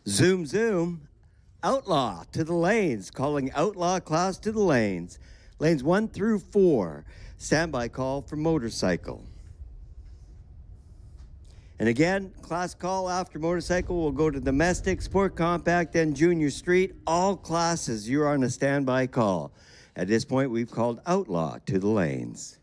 Zoom, zoom. Outlaw to the lanes. Calling outlaw class to the lanes. Lanes 1 through 4. Standby call for motorcycle. And again, class call after motorcycle will go to domestic, sport compact, and junior street. All classes, you're on a standby call. At this point, we've called outlaw to the lanes.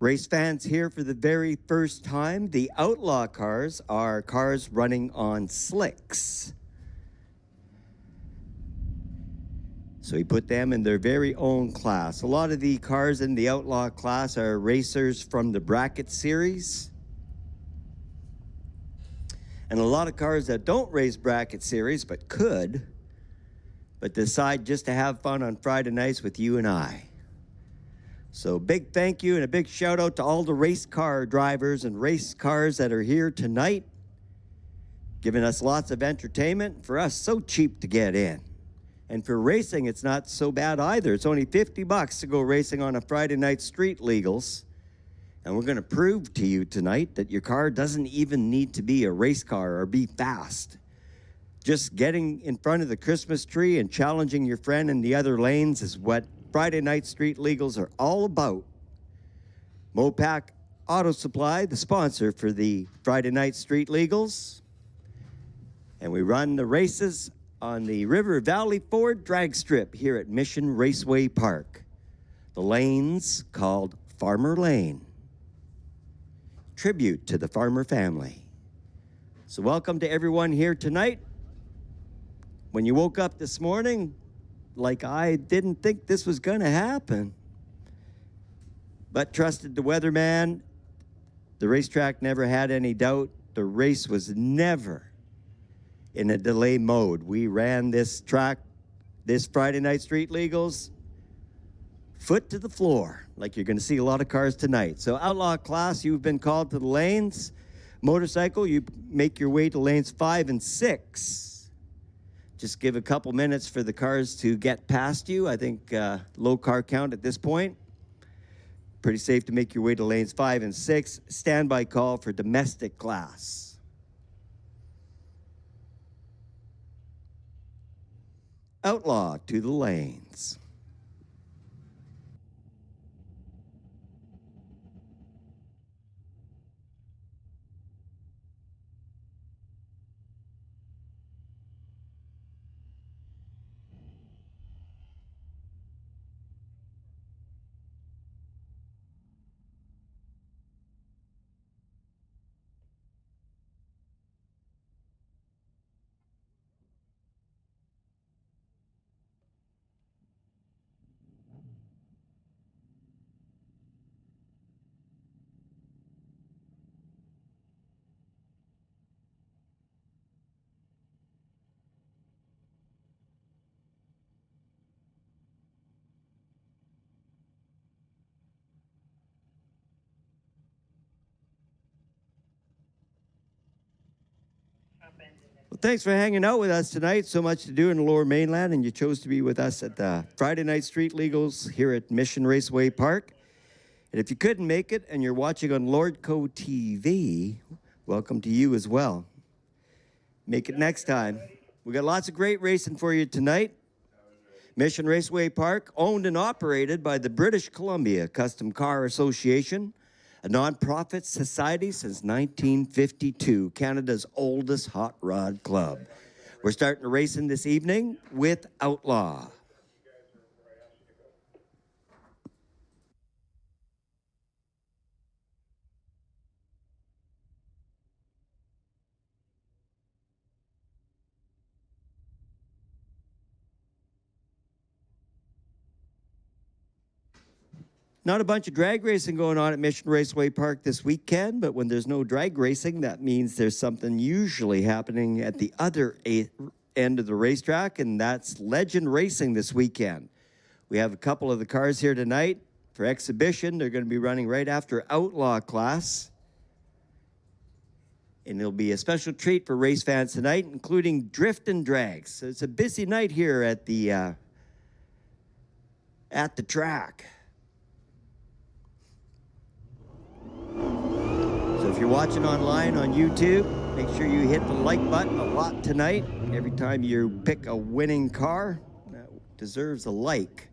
Race fans here for the very first time. The outlaw cars are cars running on slicks. So he put them in their very own class. A lot of the cars in the outlaw class are racers from the bracket series. And a lot of cars that don't race bracket series but could, but decide just to have fun on Friday nights with you and I. So big thank you and a big shout out to all the race car drivers and race cars that are here tonight, giving us lots of entertainment. For us, so cheap to get in. And for racing, it's not so bad either. It's only $50 to go racing on a Friday night street legals. And we're going to prove to you tonight that your car doesn't even need to be a race car or be fast. Just getting in front of the Christmas tree and challenging your friend in the other lanes is what Friday night street legals are all about. Mopac Auto Supply, the sponsor for the Friday night street legals. And we run the races on the River Valley Ford drag strip here at Mission Raceway Park. The lane's called Farmer Lane. Tribute to the farmer family. So welcome to everyone here tonight. When you woke up this morning, like I didn't think this was gonna happen, but trusted the weatherman. The racetrack never had any doubt. The race was never in a delay mode. We ran this track, this Friday night street legals, foot to the floor, like you're gonna see a lot of cars tonight. So outlaw class, you've been called to the lanes. Motorcycle, you make your way to lanes 5 and 6. Just give a couple minutes for the cars to get past you. I think low car count at this point. Pretty safe to make your way to lanes 5 and 6. Standby call for domestic class. Outlaw to the lanes. Well, thanks for hanging out with us tonight. So much to do in the Lower Mainland, and you chose to be with us at the Friday Night Street Legals here at Mission Raceway Park. And if you couldn't make it and you're watching on Lordco TV, welcome to you as well. Make it next time. We got lots of great racing for you tonight. Mission Raceway Park, owned and operated by the British Columbia Custom Car Association, a non-profit society since 1952, Canada's oldest hot rod club. We're starting racing this evening with Outlaw. Not a bunch of drag racing going on at Mission Raceway Park this weekend, but when there's no drag racing, that means there's something usually happening at the other end of the racetrack, and that's Legend Racing this weekend. We have a couple of the cars here tonight for exhibition. They're going to be running right after Outlaw class. And it'll be a special treat for race fans tonight, including drift and drags. So it's a busy night here at the track. So if you're watching online on YouTube, make sure you hit the like button a lot tonight. Every time you pick a winning car, that deserves a like.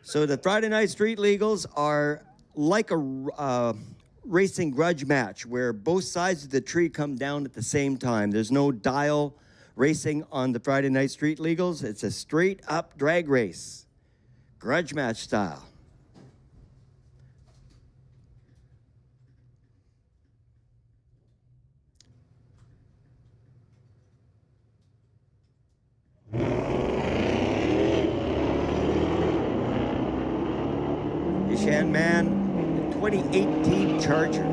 So the Friday Night Street Legals are like a racing grudge match where both sides of the tree come down at the same time. There's no dial racing on the Friday Night Street Legals. It's a straight up drag race, grudge match style. Man, 2018 Charger.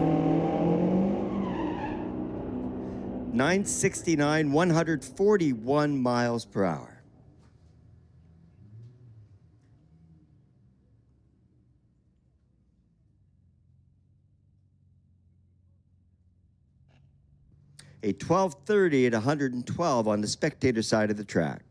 969, 141 miles per hour. A 1230 at 112 on the spectator side of the track.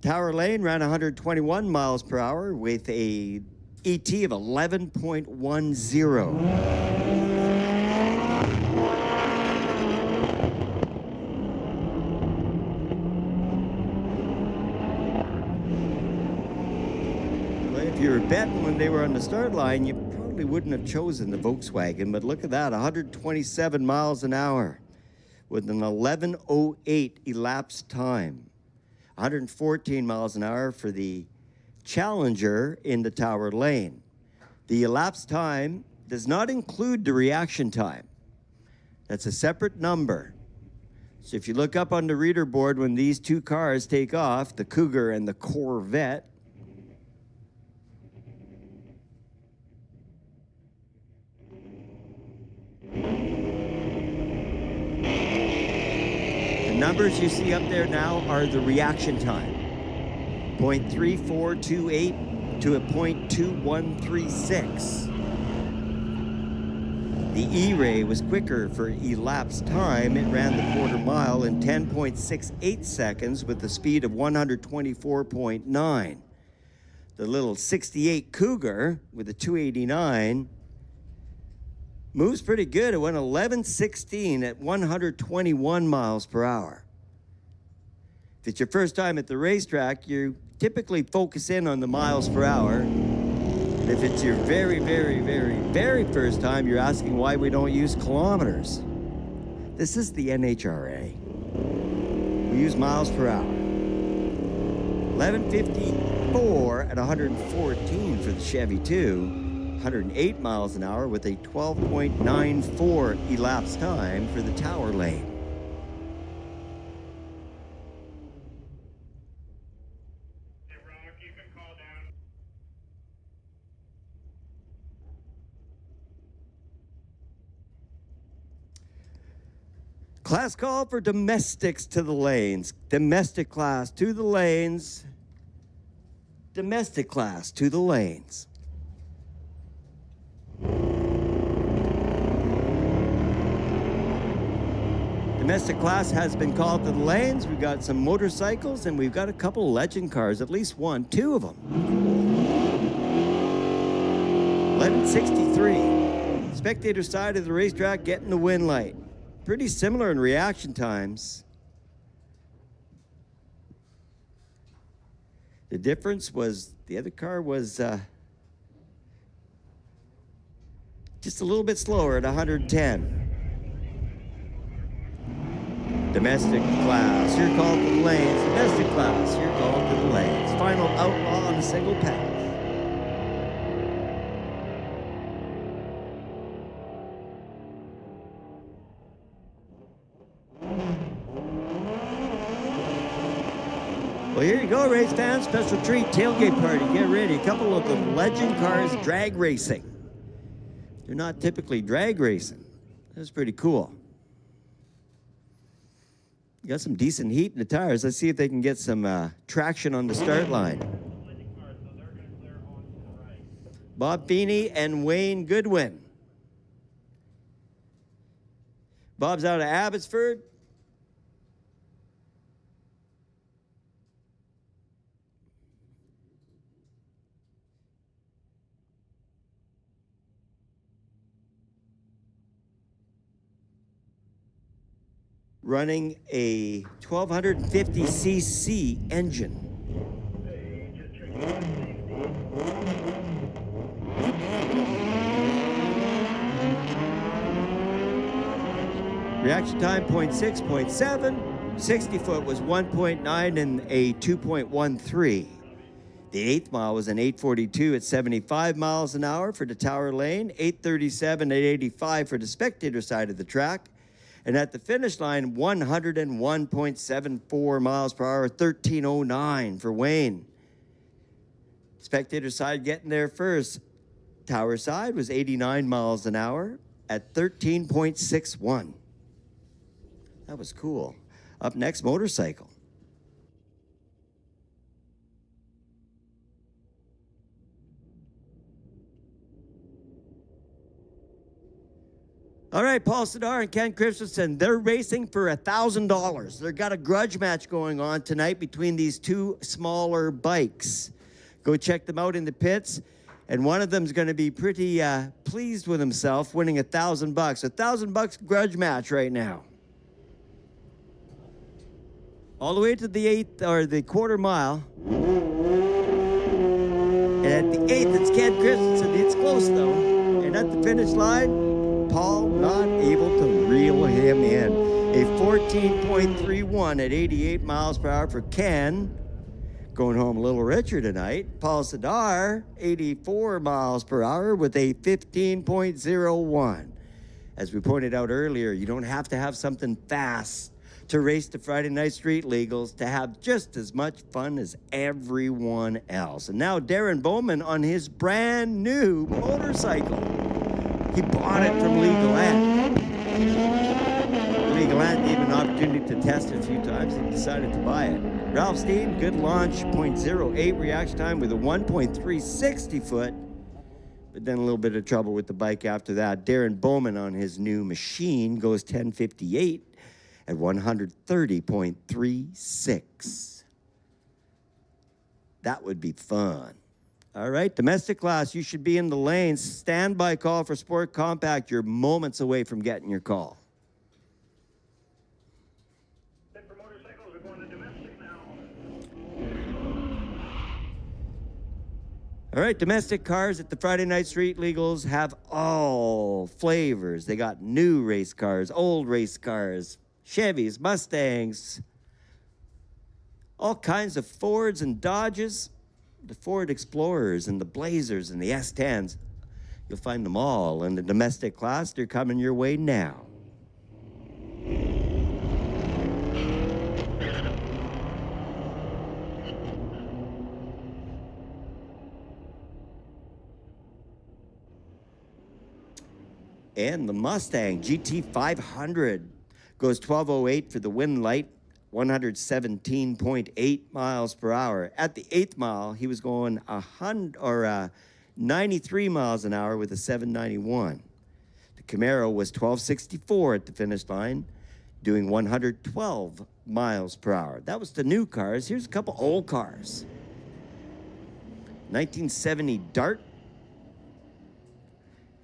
Tower Lane ran 121 miles per hour with a ET of 11.10. If you were betting when they were on the start line, you probably wouldn't have chosen the Volkswagen, but look at that, 127 miles an hour with an 11:08 elapsed time. 114 miles an hour for the Challenger in the Tower Lane. The elapsed time does not include the reaction time. That's a separate number. So if you look up on the reader board when these two cars take off, the Cougar and the Corvette, numbers you see up there now are the reaction time. 0.3428 to a 0.2136. The E-Ray was quicker for elapsed time. It ran the quarter mile in 10.68 seconds with a speed of 124.9. The little 68 Cougar with a 289 moves pretty good. It went 11:16 at 121 miles per hour. If it's your first time at the racetrack, you typically focus in on the miles per hour. And if it's your very, very, very, very first time, you're asking why we don't use kilometers. This is the NHRA. We use miles per hour. 11:54 at 114 for the Chevy 2. 108 miles an hour with a 12.94 elapsed time for the Tower Lane. Hey, Rock, you can call down. Class call for domestics to the lanes. Domestic class to the lanes. Domestic class to the lanes. Domestic class has been called to the lanes. We've got some motorcycles, and we've got a couple of legend cars, at least two of them. 11:63. Spectator side of the racetrack getting the win light. Pretty similar in reaction times. The difference was the other car was just a little bit slower at 110. Domestic class, you're called to the lanes. Domestic class, you're called to the lanes. Final outlaw on a single pass. Well, here you go, race fans. Special treat, tailgate party. Get ready. A couple of the legend cars drag racing. They're not typically drag racing. That's pretty cool. You got some decent heat in the tires. Let's see if they can get some traction on the start line. Bob Feeney and Wayne Goodwin. Bob's out of Abbotsford. Running a 1250cc engine. Reaction time 0.6, 0.7. 60 foot was 1.9 and a 2.13. The 8th mile was an 8:42 at 75 miles an hour for the Tower Lane, 8:37 at 85 for the spectator side of the track. And at the finish line, 101.74 miles per hour, 13:09 for Wayne. Spectator side getting there first. Tower side was 89 miles an hour at 13.61. That was cool. Up next, motorcycle. All right, Paul Sidar and Ken Christensen, they're racing for $1,000. They've got a grudge match going on tonight between these two smaller bikes. Go check them out in the pits, and one of them's going to be pretty pleased with himself, winning $1,000. $1,000 grudge match right now. All the way to the 8th, or the quarter mile. And at the 8th, it's Ken Christensen. It's close, though. And at the finish line, Paul not able to reel him in. A 14.31 at 88 miles per hour for Ken. Going home a little richer tonight. Paul Sidar, 84 miles per hour with a 15.01. As we pointed out earlier, you don't have to have something fast to race the Friday Night Street Legals to have just as much fun as everyone else. And now Darren Bowman on his brand new motorcycle. He bought it from Legal Ant. Legal Ant gave him an opportunity to test it a few times. He decided to buy it. Ralph Steen, good launch, 0.08 reaction time with a 1.360 foot, but then a little bit of trouble with the bike after that. Darren Bowman on his new machine goes 10:58 at 130.36. That would be fun. All right, domestic class, you should be in the lanes. Standby call for Sport Compact. You're moments away from getting your call. For motorcycles, we're going to domestic now. All right, domestic cars at the Friday Night Street Legals have all flavors. They got new race cars, old race cars, Chevys, Mustangs, all kinds of Fords and Dodges. The Ford Explorers and the Blazers and the S10s. You'll find them all in the domestic class. They're coming your way now. And the Mustang GT500 goes 12:08 for the Win Light. 117.8 miles per hour. At the 8th mile, he was going 93 miles an hour with a 791. The Camaro was 1264 at the finish line, doing 112 miles per hour. That was the new cars. Here's a couple old cars. 1970 Dart.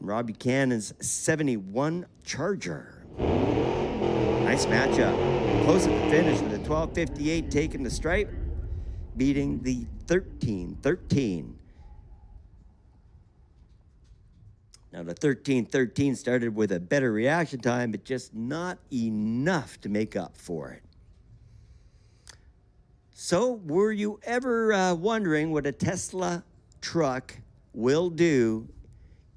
Rob Buchanan's 71 Charger. Nice matchup. Close at the finish with a 12:58 taking the stripe, beating the 13:13. Now the 13:13 started with a better reaction time, but just not enough to make up for it. So were you ever wondering what a Tesla truck will do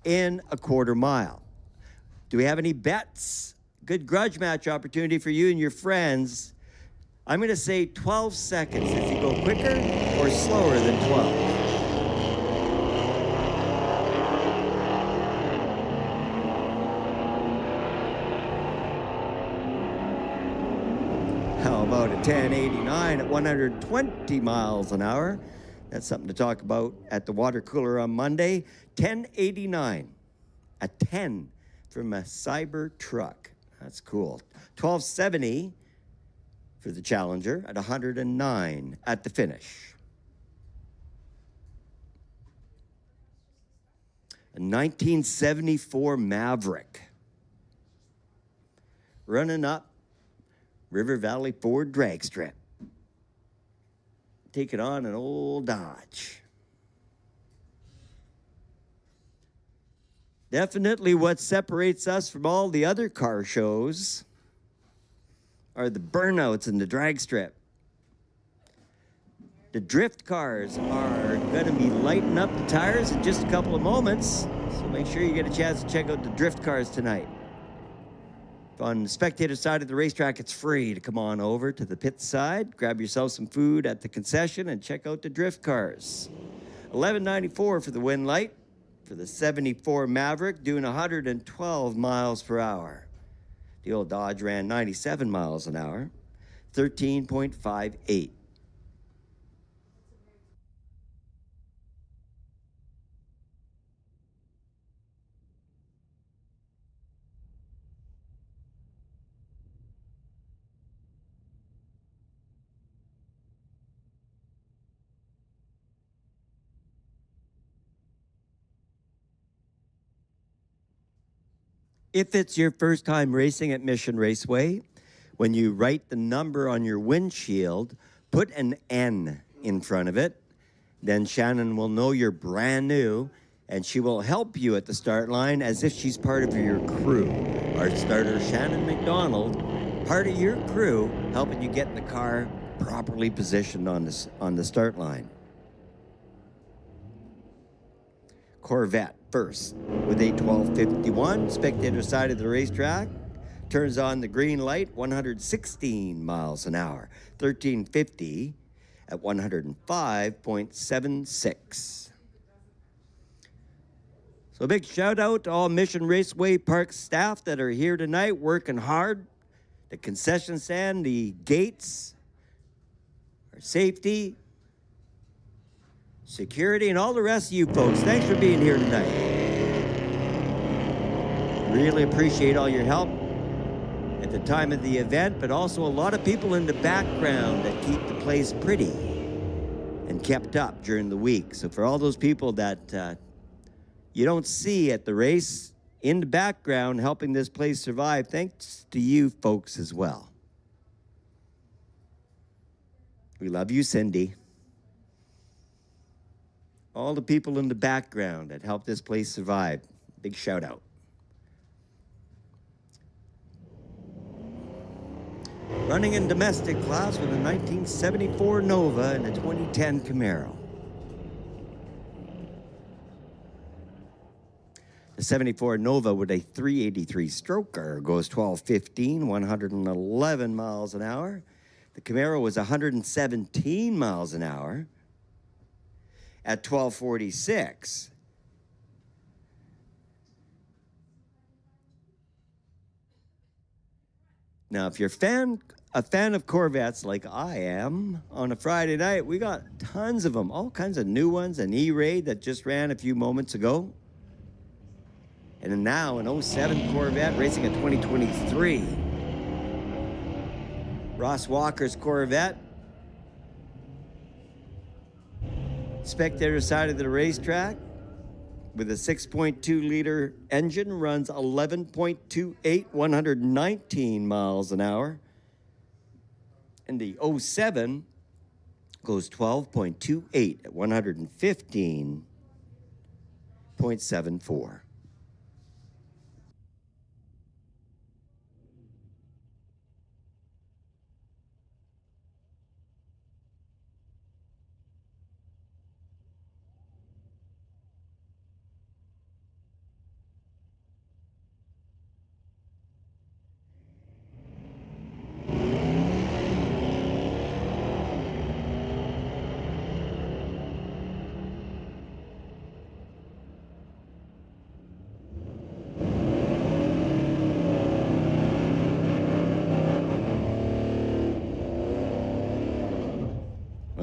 in a quarter mile? Do we have any bets? Good grudge match opportunity for you and your friends. I'm going to say 12 seconds if you go quicker or slower than 12. How about a 1089 at 120 miles an hour? That's something to talk about at the water cooler on Monday. 1089, a 10 from a Cyber truck. That's cool. 1270 for the Challenger at 109 at the finish. A 1974 Maverick. Running up River Valley Ford drag strip. Taking on an old Dodge. Definitely what separates us from all the other car shows are the burnouts in the drag strip. The drift cars are going to be lighting up the tires in just a couple of moments, so make sure you get a chance to check out the drift cars tonight. On the spectator side of the racetrack, it's free to come on over to the pit side, grab yourself some food at the concession, and check out the drift cars. $11.94 for the Win Light for the 74 Maverick, doing 112 miles per hour. The old Dodge ran 97 miles an hour, 13.58. If it's your first time racing at Mission Raceway, when you write the number on your windshield, put an N in front of it. Then Shannon will know you're brand new, and she will help you at the start line as if she's part of your crew. Our starter, Shannon McDonald, part of your crew, helping you get in the car properly positioned on the start line. Corvette first with a 1251, spectator side of the racetrack, turns on the green light, 116 miles an hour, 1350 at 105.76. So a big shout out to all Mission Raceway Park staff that are here tonight working hard. The concession stand, the gates, our safety, security, and all the rest of you folks. Thanks for being here tonight. Really appreciate all your help at the time of the event, but also a lot of people in the background that keep the place pretty and kept up during the week. So for all those people that you don't see at the race, in the background helping this place survive, thanks to you folks as well. We love you, Cindy. All the people in the background that helped this place survive, big shout out. Running in domestic class with a 1974 Nova and a 2010 Camaro. The 74 Nova with a 383 stroker goes 1215, 111 miles an hour. The Camaro was 117 miles an hour at 1246. Now, if you're a fan of Corvettes like I am, on a Friday night, we got tons of them, all kinds of new ones, an E-Ray that just ran a few moments ago. And now an 07 Corvette racing a 2023. Ross Walker's Corvette. Spectator side of the racetrack with a 6.2-liter engine, runs 11.28, 119 miles an hour. And the 07 goes 12.28 at 115.74.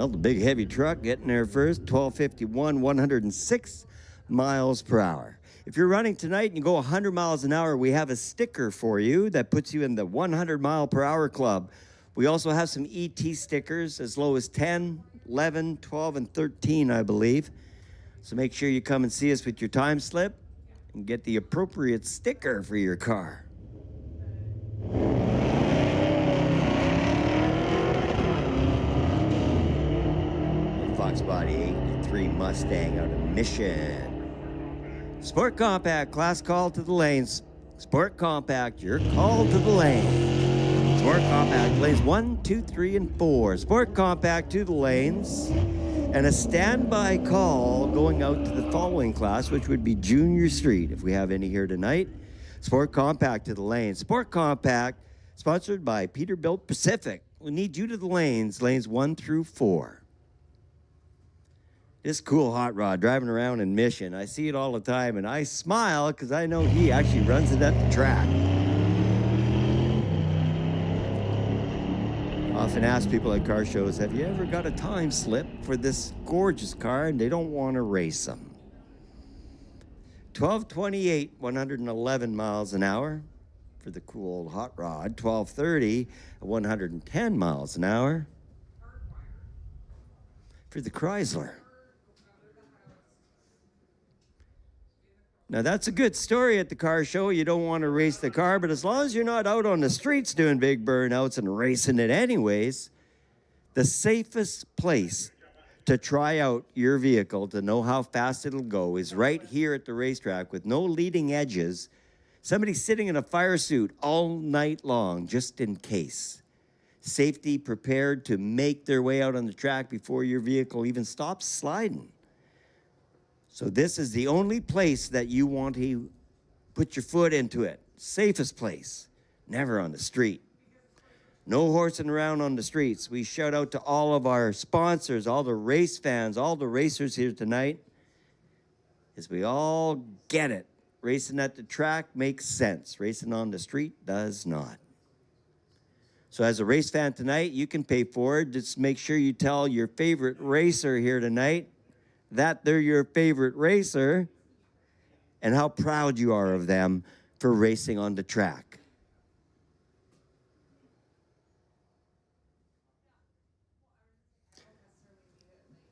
Well, the big heavy truck getting there first, 1251, 106 miles per hour. If you're running tonight and you go 100 miles an hour, we have a sticker for you that puts you in the 100 mile per hour club. We also have some ET stickers as low as 10, 11, 12, and 13, I believe. So make sure you come and see us with your time slip and get the appropriate sticker for your car. Fox Body 83 Mustang out of Mission. Sport Compact, class call to the lanes. Sport Compact, your call to the lane. Sport Compact, lanes 1, 2, 3, and 4. Sport Compact to the lanes. And a standby call going out to the following class, which would be Junior Street, if we have any here tonight. Sport Compact to the lanes. Sport Compact, sponsored by Peterbilt Pacific. We need you to the lanes 1 through 4. This cool hot rod driving around in Mission. I see it all the time, and I smile because I know he actually runs it at the track. Often ask people at car shows, have you ever got a time slip for this gorgeous car, and they don't want to race them. 1228, 111 miles an hour for the cool old hot rod. 1230, 110 miles an hour for the Chrysler. Now, that's a good story at the car show. You don't want to race the car, but as long as you're not out on the streets doing big burnouts and racing it anyways, the safest place to try out your vehicle to know how fast it'll go is right here at the racetrack with no leading edges. Somebody sitting in a fire suit all night long, just in case. Safety prepared to make their way out on the track before your vehicle even stops sliding. So this is the only place that you want to put your foot into it. Safest place, never on the street. No horsing around on the streets. We shout out to all of our sponsors, all the race fans, all the racers here tonight, as we all get it. Racing at the track makes sense. Racing on the street does not. So as a race fan tonight, you can pay forward. Just make sure you tell your favorite racer here tonight that they're your favorite racer and how proud you are of them for racing on the track.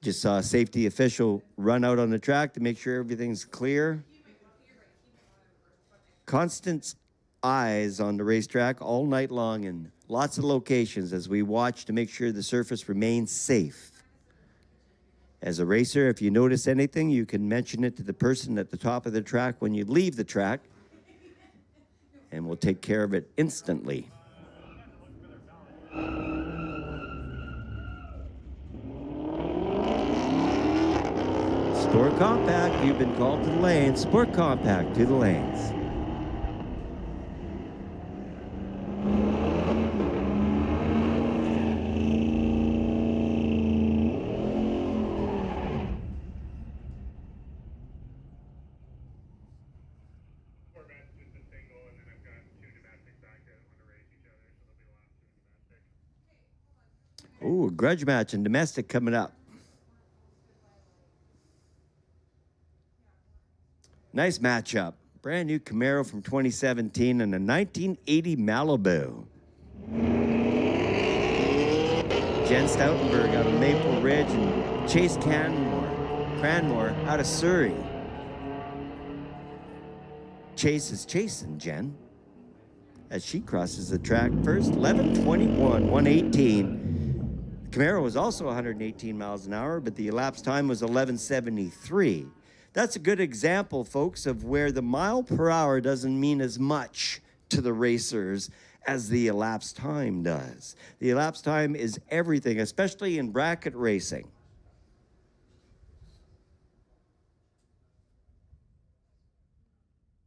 Just saw a safety official run out on the track to make sure everything's clear. Constant eyes on the racetrack all night long in lots of locations as we watch to make sure the surface remains safe. As a racer, if you notice anything, you can mention it to the person at the top of the track when you leave the track, and we'll take care of it instantly. Sport Compact, you've been called to the lanes. Sport Compact to the lanes. Ooh, a grudge match and domestic coming up. Nice matchup. Brand new Camaro from 2017 and a 1980 Malibu. Jen Stoutenberg out of Maple Ridge and Chase Cranmore out of Surrey. Chase is chasing Jen as she crosses the track first. 11:21, 118. Camaro was also 118 miles an hour, but the elapsed time was 11:73. That's a good example, folks, of where the mile per hour doesn't mean as much to the racers as the elapsed time does. The elapsed time is everything, especially in bracket racing.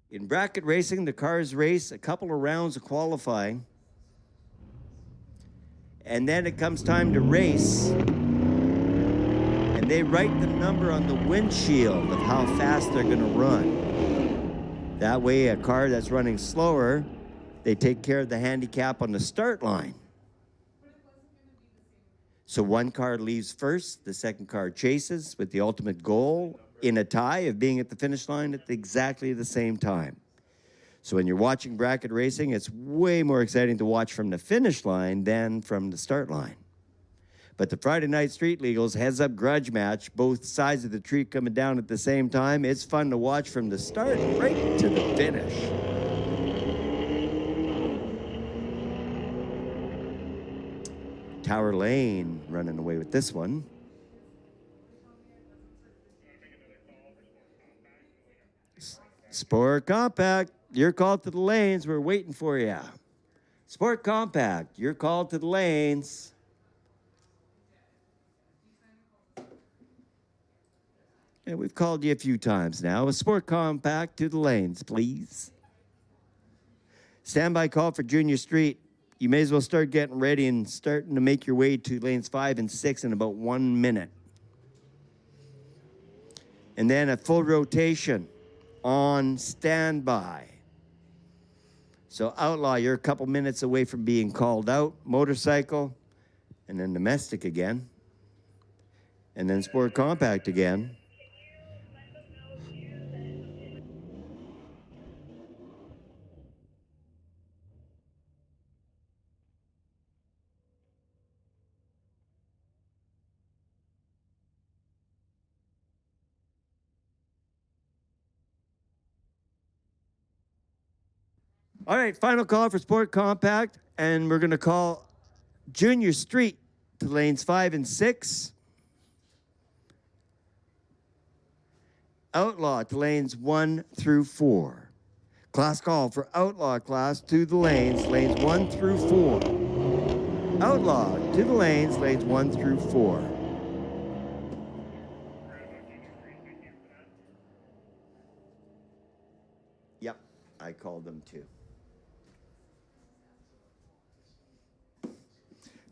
In bracket racing, the cars race a couple of rounds of qualifying. And then it comes time to race, and they write the number on the windshield of how fast they're going to run. That way, a car that's running slower, they take care of the handicap on the start line. So one car leaves first, the second car chases, with the ultimate goal in a tie of being at the finish line at exactly the same time. So when you're watching bracket racing, it's way more exciting to watch from the finish line than from the start line. But the Friday Night Street Legals heads-up grudge match, both sides of the tree coming down at the same time. It's fun to watch from the start right to the finish. Tower Lane running away with this one. Sport Compact, you're called to the lanes. We're waiting for you. Sport Compact, you're called to the lanes. Yeah, we've called you a few times now. A Sport Compact to the lanes, please. Standby call for Junior Street. You may as well start getting ready and starting to make your way to lanes 5 and 6 in about 1 minute. And then a full rotation on standby. So Outlaw, you're a couple minutes away from being called out. Motorcycle, and then Domestic again. And then Sport Compact again. All right, final call for Sport Compact, and we're going to call Junior Street to lanes 5 and 6. Outlaw to lanes 1 through 4. Class call for Outlaw class to the lanes 1 through 4. Outlaw to the lanes 1 through 4. Yep, I called them too.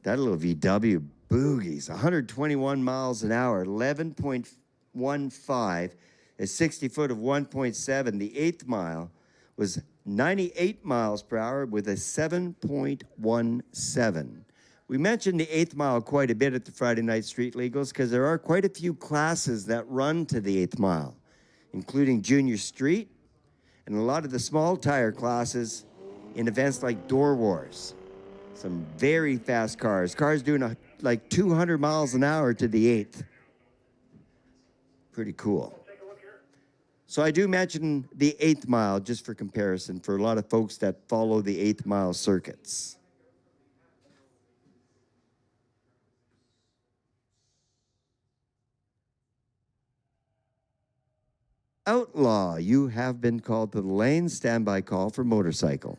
That little VW boogies, 121 miles an hour, 11.15 at 60 foot of 1.7. The 8th mile was 98 miles per hour with a 7.17. We mentioned the 8th mile quite a bit at the Friday Night Street Legals because there are quite a few classes that run to the 8th mile, including Junior Street and a lot of the small tire classes in events like Door Wars. Some very fast cars doing like 200 miles an hour to the 8th. Pretty cool. So I do mention the 8th mile just for comparison for a lot of folks that follow the 8th mile circuits. Outlaw, you have been called to the lane. Standby call for motorcycle.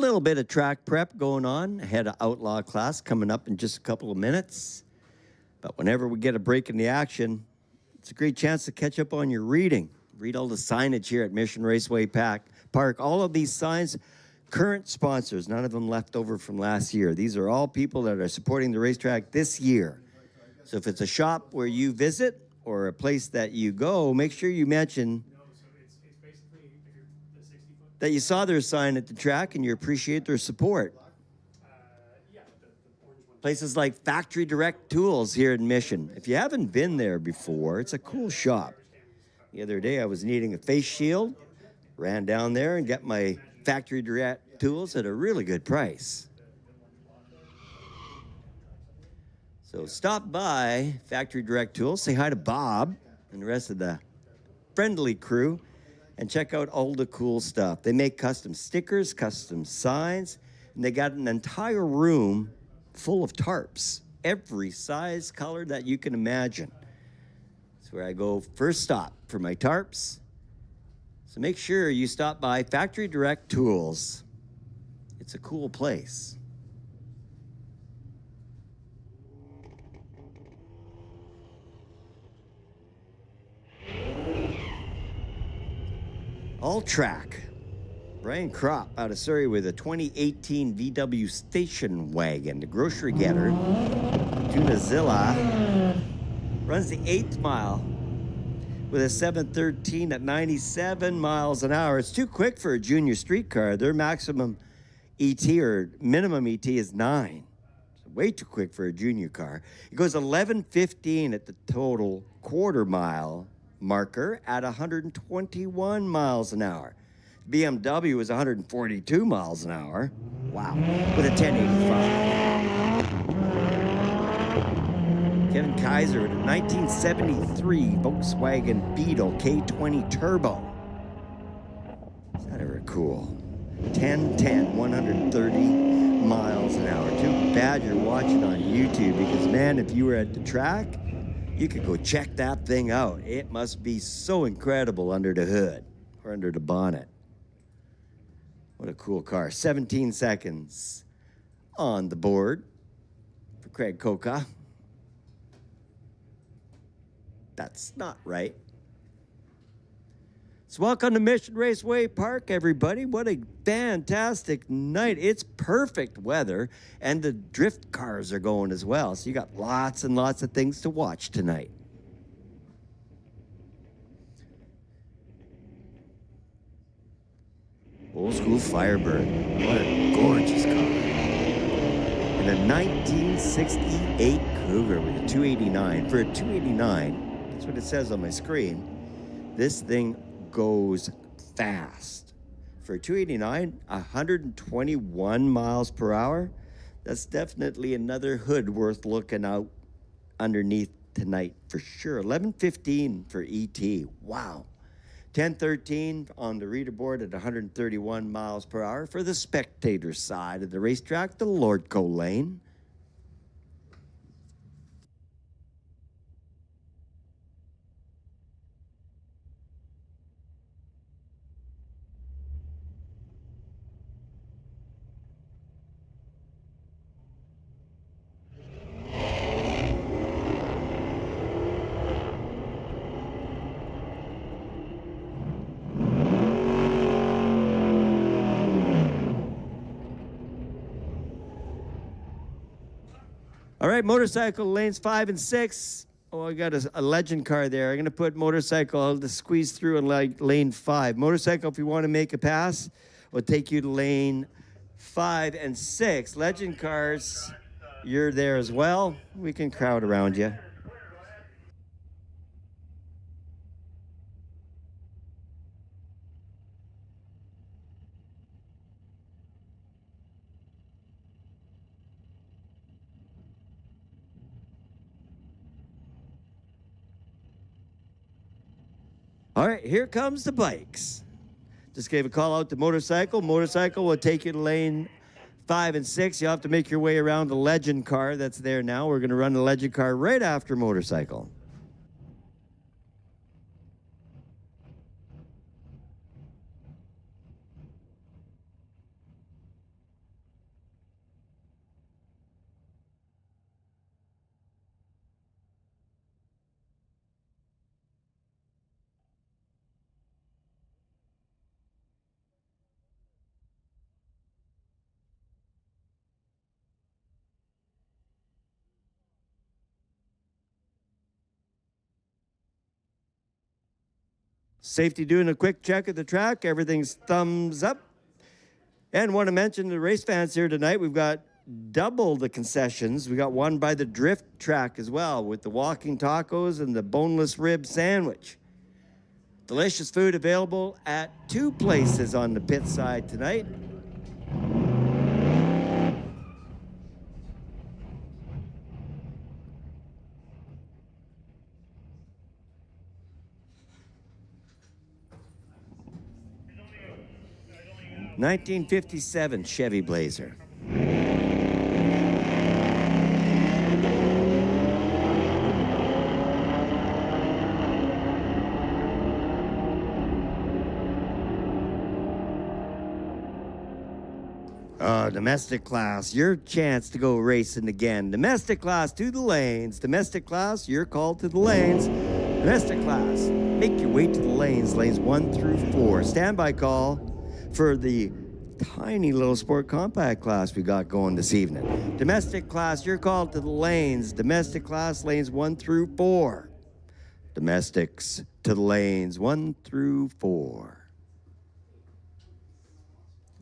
Little bit of track prep going on ahead of Outlaw class coming up in just a couple of minutes. But whenever we get a break in the action, it's a great chance to catch up on your reading. Read all the signage here at Mission Raceway Park. All of these signs, current sponsors, none of them left over from last year. These are all people that are supporting the racetrack this year. So if it's a shop where you visit or a place that you go, make sure you mention that you saw their sign at the track and you appreciate their support. Places like Factory Direct Tools here in Mission. If you haven't been there before, it's a cool shop. The other day I was needing a face shield, ran down there and got my Factory Direct Tools at a really good price. So stop by Factory Direct Tools, say hi to Bob and the rest of the friendly crew, and check out all the cool stuff. They make custom stickers, custom signs, and they got an entire room full of tarps, every size, color that you can imagine. That's where I go first stop for my tarps. So make sure you stop by Factory Direct Tools. It's a cool place. All track. Brian Kropp out of Surrey with a 2018 VW station wagon, the grocery getter. Tunazilla runs the 8th mile with a 7:13 at 97 miles an hour. It's too quick for a junior street car. Their maximum ET or minimum ET is 9. So way too quick for a junior car. It goes 11:15 at the total quarter mile marker at 121 miles an hour. BMW is 142 miles an hour. Wow. With a 1085. Kevin Kaiser with a 1973 Volkswagen Beetle K20 Turbo. Is that ever cool? 1010, 130 miles an hour. Too bad you're watching on YouTube because, man, if you were at the track, you could go check that thing out. It must be so incredible under the hood or under the bonnet. What a cool car. 17 seconds on the board for Craig Coca. That's not right. So welcome to Mission Raceway Park, everybody. What a fantastic night. It's perfect weather, and the drift cars are going as well. So you got lots and lots of things to watch tonight. Old school Firebird. What a gorgeous car. And a 1968 Cougar with a 289. For a 289, that's what it says on my screen, this thing goes fast. For a 289, 121 miles per hour. That's definitely another hood worth looking out underneath tonight for sure. 11:15 for ET. Wow. 10:13 on the reader board at 131 miles per hour for the spectator side of the racetrack, the Lordco lane. All right, motorcycle lanes 5 and 6. Oh, I got a legend car there. I'm going to put motorcycle, I'll just squeeze through in lane 5. Motorcycle, if you want to make a pass, will take you to lane 5 and 6. Legend cars, you're there as well. We can crowd around you. All right, here comes the bikes. Just gave a call out to motorcycle. Motorcycle will take you to lane 5 and 6. You'll have to make your way around the legend car that's there now. We're going to run the legend car right after motorcycle. Safety doing a quick check of the track. Everything's thumbs up. And want to mention the race fans here tonight. We've got double the concessions. We got one by the drift track as well with the walking tacos and the boneless rib sandwich. Delicious food available at 2 places on the pit side tonight. '57 Chevy Blazer. Domestic class, your chance to go racing again. Domestic class to the lanes. Domestic class, you're called to the lanes. Domestic class, make your way to the lanes. Lanes 1 through 4. Standby call for the tiny little sport compact class we got going this evening. Domestic class, you're called to the lanes. Domestic class, lanes 1 through 4. Domestics to the lanes 1 through 4.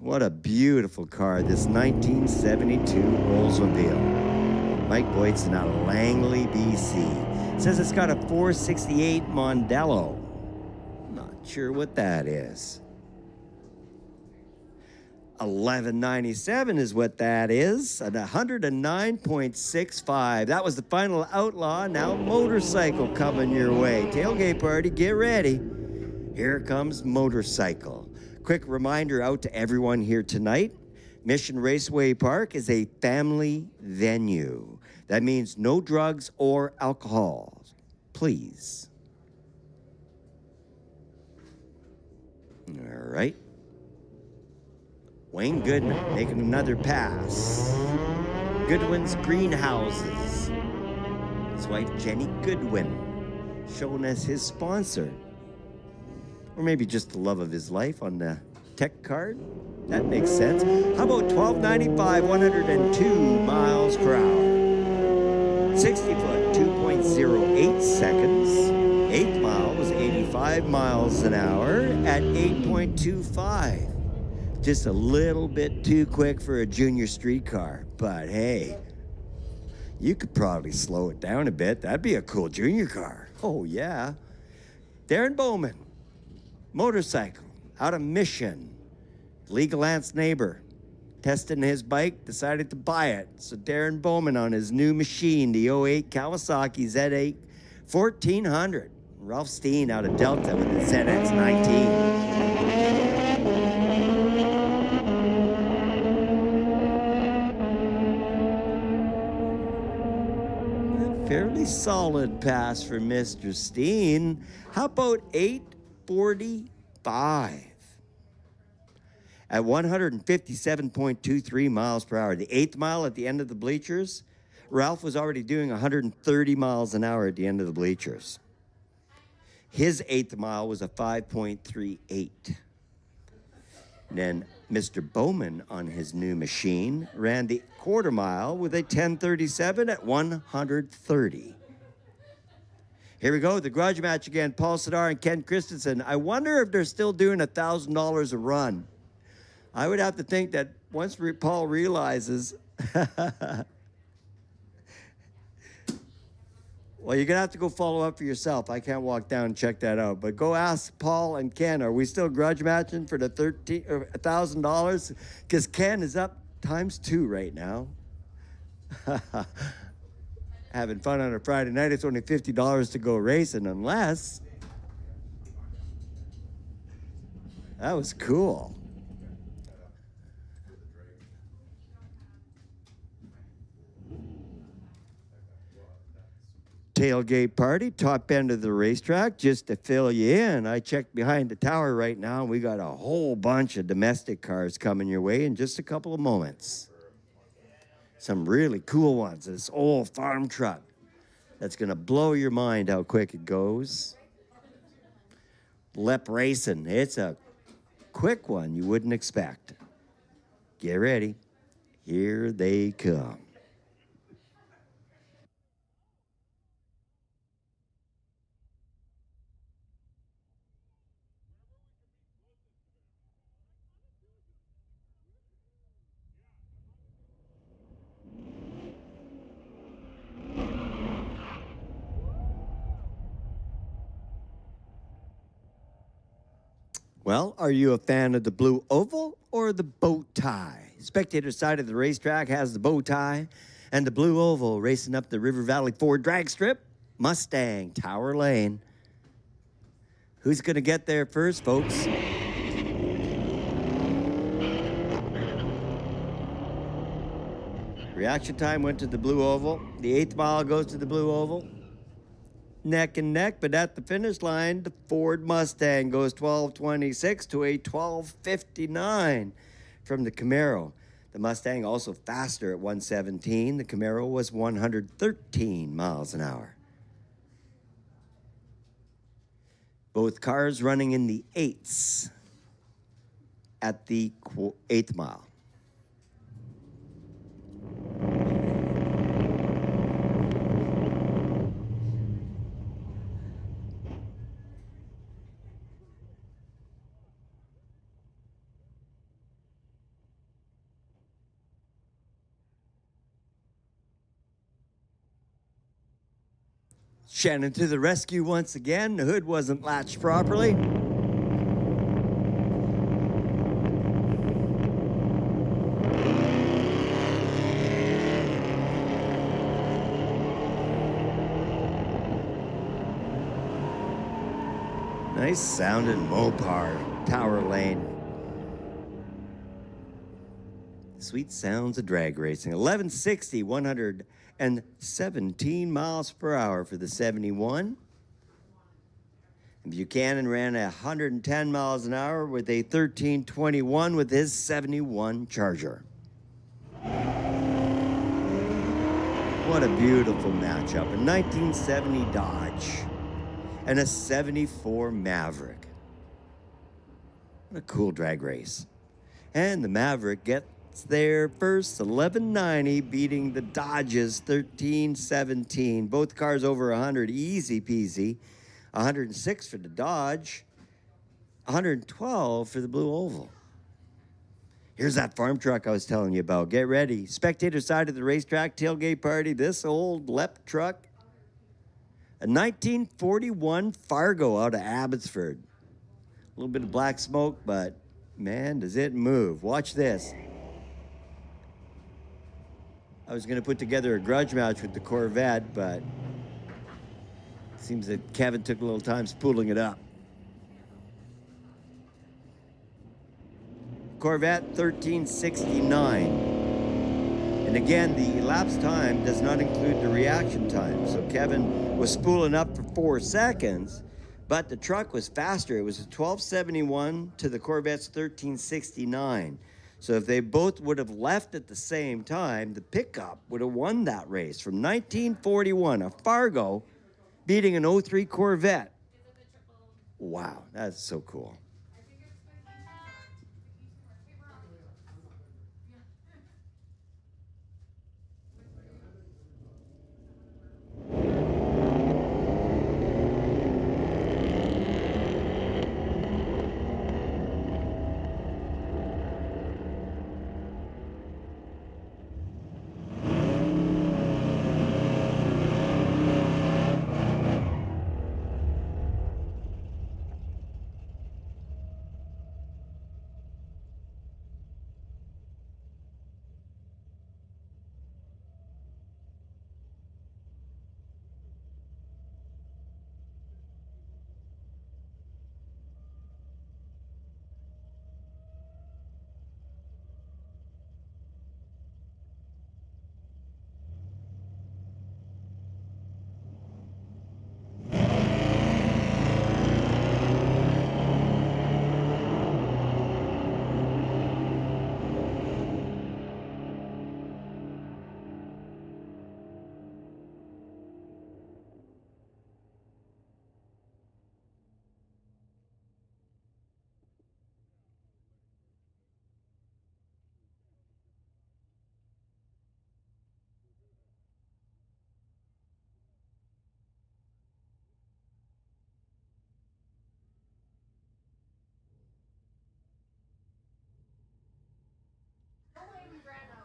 What a beautiful car, this 1972 Oldsmobile. Mike Boydson out of Langley, BC. Says it's got a 468 Mondello. Not sure what that is. 1197 is what that is, at 109.65. That was the final outlaw. Now motorcycle coming your way. Tailgate party, get ready. Here comes motorcycle. Quick reminder out to everyone here tonight. Mission Raceway Park is a family venue. That means no drugs or alcohol. Please. All right. Wayne Goodman making another pass. Goodwin's Greenhouses. His wife Jenny Goodwin showing us his sponsor. Or maybe just the love of his life on the tech card. That makes sense. How about 1295, 102 miles per hour. 60 foot, 2.08 seconds. 8th mile was 85 miles an hour at 8.25. Just a little bit too quick for a junior street car. But hey, you could probably slow it down a bit. That'd be a cool junior car. Oh yeah. Darren Bowman. Motorcycle, out of Mission. Legal Ant's neighbor, testing his bike, decided to buy it. So Darren Bowman on his new machine, the 08 Kawasaki Z8 1400. Ralph Steen out of Delta with the ZX19. Fairly solid pass for Mr. Steen. How about 8:45? At 157.23 miles per hour. The 8th mile at the end of the bleachers, Ralph was already doing 130 miles an hour at the end of the bleachers. His 8th mile was a 5.38. Then Mr. Bowman on his new machine ran the quarter mile with a 10:37 at 130. Here we go, the garage match again. Paul Sadar and Ken Christensen. I wonder if they're still doing $1,000 a run. I would have to think that once Paul realizes, well, you're going to have to go follow up for yourself. I can't walk down and check that out. But go ask Paul and Ken, are we still grudge matching for the $1,000? Because Ken is up ×2 right now. Having fun on a Friday night. It's only $50 to go racing, unless. That was cool. Tailgate party, top end of the racetrack. Just to fill you in, I checked behind the tower right now, and we got a whole bunch of domestic cars coming your way in just a couple of moments. Some really cool ones. This old farm truck that's going to blow your mind how quick it goes. Lep Racing. It's a quick one you wouldn't expect. Get ready. Here they come. Well, are you a fan of the blue oval or the bow tie? Spectator side of the racetrack has the bow tie, and the blue oval racing up the River Valley Ford drag strip, Mustang, Tower Lane. Who's going to get there first, folks? Reaction time went to the blue oval. The 8th mile goes to the blue oval. Neck and neck, but at the finish line, the Ford Mustang goes 12:26 to a 12:59 from the Camaro. The Mustang also faster at 117. The Camaro was 113 miles an hour. Both cars running in the 8s at the 8th mile. Shannon to the rescue once again. The hood wasn't latched properly. Nice sounding Mopac, Tower Lane. Sweet sounds of drag racing. 1160, 117 miles per hour for the 71. And Buchanan ran 110 miles an hour with a 1321 with his 71 Charger. What a beautiful matchup. A 1970 Dodge and a 74 Maverick. What a cool drag race. And the Maverick gets there first, 1190, beating the Dodge's 1317. Both cars over 100, easy peasy. 106 for the Dodge, 112 for the blue oval. Here's that farm truck I was telling you about. Get ready. Spectator side of the racetrack, tailgate party. This old LEP truck, a 1941 Fargo out of Abbotsford. A little bit of black smoke, but man, does it move. Watch this. I was going to put together a grudge match with the Corvette, but it seems that Kevin took a little time spooling it up. Corvette 1369. And again, the elapsed time does not include the reaction time. So Kevin was spooling up for 4 seconds, but the truck was faster. It was a 1271 to the Corvette's 1369. So if they both would have left at the same time, the pickup would have won that race from 1941, a Fargo beating an 03 Corvette. Wow, that's so cool.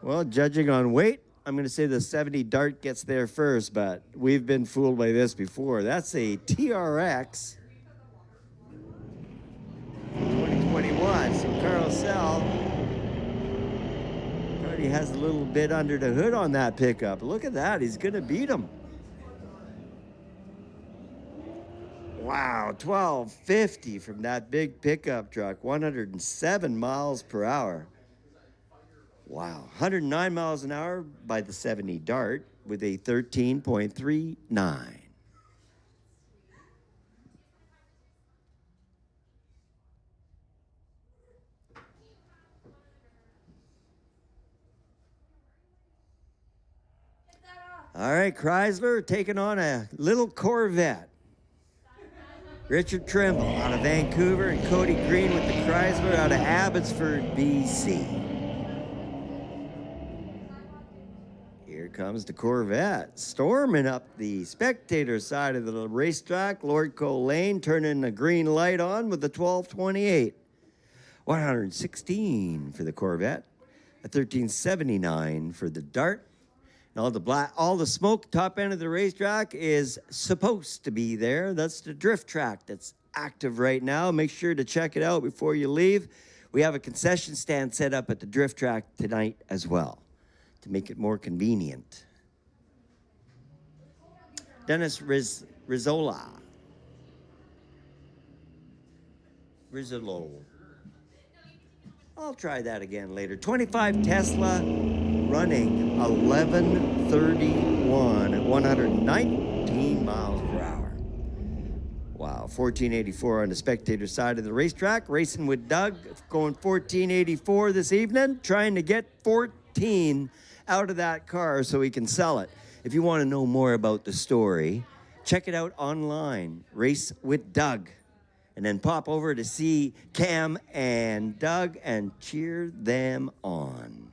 Well, judging on weight, I'm going to say the 70 Dart gets there first, but we've been fooled by this before. That's a TRX 2020 carousel. Already has a little bit under the hood on that pickup. Look at that. He's going to beat him. Wow, 1250 from that big pickup truck. 107 miles per hour. Wow, 109 miles an hour by the 70 Dart with a 13.39. All right, Chrysler taking on a little Corvette. Richard Trimble out of Vancouver and Cody Green with the Chrysler out of Abbotsford, BC. Here comes the Corvette, storming up the spectator side of the racetrack. Lordco Lane turning the green light on with the 1228. 116 for the Corvette, a 1379 for the Dart. And all the smoke top end of the racetrack is supposed to be there. That's the drift track that's active right now. Make sure to check it out before you leave. We have a concession stand set up at the drift track tonight as well to make it more convenient. Dennis Rizzolo. I'll try that again later. 25 Tesla running 1131 at 119 miles per hour. Wow, 1484 on the spectator side of the racetrack. Racing with Doug, going 1484 this evening, trying to get 14 out of that car so he can sell it. If you want to know more about the story, check it out online, Race with Doug. And then pop over to see Cam and Doug and cheer them on.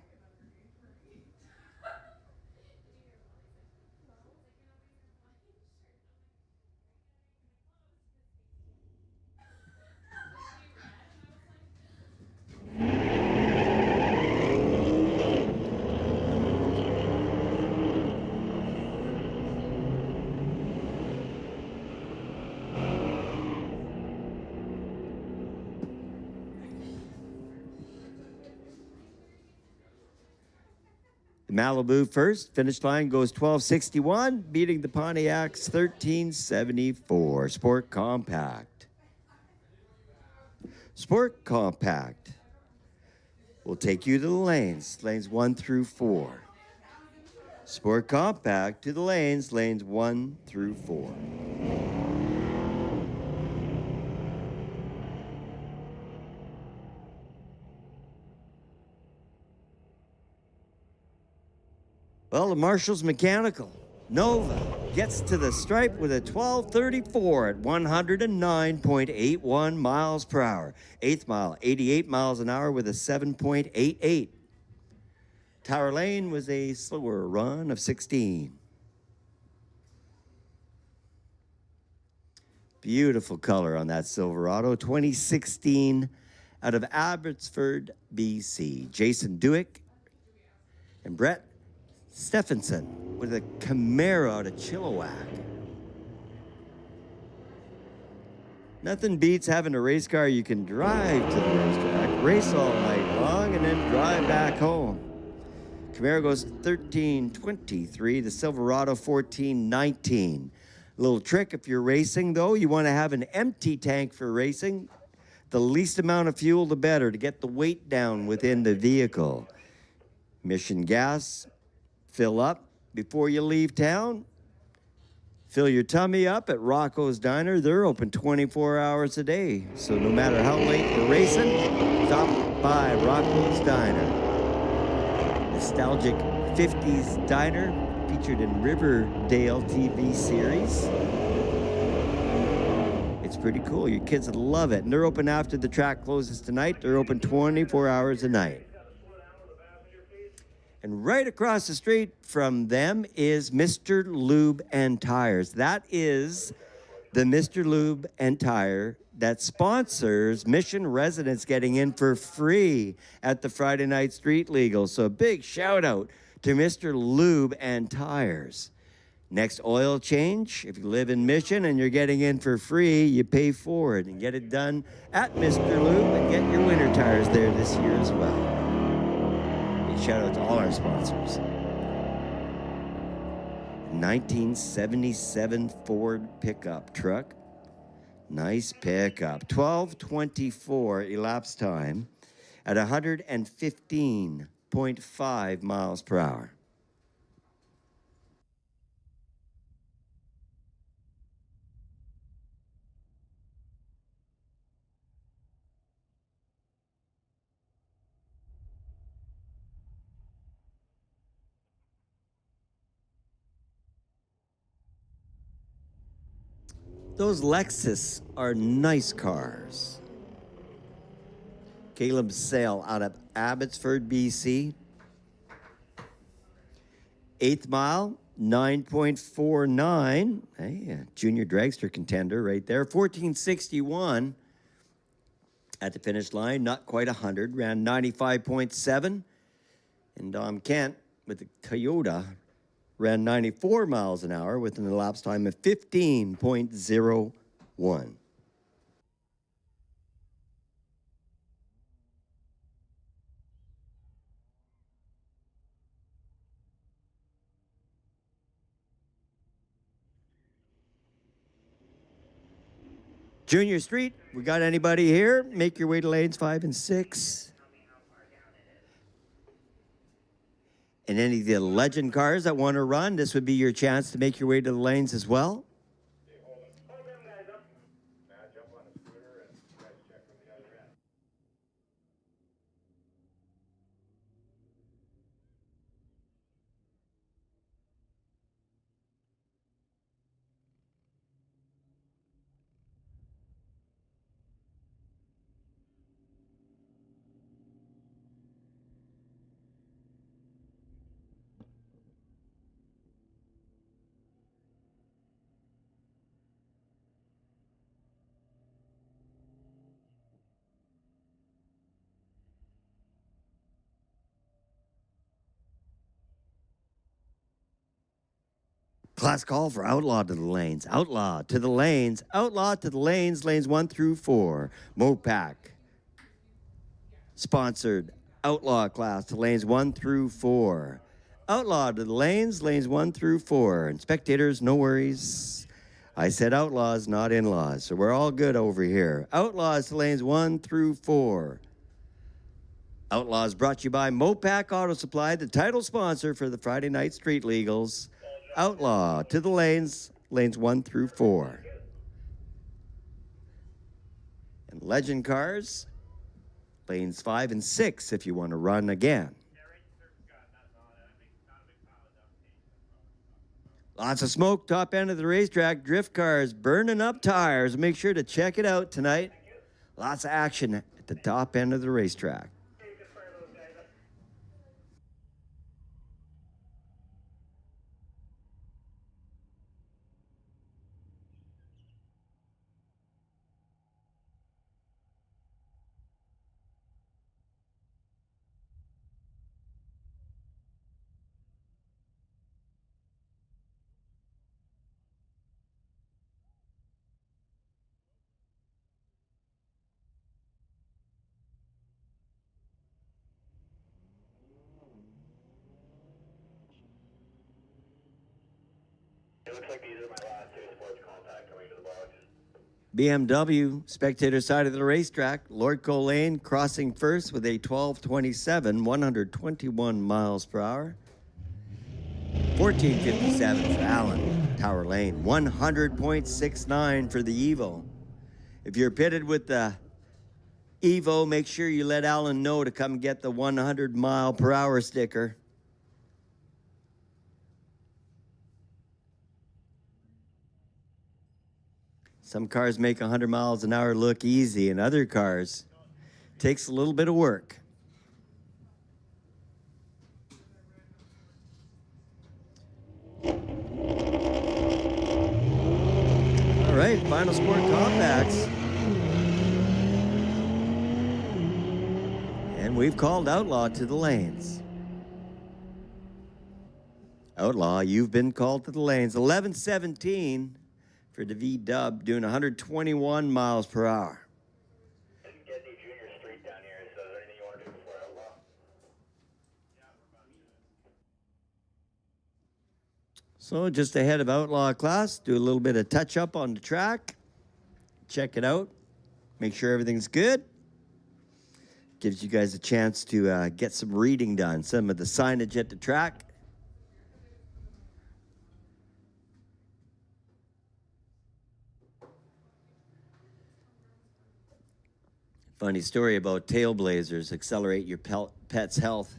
Malibu first, finish line goes 1261, beating the Pontiac's 1374. Sport Compact. Sport Compact will take you to the lanes 1 through 4. Sport Compact to the lanes 1 through 4. Well, the Marshall's Mechanical Nova gets to the stripe with a 1234 at 109.81 miles per hour. 8th mile, 88 miles an hour with a 7.88. Tower Lane was a slower run of 16. Beautiful color on that Silverado. 2016 out of Abbotsford, BC. Jason Dewick and Brett Stephenson with a Camaro out of Chilliwack. Nothing beats having a race car you can drive to the racetrack, race all night long, and then drive back home. Camaro goes 1323, the Silverado 1419. A little trick if you're racing, though, you want to have an empty tank for racing. The least amount of fuel, the better, to get the weight down within the vehicle. Mission gas. Fill up before you leave town. Fill your tummy up at Rocco's Diner. They're open 24 hours a day. So no matter how late we're racing, stop by Rocco's Diner. Nostalgic 50s diner featured in Riverdale TV series. It's pretty cool. Your kids will love it. And they're open after the track closes tonight. They're open 24 hours a night. And right across the street from them is Mr. Lube and Tires. That is the Mr. Lube and Tire that sponsors Mission residents getting in for free at the Friday Night Street Legal. So a big shout out to Mr. Lube and Tires. Next oil change, if you live in Mission and you're getting in for free, you pay for it and get it done at Mr. Lube and get your winter tires there this year as well. Big shout out to all our sponsors. 1977 Ford pickup truck. Nice pickup. 12:24 elapsed time at 115.5 miles per hour. Those Lexus are nice cars. Caleb Sale out of Abbotsford, BC. 8th mile, 9.49. Hey, a junior dragster contender right there. 1461 at the finish line, not quite 100. Ran 95.7. And Dom Kent with the Toyota ran 94 miles an hour with an elapsed time of 15.01. Junior Street, we got anybody here? Make your way to lanes 5 and 6. And any of the legend cars that want to run, this would be your chance to make your way to the lanes as well. Hold them guys up. Now jump on the scooter and guys check from the other end. Class call for Outlaw to the lanes. Outlaw to the lanes. Outlaw to the lanes. Lanes 1 through 4. Mopac. Sponsored Outlaw class to lanes 1 through 4. Outlaw to the lanes. Lanes 1 through 4. And spectators, no worries. I said outlaws, not in-laws. So we're all good over here. Outlaws to lanes 1 through 4. Outlaws brought to you by Mopac Auto Supply, the title sponsor for the Friday Night Street Legals. Outlaw to the lanes, lanes 1 through 4. And legend cars, lanes 5 and 6 if you want to run again. Lots of smoke, top end of the racetrack, drift cars, burning up tires. Make sure to check it out tonight. Lots of action at the top end of the racetrack. You can fire those guys up. It looks like these are my last two sports contact coming to the box. BMW, spectator side of the racetrack. Lord Cole Lane crossing first with a 12:27, 121 miles per hour. 14:57 for Allen, Tower Lane. 100.69 for the Evo. If you're pitted with the Evo, make sure you let Allen know to come get the 100 mile per hour sticker. Some cars make 100 miles an hour look easy, and other cars takes a little bit of work. All right, final sport compacts. And we've called Outlaw to the lanes. Outlaw, you've been called to the lanes. 11:17 for the V-dub, doing 121 miles per hour. Didn't get any junior street down here, so is there anything you want to do before Outlaw? So just ahead of Outlaw class, do a little bit of touch-up on the track. Check it out. Make sure everything's good. Gives you guys a chance to get some reading done. Some of the signage at the track. Funny story about tailblazers, accelerate your pet's health.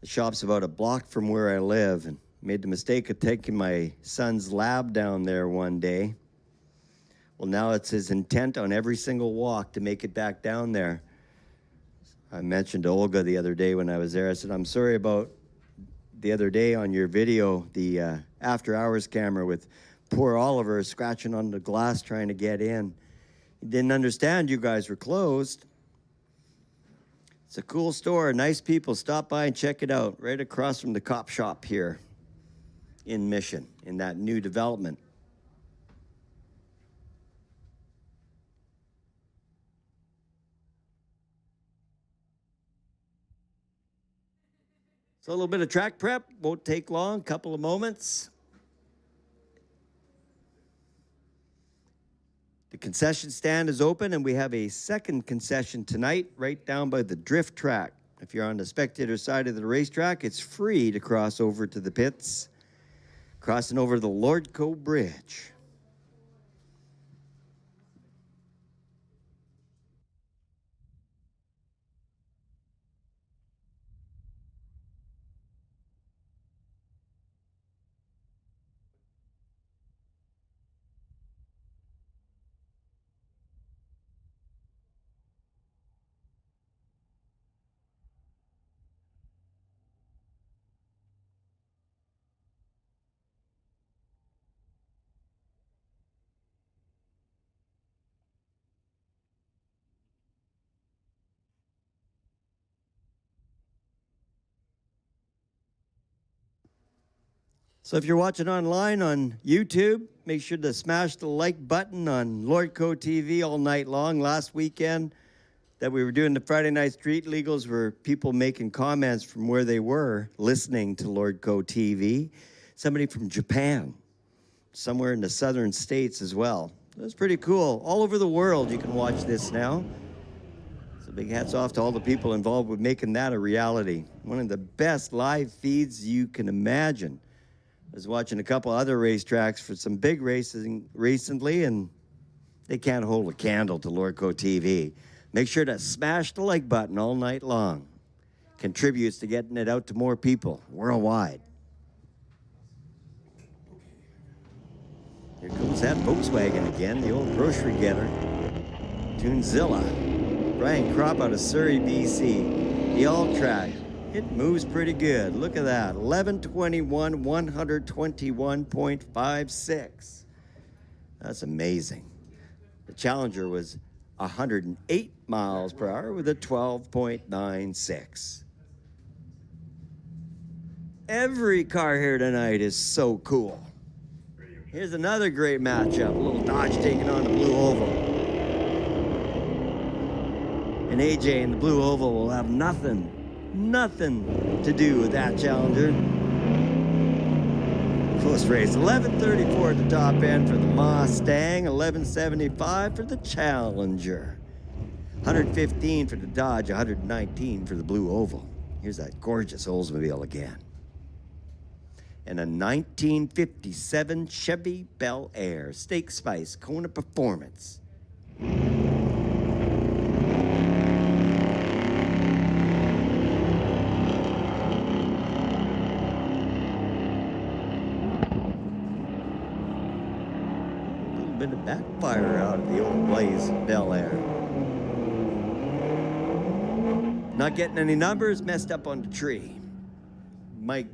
The shop's about a block from where I live, and made the mistake of taking my son's lab down there one day. Well, now it's his intent on every single walk to make it back down there. I mentioned to Olga the other day when I was there, I said, I'm sorry about the other day on your video, the after-hours camera with poor Oliver scratching on the glass trying to get in. He didn't understand you guys were closed. It's a cool store, nice people. Stop by and check it out, right across from the cop shop here in Mission, in that new development. So a little bit of track prep, won't take long, couple of moments. The concession stand is open, and we have a second concession tonight right down by the drift track. If you're on the spectator side of the racetrack, it's free to cross over to the pits, crossing over the Lordco Bridge. So if you're watching online on YouTube, make sure to smash the like button on Lordco TV all night long. Last weekend that we were doing the Friday Night Street Legals were people making comments from where they were listening to Lordco TV. Somebody from Japan, somewhere in the southern states as well. That's pretty cool. All over the world you can watch this now. So big hats off to all the people involved with making that a reality. One of the best live feeds you can imagine. I was watching a couple other racetracks for some big racing recently, and they can't hold a candle to Lordco TV. Make sure to smash the like button all night long. Contributes to getting it out to more people worldwide. Here comes that Volkswagen again, the old grocery getter. Tunzilla. Brian Kropp out of Surrey, BC. The all-track. It moves pretty good. Look at that. 11:21, 121.56. That's amazing. The Challenger was 108 miles per hour with a 12.96. Every car here tonight is so cool. Here's another great matchup. A little Dodge taking on the Blue Oval. And AJ in the Blue Oval will have nothing to do with that Challenger. Close race. 11:34 at the top end for the Mustang. 11:75 for the Challenger. 115 for the Dodge. 119 for the Blue Oval. Here's that gorgeous Oldsmobile again. And a 1957 Chevy Bel Air. Steak Spice Kona Performance. Bit of backfire out of the old Blaze Bel Air. Not getting any numbers, messed up on the tree. Mike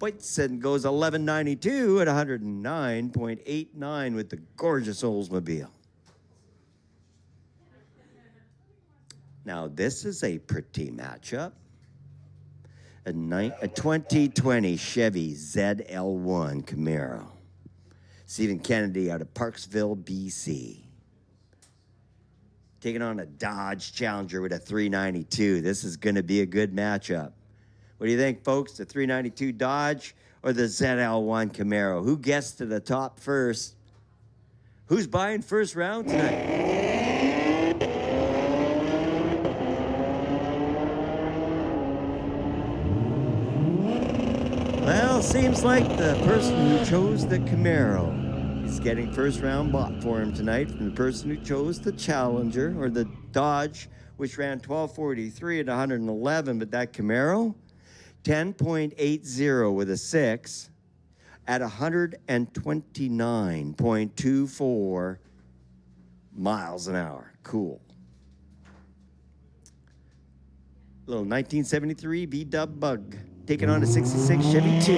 Whitson goes 11:92 at 109.89 with the gorgeous Oldsmobile. Now this is a pretty matchup. A 2020 Chevy ZL1 Camaro. Stephen Kennedy out of Parksville, BC. Taking on a Dodge Challenger with a 392. This is going to be a good matchup. What do you think, folks? The 392 Dodge or the ZL1 Camaro? Who gets to the top first? Who's buying first round tonight? Well, seems like the person who chose the Camaro is getting first round bought for him tonight from the person who chose the Challenger or the Dodge, which ran 1243 at 111, but that Camaro, 10.80 with a 6 at 129.24 miles an hour. Cool. Little 1973 V-Dub Bug taking on a 66 Chevy 2.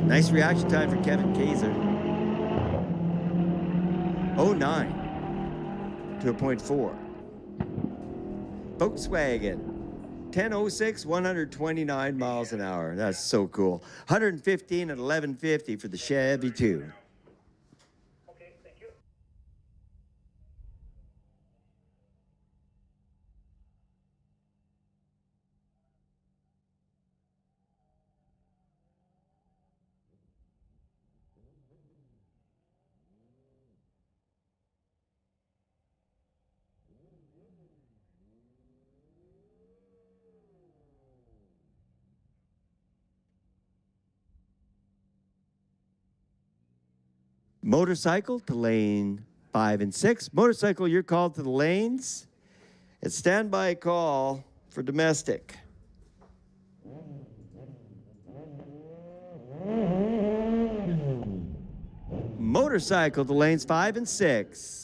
Nice reaction time for Kevin Kaiser. 09 to a 0.4. Volkswagen. 1006, 129 miles an hour. That's so cool. 115 at 1150 for the Chevy 2. Okay, thank you. Motorcycle to lane 5 and 6. Motorcycle, you're called to the lanes. It's standby call for domestic. Motorcycle to lanes 5 and 6.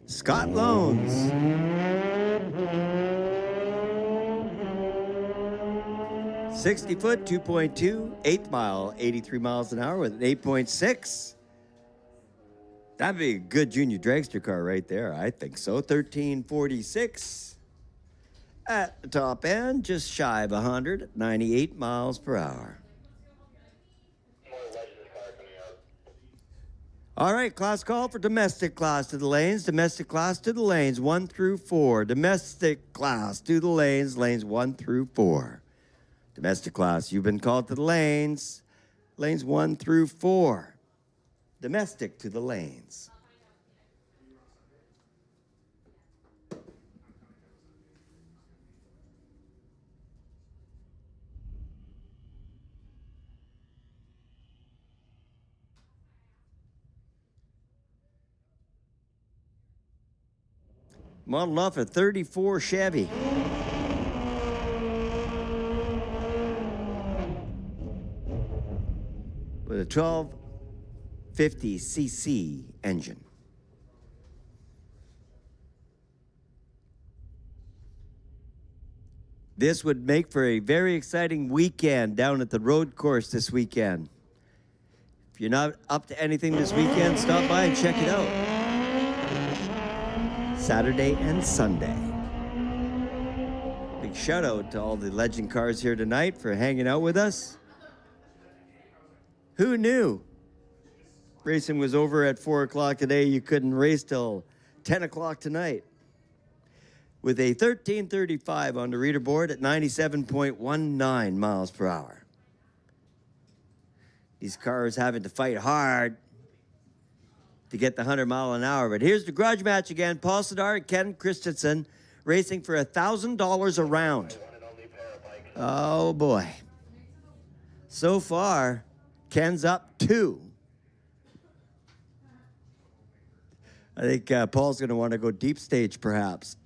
Scott Loans. 60 foot, 2.2, 8th mile, 83 miles an hour with an 8.6. That'd be a good junior dragster car right there. I think so. 1346 at the top end, just shy of 100, 98 miles per hour. All right, class call for domestic class to the lanes. Domestic class to the lanes, 1 through 4. Domestic class to the lanes, lanes 1 through 4. Domestic class, you've been called to the lanes, lanes 1 through 4. Domestic to the lanes. Modeled off a 34 Chevy. With a 1250cc engine. This would make for a very exciting weekend down at the road course this weekend. If you're not up to anything this weekend, stop by and check it out. Saturday and Sunday. Big shout out to all the legend cars here tonight for hanging out with us. Who knew? Racing was over at 4 o'clock today. You couldn't race till 10 o'clock tonight. With a 1335 on the reader board at 97.19 miles per hour. These cars having to fight hard to get the 100 mile an hour. But here's the garage match again. Paul Sedar and Ken Christensen racing for $1,000 a round. Oh boy. So far, Ken's up 2. I think Paul's going to want to go deep stage perhaps.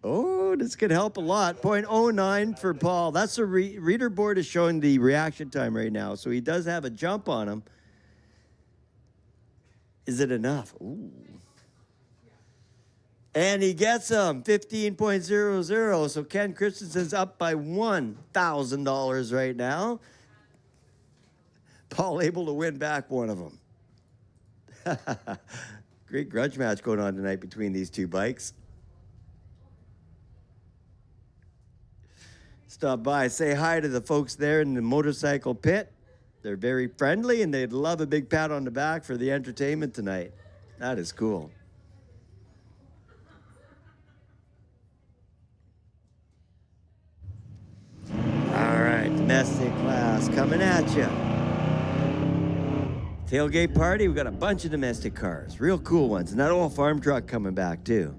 Oh, this could help a lot. 0.09 for Paul. That's the reader board is showing the reaction time right now. So he does have a jump on him. Is it enough? Ooh. And he gets them, 15.00. So Ken Christensen's up by $1,000 right now. Paul able to win back one of them. Great grudge match going on tonight between these two bikes. Stop by, say hi to the folks there in the motorcycle pit. They're very friendly, and they'd love a big pat on the back for the entertainment tonight. That is cool. All right, domestic class coming at you. Tailgate party, we got a bunch of domestic cars, real cool ones, and that old farm truck coming back too.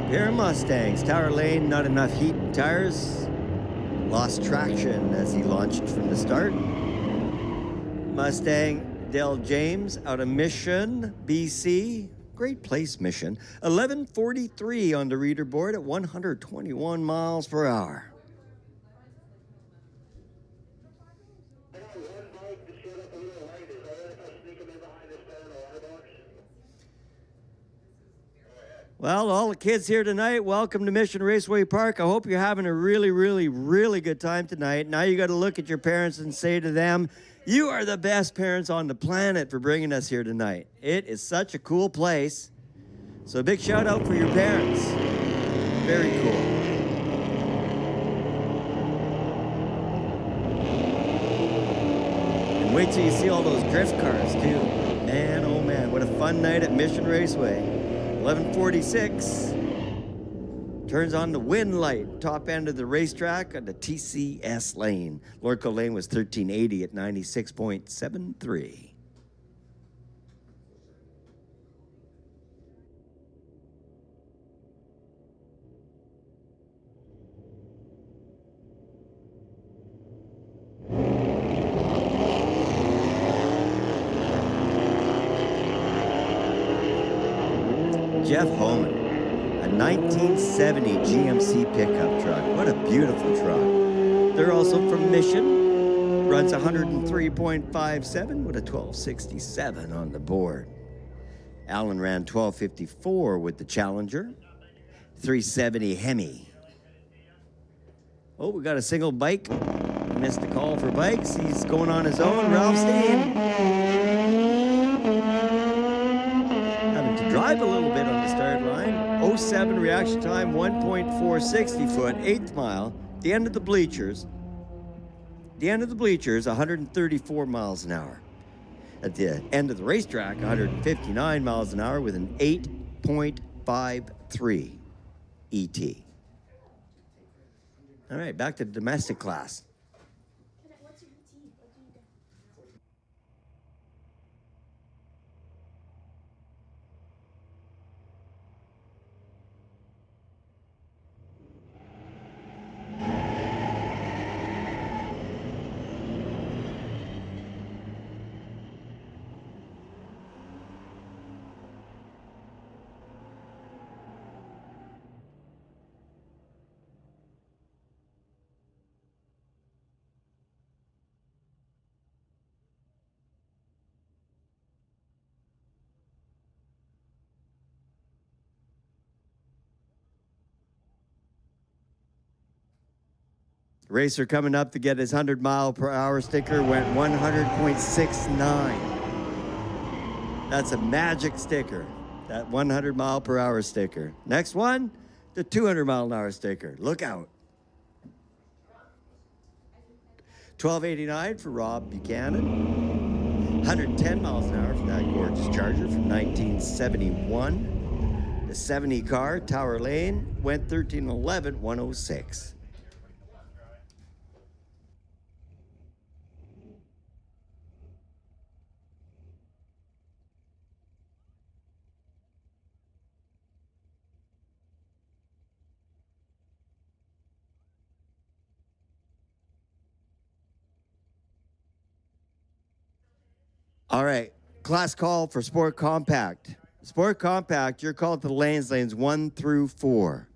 Pair of Mustangs. Tower Lane, not enough heat and tires. Lost traction as he launched from the start. Mustang Del James out of Mission, BC. Great place, Mission. 11:43 on the reader board at 121 miles per hour. I got one bike that showed up a little late. Is that right if I sneak them in behind this car in the water box? Well, all the kids here tonight, welcome to Mission Raceway Park. I hope you're having a really, really, really good time tonight. Now you got to look at your parents and say to them, you are the best parents on the planet for bringing us here tonight. It is such a cool place. So a big shout out for your parents. Very cool. And wait till you see all those drift cars too. Man, oh man, what a fun night at Mission Raceway. 11:46. Turns on the wind light, top end of the racetrack on the TCS lane. Lordco Lane was 1380 at 96.73. Jeff Homan, a 1970 GMC pickup truck. What a beautiful truck. They're also from Mission. Runs 103.57 with a 1267 on the board. Allen ran 1254 with the Challenger. 370 Hemi. Oh, we got a single bike. Missed the call for bikes. He's going on his own. Ralph Steen. Drive a little bit on the start line. 07 reaction time, 1.460 foot, 8th mile. The end of the bleachers. The end of the bleachers, 134 miles an hour. At the end of the racetrack, 159 miles an hour with an 8.53 ET. All right, back to the domestic class. What's your routine? What do you do? Racer coming up to get his 100-mile-per-hour sticker went 100.69. That's a magic sticker, that 100-mile-per-hour sticker. Next one, the 200-mile-an-hour sticker. Look out. 1289 for Rob Buchanan. 110 miles an hour for that gorgeous Charger from 1971. The 70 car, Tower Lane, went 1311, 106. All right, class call for Sport Compact. Sport Compact, you're called to the lanes 1 through 4.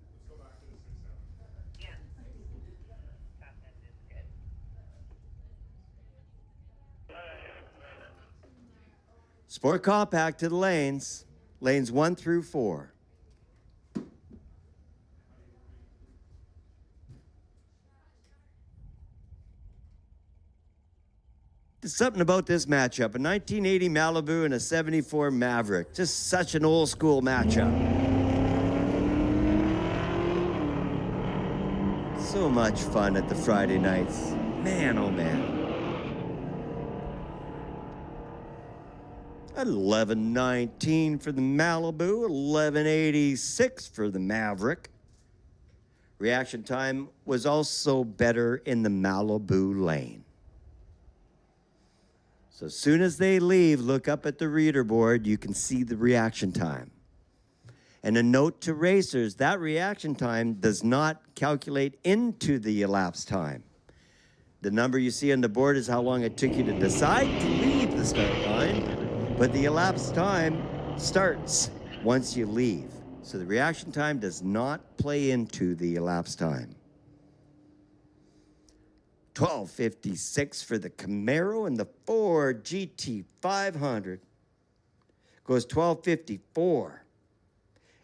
Sport Compact to the lanes 1 through 4. There's something about this matchup. A 1980 Malibu and a 74 Maverick. Just such an old school matchup. So much fun at the Friday nights. Man, oh man. 1119 for the Malibu, 1186 for the Maverick. Reaction time was also better in the Malibu lane. So as soon as they leave, look up at the reader board, you can see the reaction time. And a note to racers, that reaction time does not calculate into the elapsed time. The number you see on the board is how long it took you to decide to leave the start line, but the elapsed time starts once you leave. So the reaction time does not play into the elapsed time. 1256 for the Camaro and the Ford GT500. Goes 1254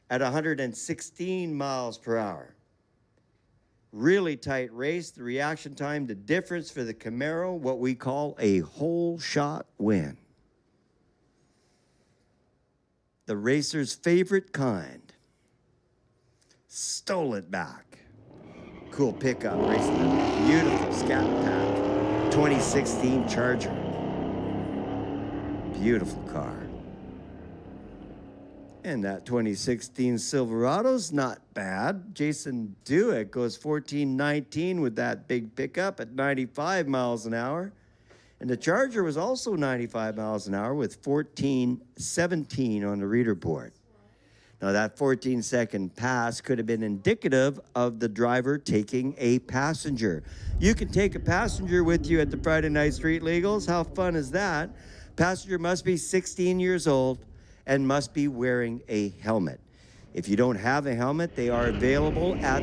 at 116 miles per hour. Really tight race. The reaction time, the difference for the Camaro, what we call a whole shot win. The racer's favorite kind. Stole it back. Cool pickup, racing a beautiful Scat Pack 2016 Charger. Beautiful car. And that 2016 Silverado's not bad. Jason Dewitt goes 1419 with that big pickup at 95 miles an hour. And the Charger was also 95 miles an hour with 1417 on the reader board. Now, that 14-second pass could have been indicative of the driver taking a passenger. You can take a passenger with you at the Friday Night Street Legals. How fun is that? Passenger must be 16 years old and must be wearing a helmet. If you don't have a helmet, they are available at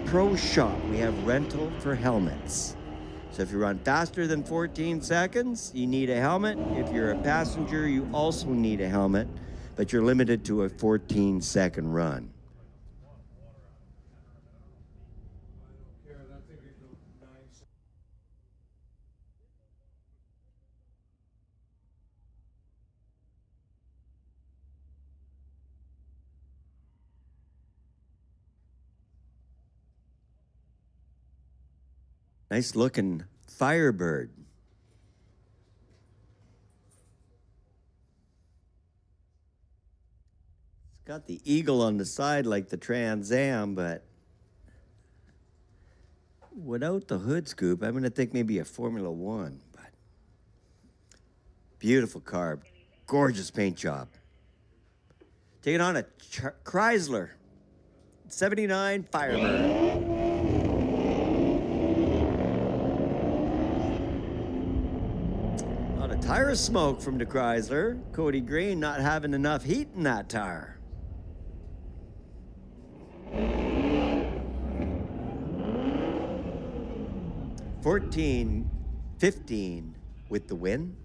Pro Shop. We have rental for helmets. So if you run faster than 14 seconds, you need a helmet. If you're a passenger, you also need a helmet, but you're limited to a 14-second run. Nice looking Firebird. It's got the eagle on the side like the Trans Am, but without the hood scoop, I'm going to think maybe a Formula One. But beautiful car, gorgeous paint job. Taking on a Chrysler 79 Firebird. Tire smoke from the Chrysler. Cody Green not having enough heat in that tire. $14.15 with the win.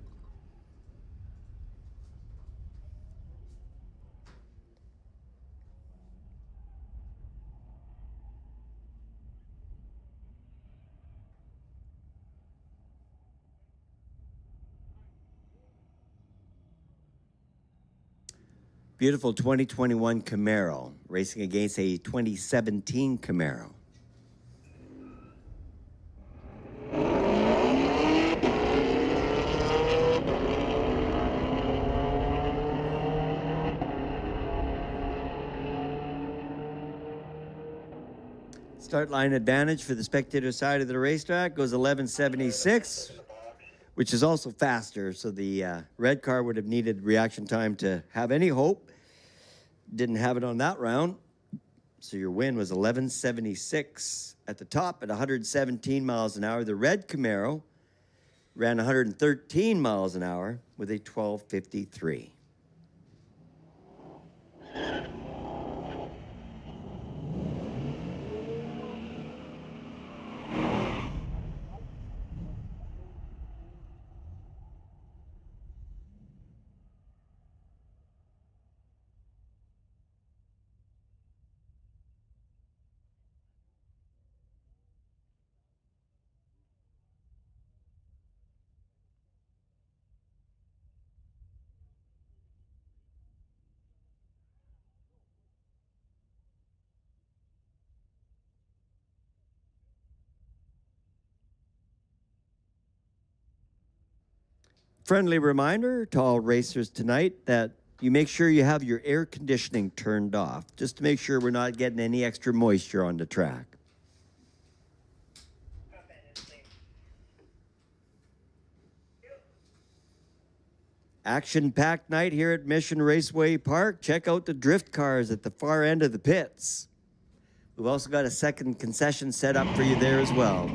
Beautiful 2021 Camaro, racing against a 2017 Camaro. Start line advantage for the spectator side of the racetrack goes 1176. Which is also faster, so the red car would have needed reaction time to have any hope. Didn't have it on that round, so your win was 1176 at the top at 117 miles an hour. The red Camaro ran 113 miles an hour with a 12:53. Friendly reminder to all racers tonight that you make sure you have your air conditioning turned off, just to make sure we're not getting any extra moisture on the track. Action-packed night here at Mission Raceway Park. Check out the drift cars at the far end of the pits. We've also got a second concession set up for you there as well.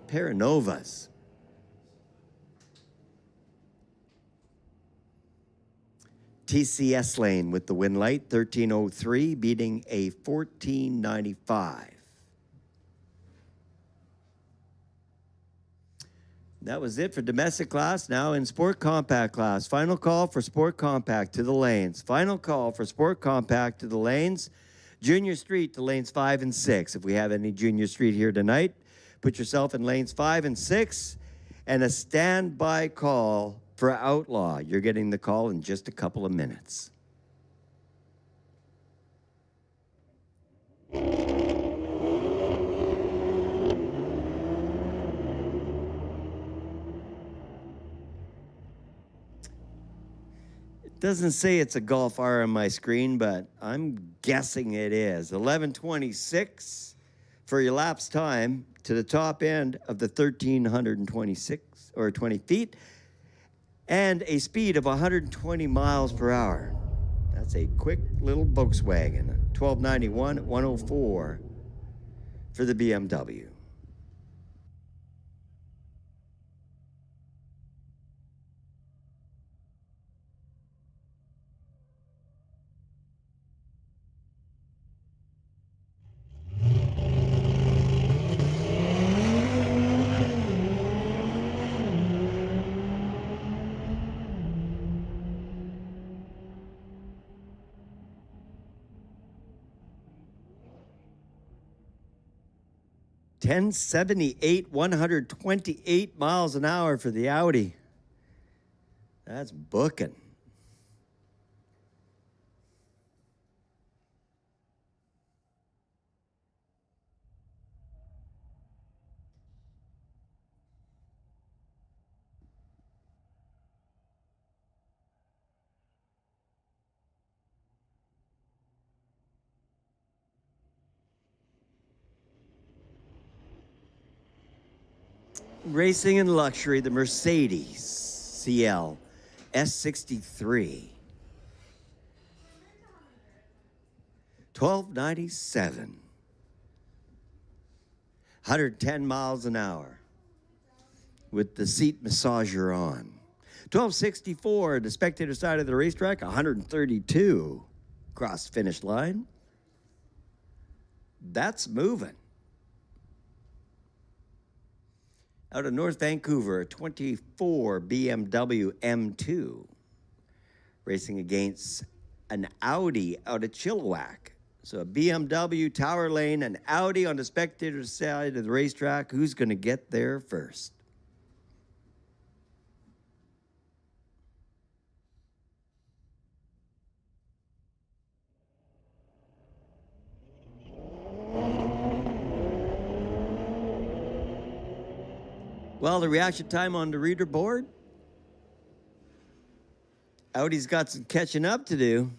Paranovas. TCS lane with the win light, 13:03, beating a 14:95. That was it for domestic class. Now in Sport Compact class. Final call for Sport Compact to the lanes. Final call for Sport Compact to the lanes. Junior Street to lanes 5 and 6. If we have any Junior Street here tonight, put yourself in lanes 5 and 6. And a standby call for Outlaw. You're getting the call in just a couple of minutes. Doesn't say it's a Golf R on my screen, but I'm guessing it is. 11:26 for your lapse time to the top end of the 1,326 or 20 feet, and a speed of 120 miles per hour. That's a quick little Volkswagen. 1291 at 104 for the BMW. .1078, 128 miles an hour for the Audi. That's booking. Racing in luxury, the Mercedes CL S63. 1297. 110 miles an hour with the seat massager on. 1264, the spectator side of the racetrack, 132 across the finish line. That's moving. Out of North Vancouver, 24 BMW M2, racing against an Audi out of Chilliwack. So a BMW Tower Lane, an Audi on the spectator side of the racetrack. Who's going to get there first? Well, the reaction time on the reader board. Audi's got some catching up to do.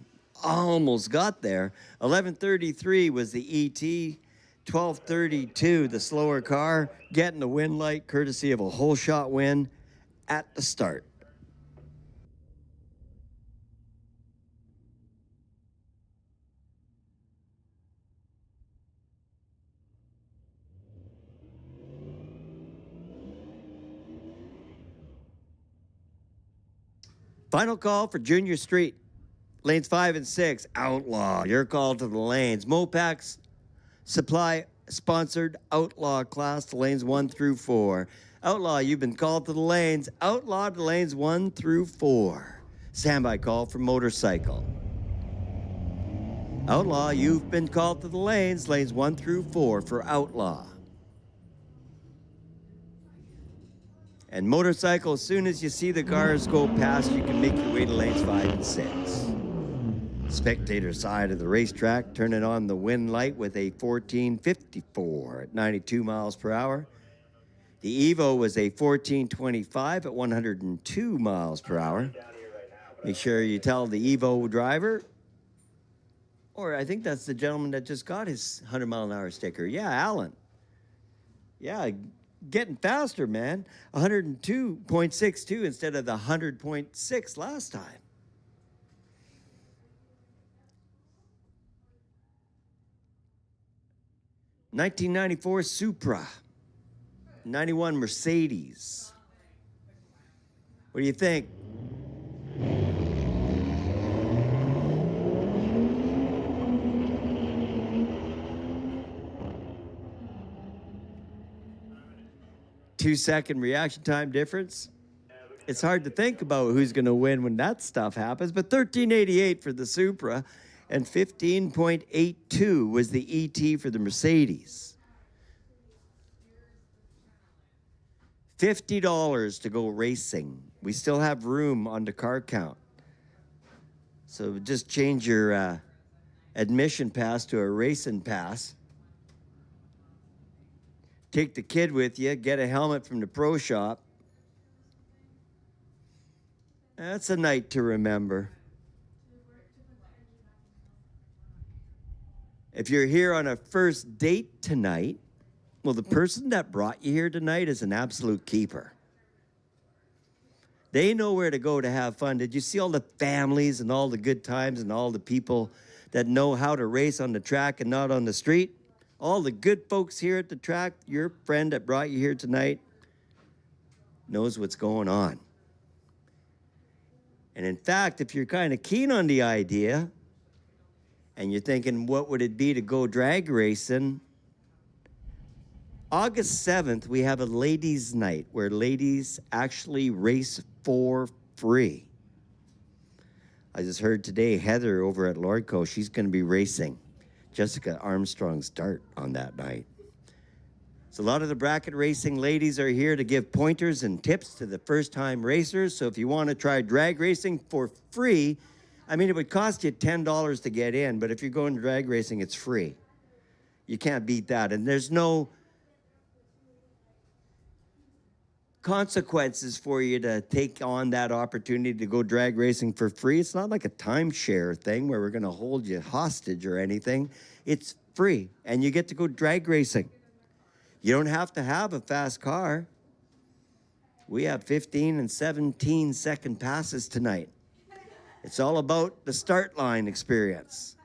Almost got there. 11:33 was the ET. 12:32, the slower car, getting the win light courtesy of a whole shot win at the start. Final call for Junior Street. Lanes 5 and 6, Outlaw. Your call to the lanes. Mopac's supply sponsored Outlaw class to lanes 1 through 4. Outlaw, you've been called to the lanes. Outlaw to lanes 1 through 4. Standby call for Motorcycle. Outlaw, you've been called to the lanes 1 through 4 for Outlaw. And Motorcycle, as soon as you see the cars go past, you can make your way to lanes 5 and 6. Spectator side of the racetrack, turning on the wind light with a 1454 at 92 miles per hour. The Evo was a 1425 at 102 miles per hour. Make sure you tell the Evo driver, or I think that's the gentleman that just got his 100-mile-an-hour sticker. Yeah, Alan. Yeah, getting faster, man. 102.62 instead of the 100.6 last time. '94 Supra. 91 Mercedes. What do you think? Two-second reaction time difference. It's hard to think about who's going to win when that stuff happens, but 1388 for the Supra and 15.82 was the ET for the Mercedes. $50 to go racing. We still have room on the car count. So just change your admission pass to a racing pass. Take the kid with you, get a helmet from the pro shop. That's a night to remember. If you're here on a first date tonight, well, the person that brought you here tonight is an absolute keeper. They know where to go to have fun. Did you see all the families and all the good times and all the people that know how to race on the track and not on the street? All the good folks here at the track, your friend that brought you here tonight knows what's going on. And in fact, if you're kind of keen on the idea and you're thinking, what would it be to go drag racing? August 7th, we have a ladies' night where ladies actually race for free. I just heard today, Heather over at Lordco, she's going to be racing Jessica Armstrong's dart on that night. So a lot of the bracket racing ladies are here to give pointers and tips to the first-time racers. So if you want to try drag racing for free, I mean, it would cost you $10 to get in, but if you're going to drag racing, it's free. You can't beat that. And there's no consequences for you to take on that opportunity to go drag racing for free. It's not like a timeshare thing where we're going to hold you hostage or anything. It's free, and you get to go drag racing. You don't have to have a fast car. We have 15 and 17-second passes tonight. It's all about the start line experience.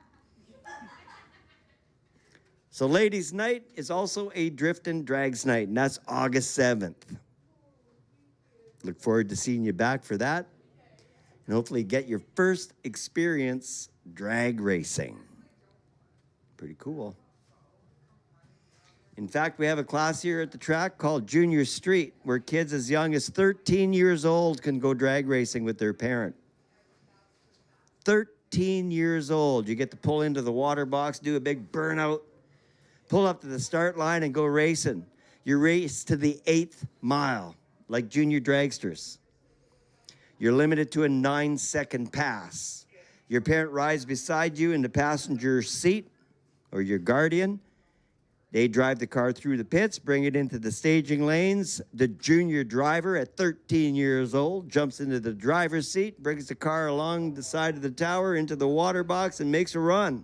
So ladies' night is also a drift and drags night, and that's August 7th. Look forward to seeing you back for that, and hopefully get your first experience drag racing. Pretty cool. In fact, we have a class here at the track called Junior Street, where kids as young as 13 years old can go drag racing with their parent. 13 years old. You get to pull into the water box, do a big burnout, pull up to the start line, and go racing. You race to the 8th mile, like junior dragsters. You're limited to a 9-second pass. Your parent rides beside you in the passenger seat, or your guardian. They drive the car through the pits, bring it into the staging lanes. The junior driver at 13 years old jumps into the driver's seat, brings the car along the side of the tower into the water box, and makes a run.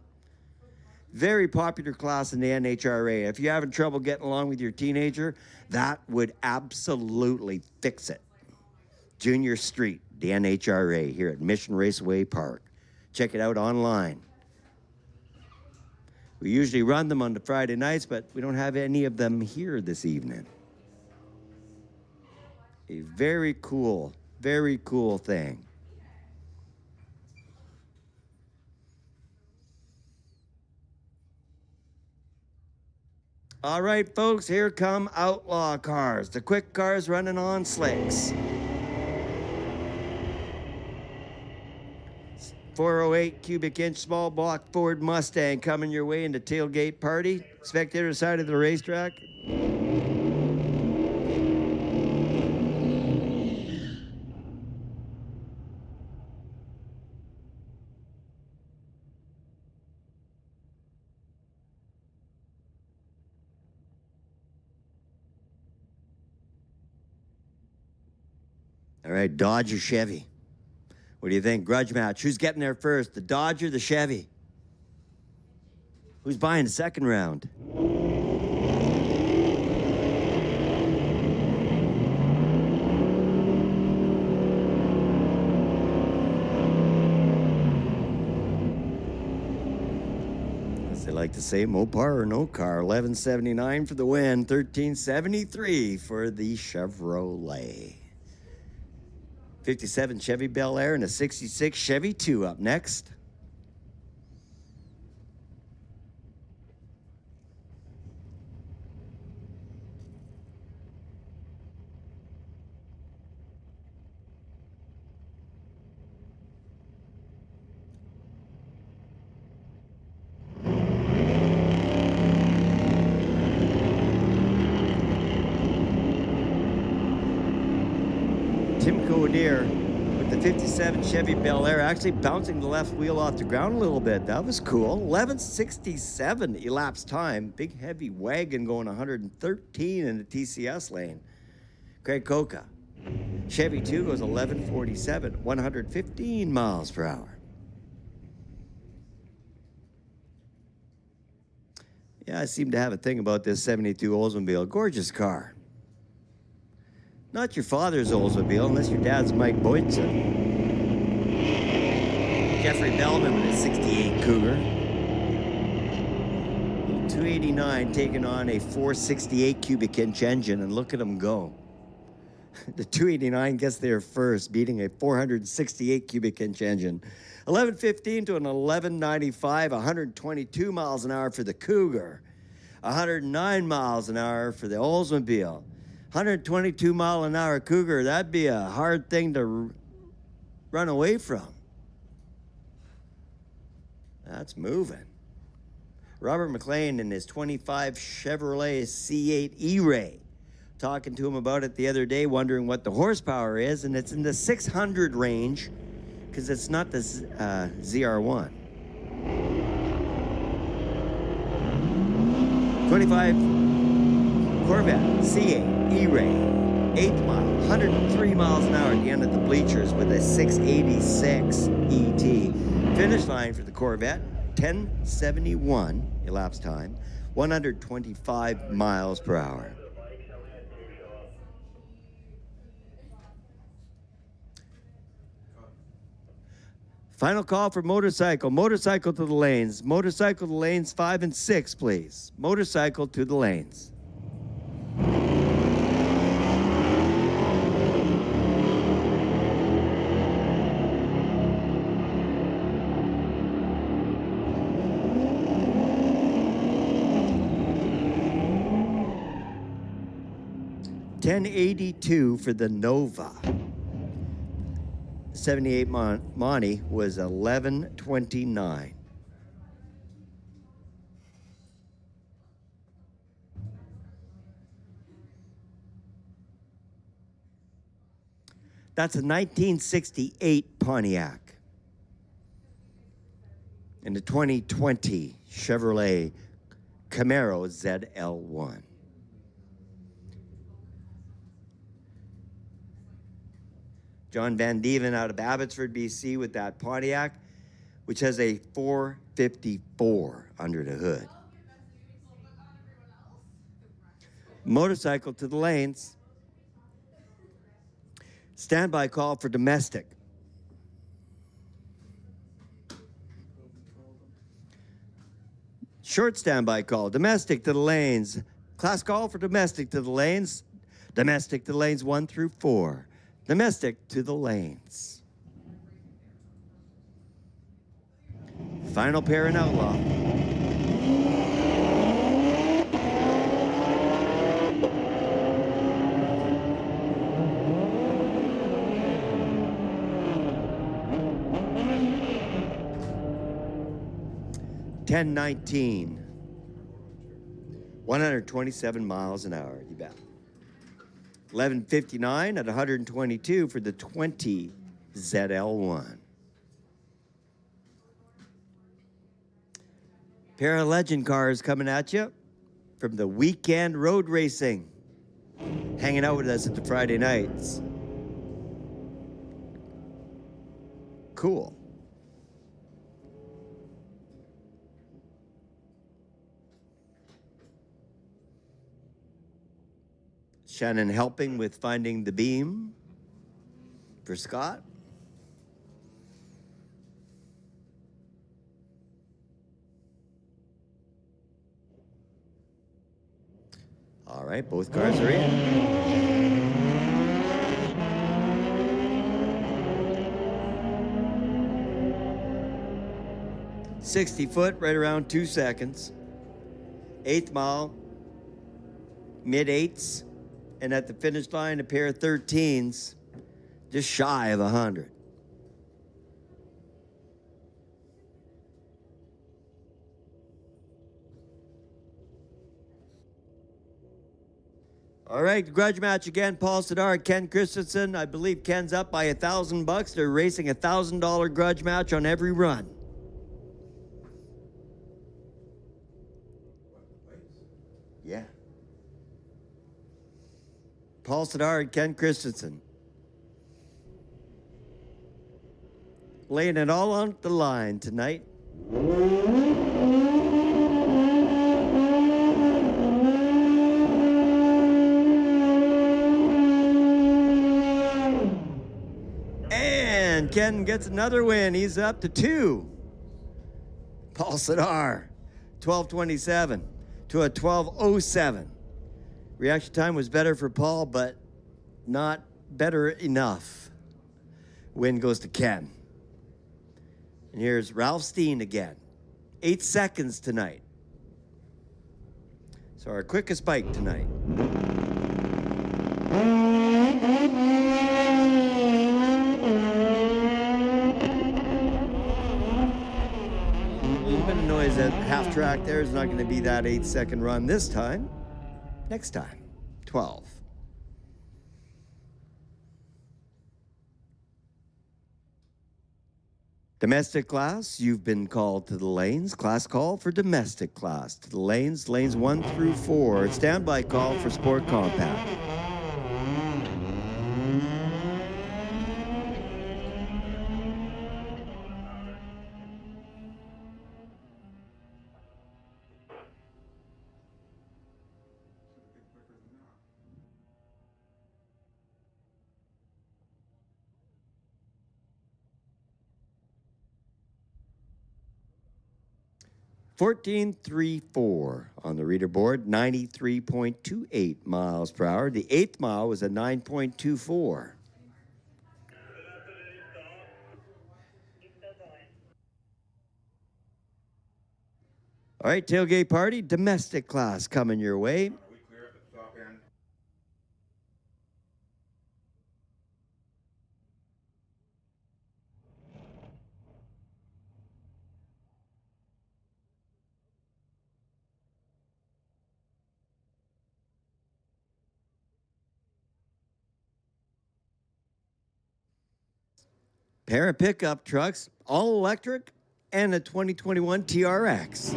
Very popular class in the NHRA. If you're having trouble getting along with your teenager, that would absolutely fix it. Junior Street, the NHRA, here at Mission Raceway Park. Check it out online. We usually run them on the Friday nights, but we don't have any of them here this evening. A very cool thing. All right, folks, here come outlaw cars. The quick cars running on slicks. 408 cubic inch small block Ford Mustang coming your way into tailgate party. Spectator side of the racetrack. All right, Dodge or Chevy? What do you think? Grudge match. Who's getting there first? The Dodge or the Chevy? Who's buying the second round? As they like to say, Mopar or no car. 1179 for the win. 1373 for the Chevrolet. 57 Chevy Bel Air and a 66 Chevy 2 up next. With the 57 Chevy Bel Air actually bouncing the left wheel off the ground a little bit. That was cool. 1167 elapsed time. Big heavy wagon going 113 in the TCS lane. Craig Coca. Chevy 2 goes 1147, 115 miles per hour. Yeah, I seem to have a thing about this 72 Oldsmobile. Gorgeous car. Not your father's Oldsmobile, unless your dad's Mike Boydson. Jeffrey Bellman with a 68 Cougar. 289 taking on a 468 cubic inch engine, and look at them go. The 289 gets there first, beating a 468 cubic inch engine. 1115 to an 1195, 122 miles an hour for the Cougar. 109 miles an hour for the Oldsmobile. 122 mile an hour Cougar, that'd be a hard thing to run away from. That's moving. Robert McLean in his 25 Chevrolet C8 E-Ray. Talking to him about it the other day, wondering what the horsepower is, and it's in the 600 range, because it's not the ZR1. 25 Corvette C8 E-Ray, 8th mile, 103 miles an hour at the end of the bleachers with a 686 ET. Finish line for the Corvette, 1071 elapsed time, 125 miles per hour. Final call for motorcycle. Motorcycle to the lanes. Motorcycle to lanes 5 and 6, please. Motorcycle to the lanes. $10.82 for the Nova. 78 Monty was $11.29. That's a 1968 Pontiac. And the 2020 Chevrolet Camaro ZL1. John Van Dieven out of Abbotsford, BC with that Pontiac, which has a 454 under the hood. Motorcycle to the lanes. Standby call for domestic. Short standby call. Domestic to the lanes. Class call for domestic to the lanes. Domestic to the lanes 1 through 4. Domestic to the lanes. Final pair in outlaw. 10:19. 127 miles an hour, you bet. 11:59 at 122 for the 20 ZL1. Pair of legend cars coming at you from the weekend road racing. Hanging out with us at the Friday nights. Cool. Shannon helping with finding the beam for Scott. All right, both cars are in. 60 foot, right around 2 seconds. 8th mile, mid-8s, and at the finish line, a pair of 13s, just shy of 100. All right, grudge match again. Paul Sidar, Ken Christensen. I believe Ken's up by $1,000. They're racing a $1,000 grudge match on every run. Yeah. Paul Sidar and Ken Christensen. Laying it all on the line tonight. And Ken gets another win. He's up to 2. Paul Sidar, 12:27 to a 12:07. Reaction time was better for Paul, but not better enough. Win goes to Ken. And here's Ralph Steen again. 8 seconds tonight. So our quickest bike tonight. A little bit of noise at half track there. Is not going to be that 8-second run this time. Next time, 12. Domestic class, you've been called to the lanes. Class call for domestic class. To the lanes 1 through 4. Standby call for Sport Compact. $14.34 on the reader board, 93.28 miles per hour. The 8th mile was a 9.24. All right, tailgate party, domestic class coming your way. Pair of pickup trucks, all electric, and a 2021 TRX.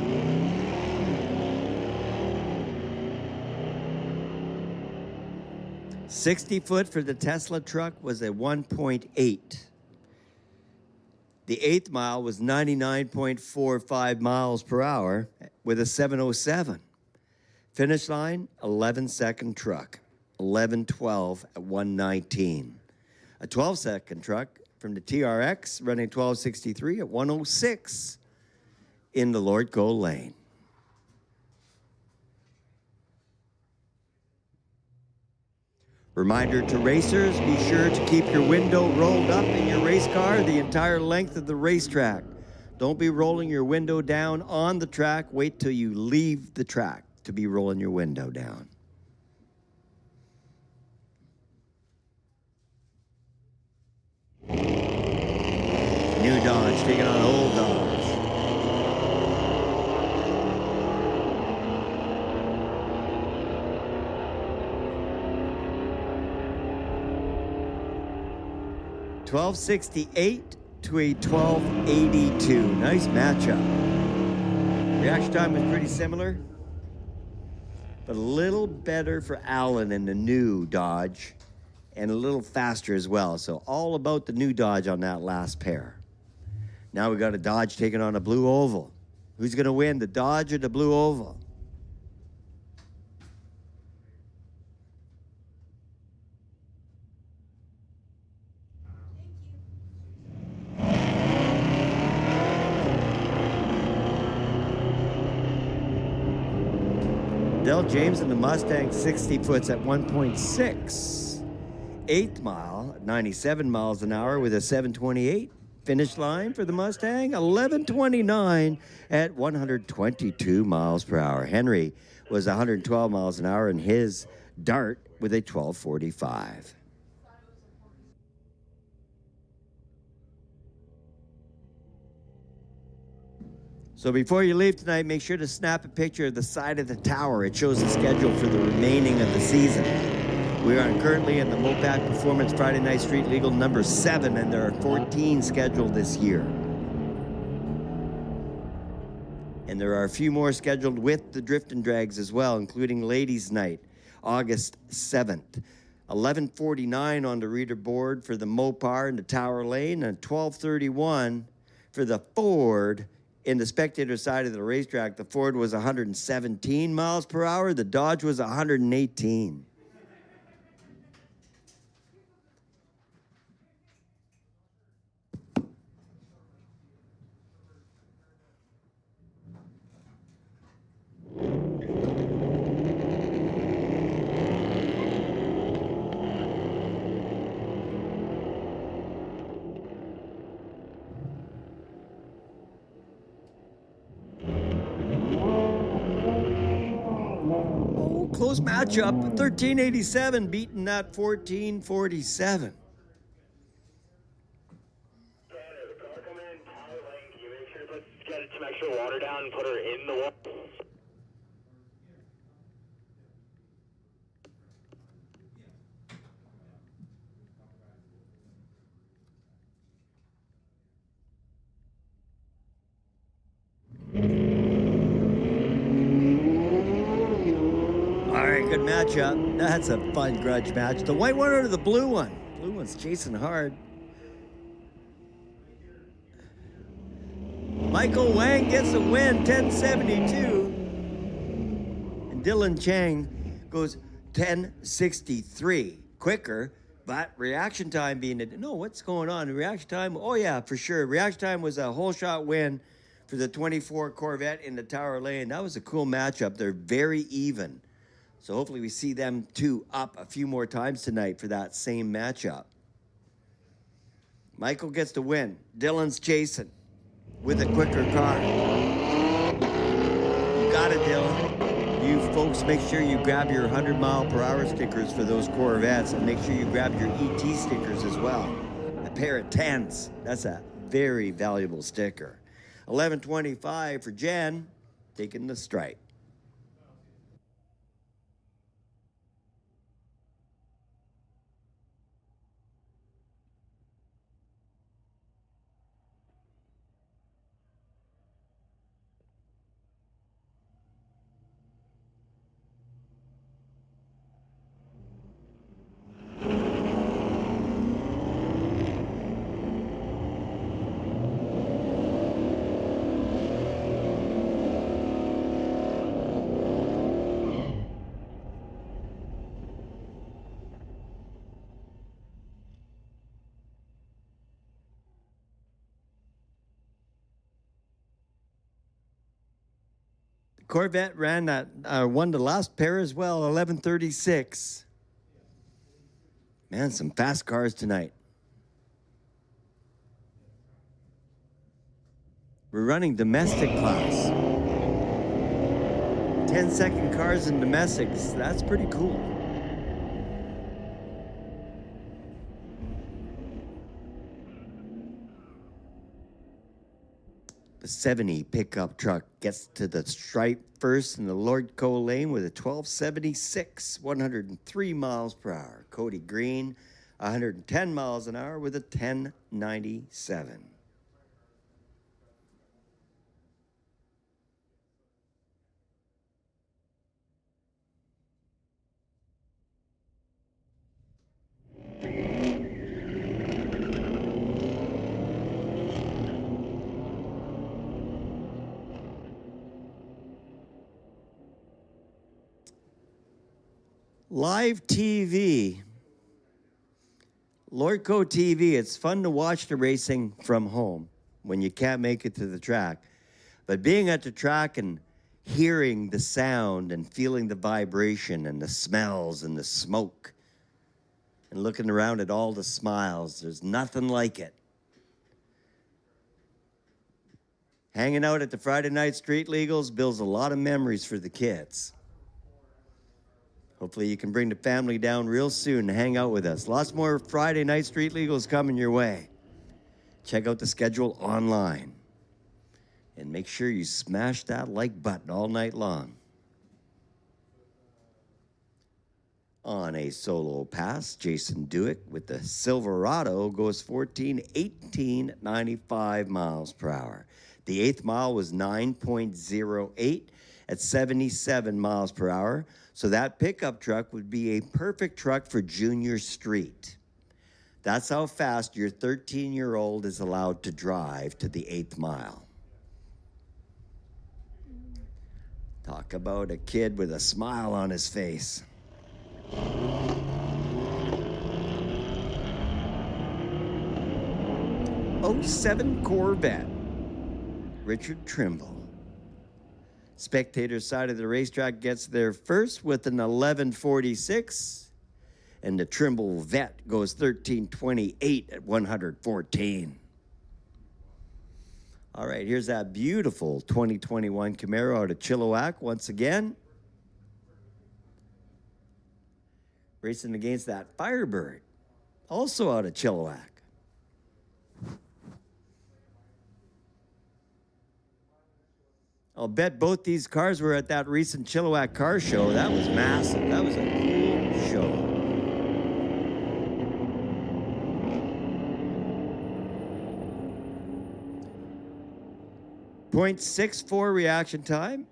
$60 for the Tesla truck was a 1.8. The 8th mile was 99.45 miles per hour with a 707. Finish line, 11-second truck, 11:12 at 119. A 12-second truck from the TRX running 12:63 at 106 in the Lord Cole lane. Reminder to racers, be sure to keep your window rolled up in your race car the entire length of the racetrack. Don't be rolling your window down on the track. Wait till you leave the track to be rolling your window down. New Dodge taking on old Dodge. 1268 to a 1282. Nice matchup. Reaction time was pretty similar, but a little better for Allen in the new Dodge, and a little faster as well. So all about the new Dodge on that last pair. Now we got a Dodge taking on a blue oval. Who's going to win, the Dodge or the blue oval? Dell James in the Mustang 60 foots at 1.6. Eighth mile at 97 miles an hour with a 728. Finish line for the Mustang, 11:29 at 122 miles per hour. Henry was 112 miles an hour in his Dart with a 12:45. So before you leave tonight, make sure to snap a picture of the side of the tower. It shows the schedule for the remaining of the season. We are currently in the Mopac Performance Friday Night Street Legal number 7, and there are 14 scheduled this year. And there are a few more scheduled with the Drift and Drags as well, including Ladies' Night, August 7th. 11:49 on the reader board for the Mopar in the Tower Lane, and 12:31 for the Ford in the spectator side of the racetrack. The Ford was 117 miles per hour. The Dodge was 118. Close matchup, 1387 beating that 1447. The car coming in Tower Lane, can you make sure to get some extra water down and put her in the water? All right, good matchup. That's a fun grudge match. The white one or the blue one? Blue one's chasing hard. Michael Wang gets a win, 1072. And Dylan Chang goes 1063. Quicker, but reaction time being... No, what's going on? Reaction time? Oh, yeah, for sure. Reaction time was a whole shot win for the 24 Corvette in the Tower Lane. That was a cool matchup. They're very even. So hopefully we see them two up a few more times tonight for that same matchup. Michael gets the win. Dylan's chasing with a quicker car. You got it, Dylan. You folks, make sure you grab your 100-mile-per-hour stickers for those Corvettes, and make sure you grab your ET stickers as well. A pair of 10s. That's a very valuable sticker. 11:25 for Jen, taking the stripe. Corvette ran that, won the last pair as well, 11:36. Man, some fast cars tonight. We're running domestic class. 10-second cars in domestics, that's pretty cool. The 70 pickup truck gets to the stripe first in the Lordco lane with a 1276, 103 miles per hour. Cody Green 110 miles an hour with a 1097. Live TV. Lordco TV, it's fun to watch the racing from home when you can't make it to the track. But being at the track and hearing the sound and feeling the vibration and the smells and the smoke and looking around at all the smiles, there's nothing like it. Hanging out at the Friday Night Street Legals builds a lot of memories for the kids. Hopefully you can bring the family down real soon to hang out with us. Lots more Friday Night Street Legals coming your way. Check out the schedule online. And make sure you smash that like button all night long. On a solo pass, Jason Dewick with the Silverado goes 18.95 miles per hour. The 8th mile was 9.08 at 77 miles per hour. So that pickup truck would be a perfect truck for Junior Street. That's how fast your 13-year-old is allowed to drive to the 8th mile. Talk about a kid with a smile on his face. '07 Corvette, Richard Trimble. Spectator side of the racetrack gets there first with an 11:46, and the Trimble Vet goes 13:28 at 114. All right, here's that beautiful 2021 Camaro out of Chilliwack once again. Racing against that Firebird, also out of Chilliwack. I'll bet both these cars were at that recent Chilliwack car show. That was massive. That was a cool show. .64 reaction time.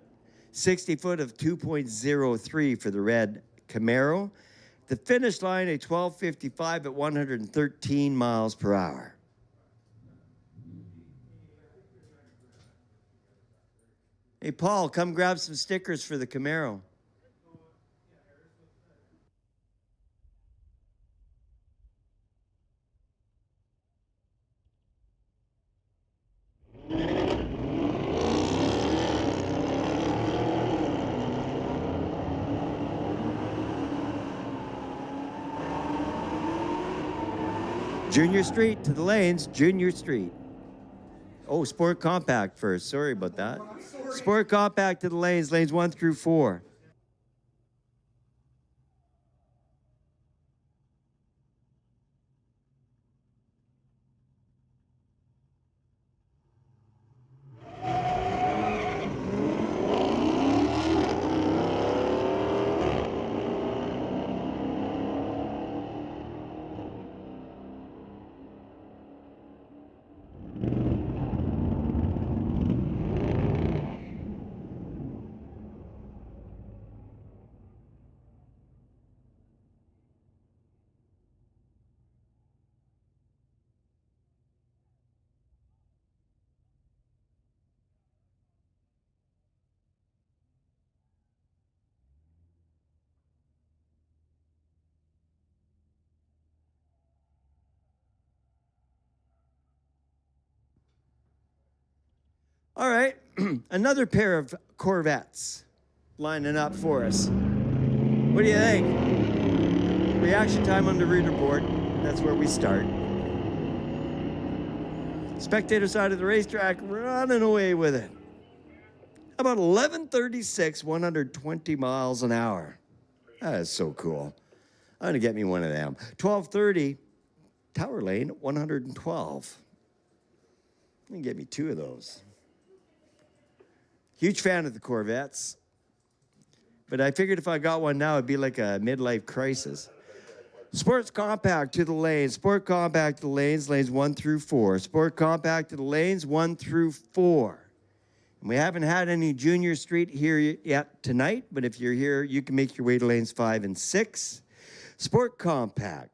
60 foot of 2.03 for the red Camaro. The finish line, a 12:55 at 113 miles per hour. Hey, Paul, come grab some stickers for the Camaro. Junior Street to the lanes, Junior Street. Oh, Sport Compact first. Sorry about that. Sport Compact to the lanes, lanes 1 through 4. All right, another pair of Corvettes lining up for us. What do you think? Reaction time on the reader board. That's where we start. Spectator side of the racetrack running away with it. About 11:36, 120 miles an hour. That is so cool. I'm gonna get me one of them. 12:30, Tower Lane, 112. I'm gonna get me 2 of those. Huge fan of the Corvettes. But I figured if I got one now, it'd be like a midlife crisis. Sports Compact to the lanes. Sport Compact to the lanes, lanes 1 through 4. Sport Compact to the lanes 1 through 4. And we haven't had any Junior Street here yet tonight, but if you're here, you can make your way to lanes 5 and 6. Sport Compact,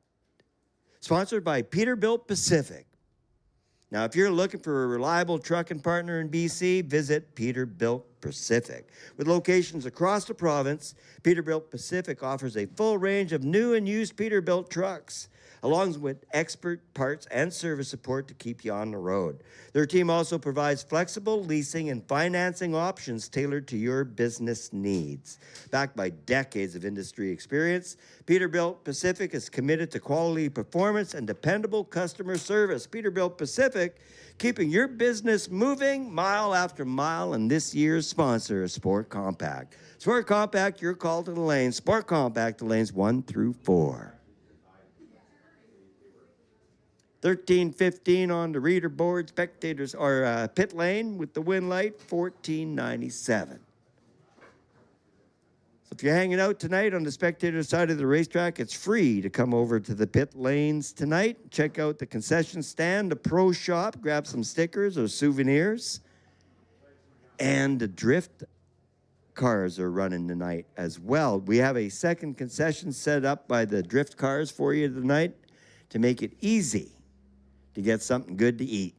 sponsored by Peterbilt Pacific. Now, if you're looking for a reliable trucking partner in BC, visit Peterbilt Pacific. With locations across the province, Peterbilt Pacific offers a full range of new and used Peterbilt trucks, along with expert parts and service support to keep you on the road. Their team also provides flexible leasing and financing options tailored to your business needs. Backed by decades of industry experience, Peterbilt Pacific is committed to quality performance and dependable customer service. Peterbilt Pacific, keeping your business moving mile after mile, and this year's sponsor, Sport Compact. Sport Compact, your call to the lanes. Sport Compact, the lanes 1 through 4. 13:15 on the reader board. Spectators are pit lane with the win light, 1497. So if you're hanging out tonight on the spectator side of the racetrack, it's free to come over to the pit lanes tonight. Check out the concession stand, the pro shop, grab some stickers or souvenirs. And the drift cars are running tonight as well. We have a second concession set up by the drift cars for you tonight to make it easy to get something good to eat.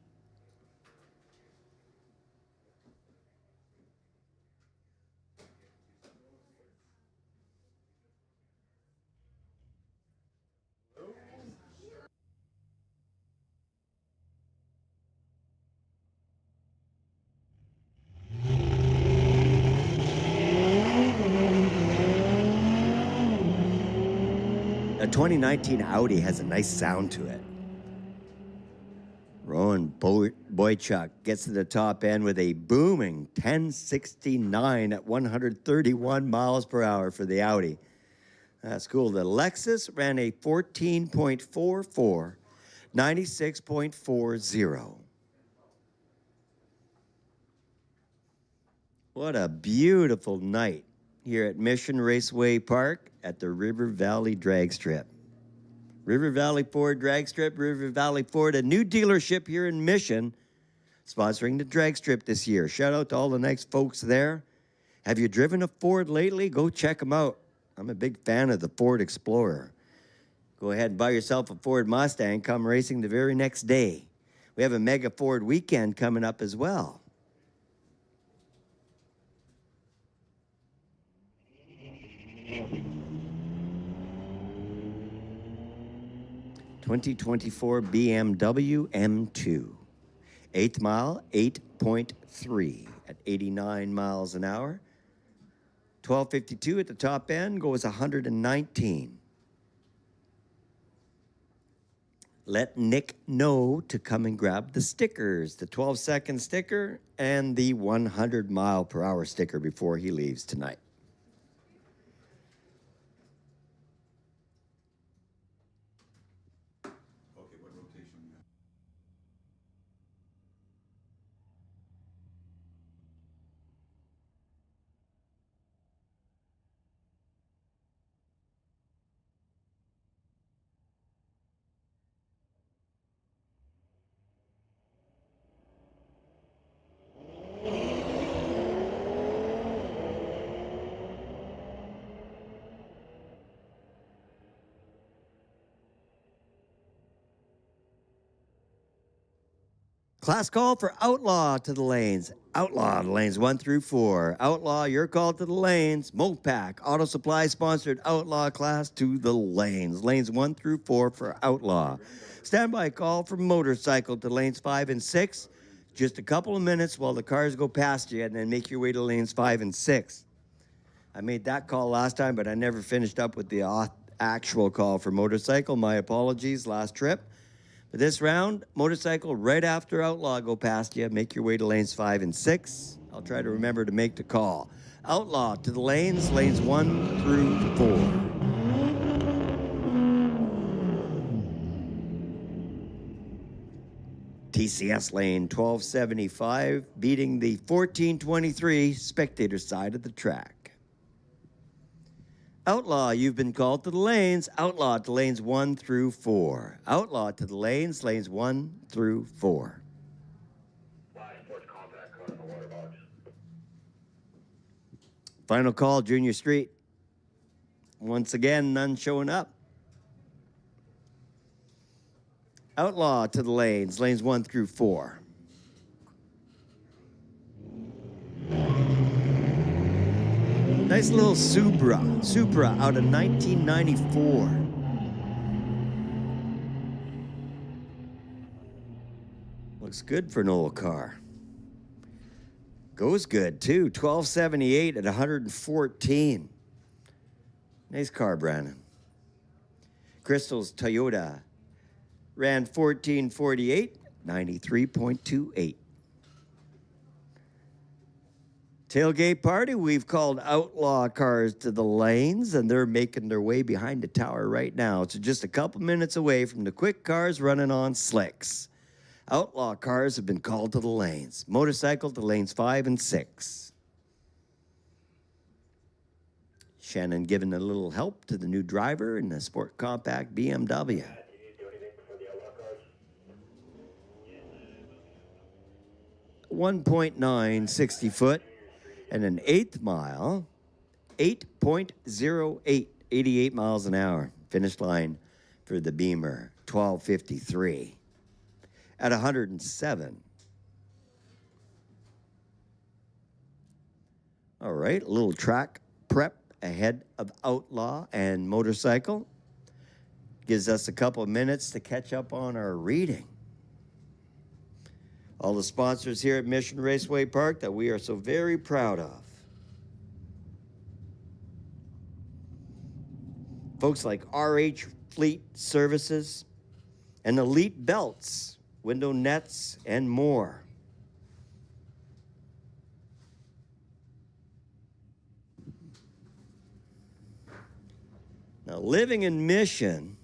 A 2019 Audi has a nice sound to it. Rowan Boychuk gets to the top end with a booming 1069 at 131 miles per hour for the Audi. That's cool. The Lexus ran a 14.44, 96.40. What a beautiful night here at Mission Raceway Park at the River Valley Drag Strip. River Valley Ford Drag Strip, River Valley Ford, a new dealership here in Mission, sponsoring the drag strip this year. Shout out to all the nice folks there. Have you driven a Ford lately? Go check them out. I'm a big fan of the Ford Explorer. Go ahead and buy yourself a Ford Mustang. Come racing the very next day. We have a mega Ford weekend coming up as well. 2024 BMW M2. 8th mile, 8.3 at 89 miles an hour. 1252 at the top end, goes 119. Let Nick know to come and grab the stickers, the 12-second sticker and the 100-mile-per-hour sticker before he leaves tonight. Class call for Outlaw to the lanes. Outlaw to lanes 1 through 4. Outlaw, your call to the lanes. Mopac, Auto Supply sponsored Outlaw class to the lanes. Lanes 1 through 4 for Outlaw. Standby call for Motorcycle to lanes 5 and 6. Just a couple of minutes while the cars go past you and then make your way to lanes 5 and 6. I made that call last time, but I never finished up with the actual call for Motorcycle. My apologies, last trip. But this round, Motorcycle right after Outlaw go past you. Make your way to lanes 5 and 6. I'll try to remember to make the call. Outlaw to the lanes, lanes 1 through 4. TCS lane 1275, beating the 1423 spectator side of the track. Outlaw, you've been called to the lanes. Outlaw to lanes 1 through 4. Outlaw to the lanes 1 through 4. Sports compact car in the water box. Final call, Junior Street. Once again, none showing up. Outlaw to the lanes 1 through 4. Nice little Supra out of 1994. Looks good for an old car. Goes good too, 1278 at 114. Nice car, Brandon. Crystal's Toyota ran 1448, 93.28. Tailgate party, we've called Outlaw cars to the lanes, and they're making their way behind the tower right now. So just a couple minutes away from the quick cars running on slicks. Outlaw cars have been called to the lanes. Motorcycle to lanes 5 and 6. Shannon giving a little help to the new driver in the Sport Compact BMW. 1.9 60 foot and an eighth mile, 8.08, 88 miles an hour. Finish line for the Beamer, 12:53 at 107. All right, a little track prep ahead of Outlaw and Motorcycle. Gives us a couple of minutes to catch up on our reading. All the sponsors here at Mission Raceway Park that we are so very proud of. Folks like RH Fleet Services and Elite Belts, window nets, and more. Now, living in Mission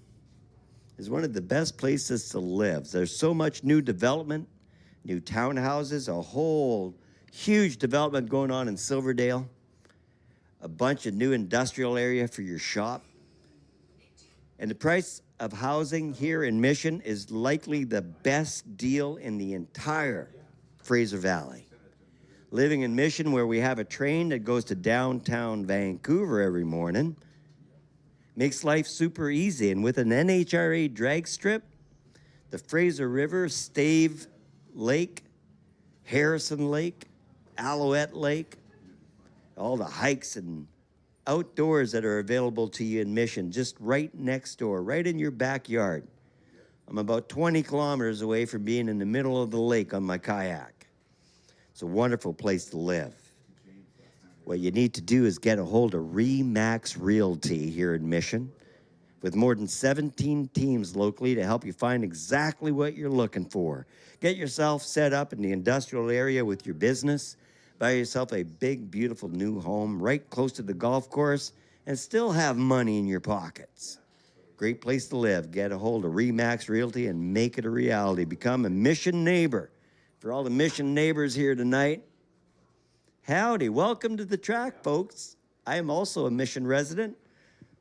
is one of the best places to live. There's so much new development, new townhouses, a whole huge development going on in Silverdale, a bunch of new industrial area for your shop. And the price of housing here in Mission is likely the best deal in the entire Fraser Valley. Living in Mission, where we have a train that goes to downtown Vancouver every morning, makes life super easy. And with an NHRA drag strip, the Fraser River, Stave Lake, Harrison Lake, Alouette Lake, all the hikes and outdoors that are available to you in Mission, just right next door, right in your backyard. I'm about 20 kilometers away from being in the middle of the lake on my kayak. It's a wonderful place to live. What you need to do is get a hold of RE/MAX Realty here in Mission, with more than 17 teams locally to help you find exactly what you're looking for. Get yourself set up in the industrial area with your business. Buy yourself a big, beautiful new home right close to the golf course and still have money in your pockets. Great place to live. Get a hold of RE/MAX Realty and make it a reality. Become a Mission neighbor. For all the Mission neighbors here tonight, howdy. Welcome to the track, folks. I am also a Mission resident,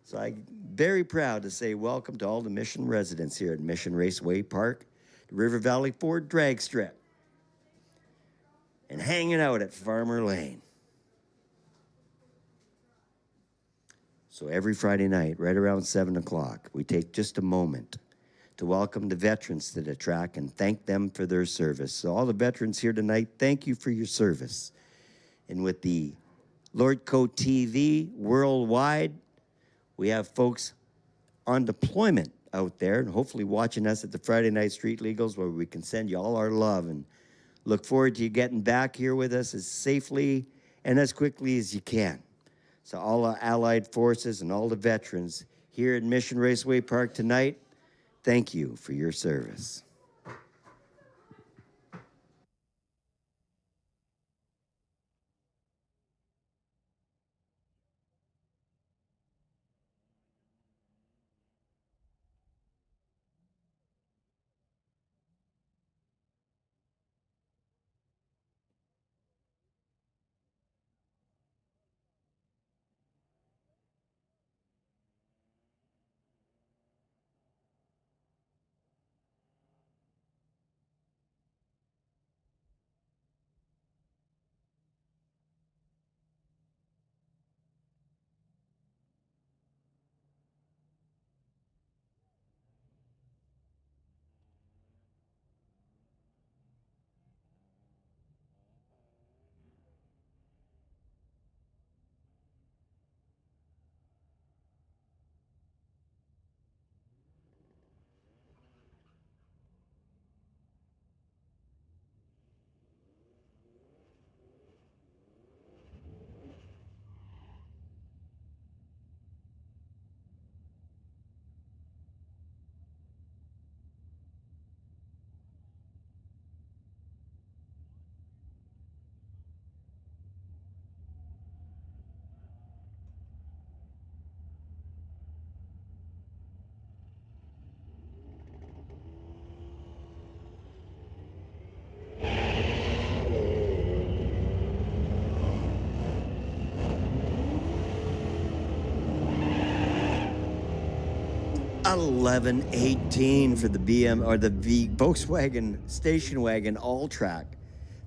so I'm very proud to say welcome to all the Mission residents here at Mission Raceway Park, the River Valley Ford drag strip, and hanging out at Farmer Lane. So every Friday night, right around 7 o'clock, we take just a moment to welcome the veterans to the track and thank them for their service. So all the veterans here tonight, thank you for your service. And with the Lordco TV worldwide, we have folks on deployment out there and hopefully watching us at the Friday Night Street Legals, where we can send you all our love and look forward to you getting back here with us as safely and as quickly as you can. So all our allied forces and all the veterans here at Mission Raceway Park tonight, thank you for your service. 11:18 for the Volkswagen station wagon all track.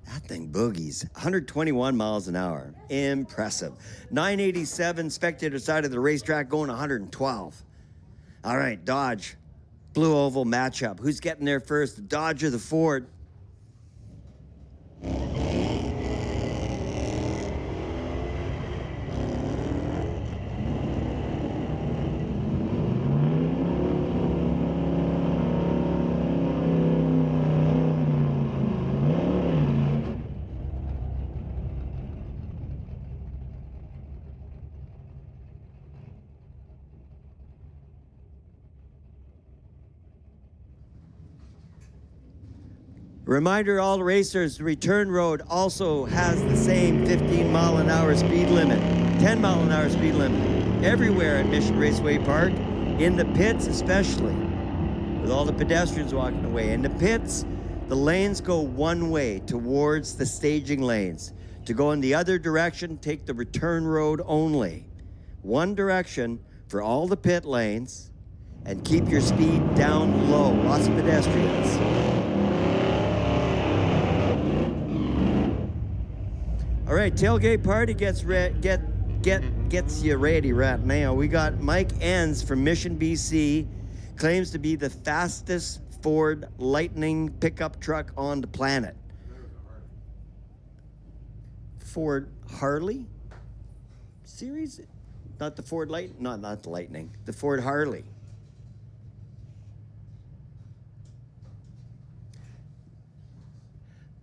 That thing boogies. 121 miles an hour. Impressive. 987 spectator side of the racetrack going 112. All right, Dodge. Blue Oval matchup. Who's getting there first, the Dodge or the Ford? Reminder, all racers, the return road also has the same 15-mile-an-hour speed limit, 10-mile-an-hour speed limit, everywhere at Mission Raceway Park, in the pits especially, with all the pedestrians walking away. In the pits, the lanes go one way towards the staging lanes. To go in the other direction, take the return road only. One direction for all the pit lanes, and keep your speed down low. Lots of pedestrians. All right, tailgate party gets you ready right now. We got Mike Enns from Mission, BC, claims to be the fastest Ford Lightning pickup truck on the planet. Ford Harley series, not the Ford not the Lightning, the Ford Harley.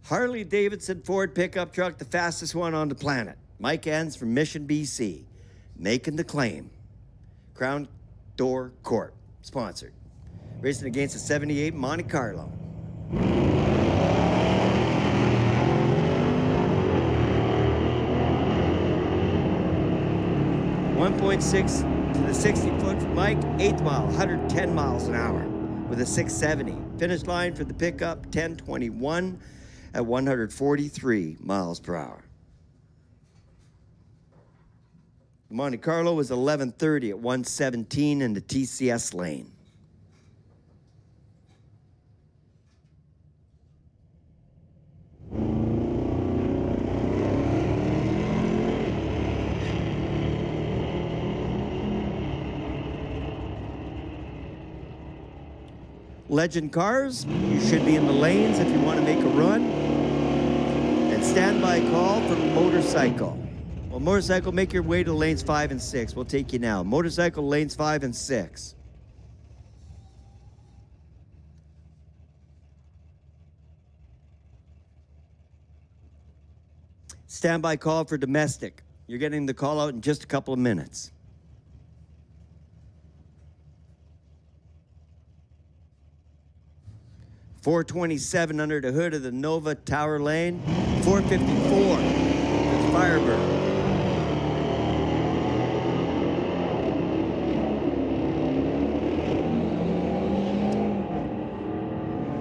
Harley Davidson Ford pickup truck, the fastest one on the planet. Mike Enns from Mission, BC, making the claim. Crown Door Court, sponsored. Racing against the 78 Monte Carlo. .6 to the 60 foot for Mike, 8th mile, 110 miles an hour with a 670. Finish line for the pickup, 10:21. At 143 miles per hour. Monte Carlo was 11:30 at 117 in the TCS lane. Legend cars, you should be in the lanes if you want to make a run. And standby call for motorcycle. Well, motorcycle, make your way to lanes 5 and 6. We'll take you now. Motorcycle, lanes 5 and 6. Standby call for domestic. You're getting the call out in just a couple of minutes. .427 under the hood of the Nova Tower Lane. 454 with Firebird.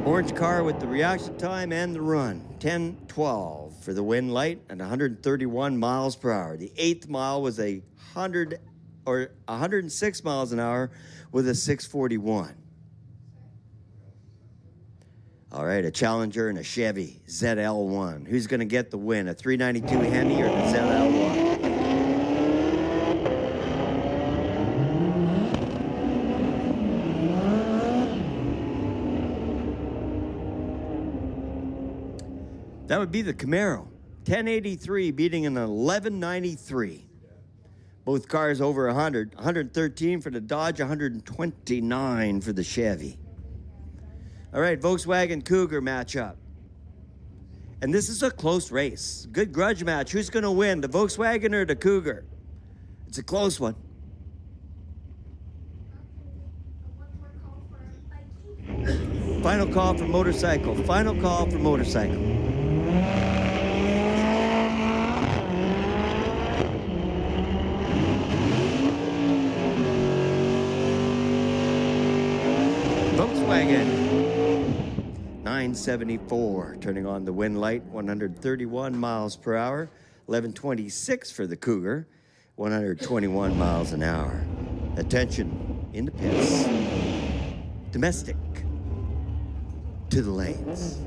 Orange car with the reaction time and the run. 10:12 for the win light and 131 miles per hour. The 8th mile was 106 miles an hour with a 641. All right, a Challenger and a Chevy ZL1. Who's going to get the win, a 392 Hemi or the ZL1? That would be the Camaro. 1083 beating an 1193. Both cars over 100. 113 for the Dodge, 129 for the Chevy. All right, Volkswagen Cougar matchup. And this is a close race. Good grudge match. Who's going to win, the Volkswagen or the Cougar? It's a close one. Final call for motorcycle. Final call for motorcycle. Volkswagen. 974, turning on the win light, 131 miles per hour. 1126 for the Cougar, 121 miles an hour. Attention in the pits. Domestic to the lanes.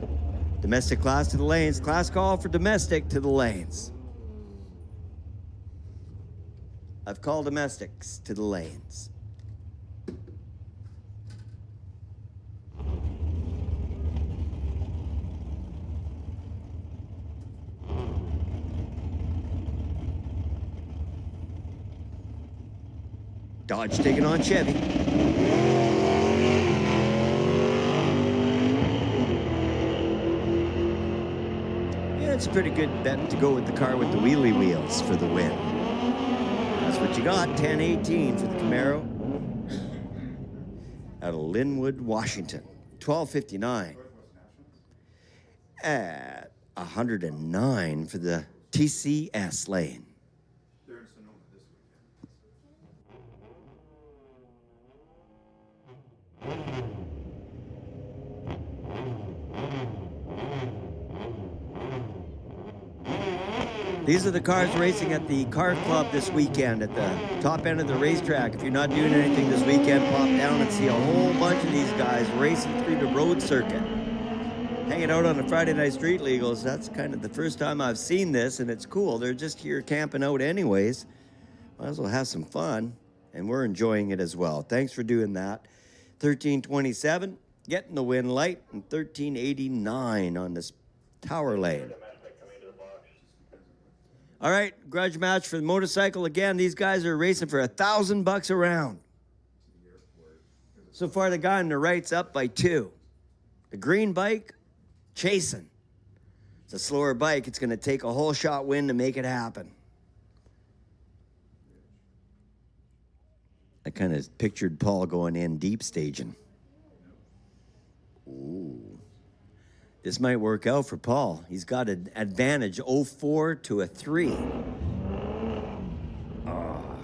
Domestic class to the lanes. Class call for domestic to the lanes. I've called domestics to the lanes. Dodge taking on Chevy. Yeah, it's a pretty good bet to go with the car with the wheelie wheels for the win. That's what you got, 10-18 for the Camaro. Out of Linwood, Washington. 12:59. At 109 for the TCS lane. These are the cars racing at the Car Club this weekend at the top end of the racetrack. If you're not doing anything this weekend, pop down and see a whole bunch of these guys racing through the road circuit. Hanging out on the Friday Night Street Legals, that's kind of the first time I've seen this, and it's cool. They're just here camping out anyways. Might as well have some fun, and we're enjoying it as well. Thanks for doing that. 13:27, getting the win light, and 13:89 on this tower lane. All right, grudge match for the motorcycle. Again, these guys are racing for $1,000 a round. So far, the guy on the right's up by 2. The green bike, chasing. It's a slower bike. It's going to take a whole shot win to make it happen. I kind of pictured Paul going in deep staging. Ooh. This might work out for Paul. He's got an advantage, 0-4 to a 3. Oh.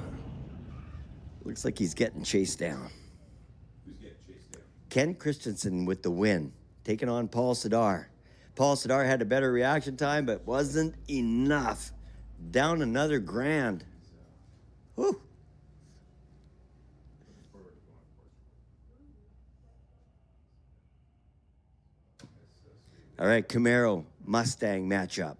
Looks like he's getting chased down. Who's getting chased down? Ken Christensen with the win, taking on Paul Sidar. Paul Sidar had a better reaction time, but wasn't enough. Down another grand. Whew. All right, Camaro, Mustang matchup.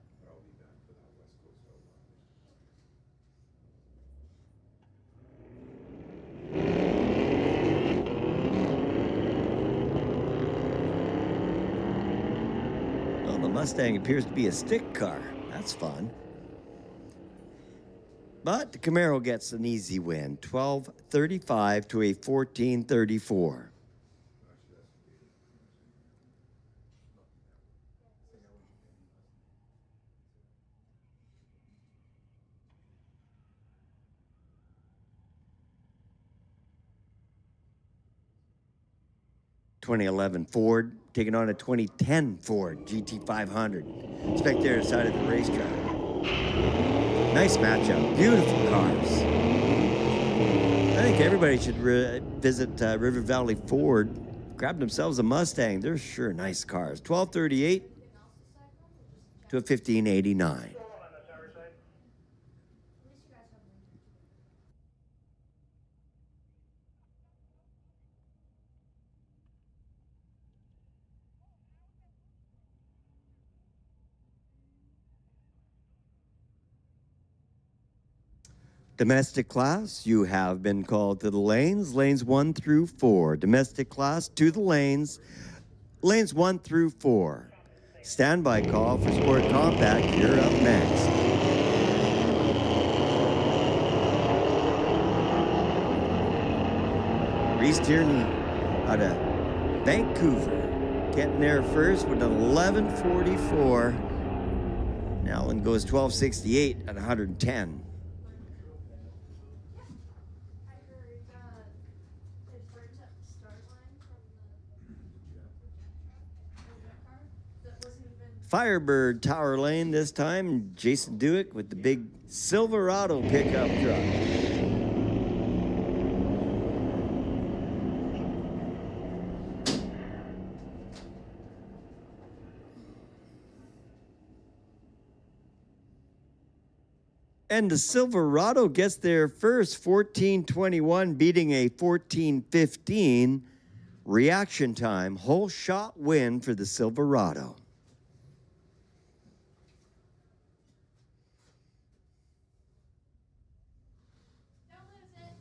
Well, the Mustang appears to be a stick car. That's fun. But the Camaro gets an easy win, 12:35 to a 14:34. .2011 Ford taking on a 2010 Ford GT500. Spectator side of the racetrack. Nice matchup. Beautiful cars. I think everybody should visit River Valley Ford. Grab themselves a Mustang. They're sure nice cars. 12:38 to a 15:89. Domestic class, you have been called to the lanes, lanes 1 through 4. Domestic class to the lanes, lanes 1 through 4. Standby call for Sport Compact, you're up next. Reese Tierney out of Vancouver, getting there first with an 11:44. Allen goes 12:68 at 110. Firebird Tower Lane this time. Jason Dewick with the big Silverado pickup truck. And the Silverado gets there first, 14:21, beating a 14:15 reaction time, whole shot win for the Silverado. Don't lose it.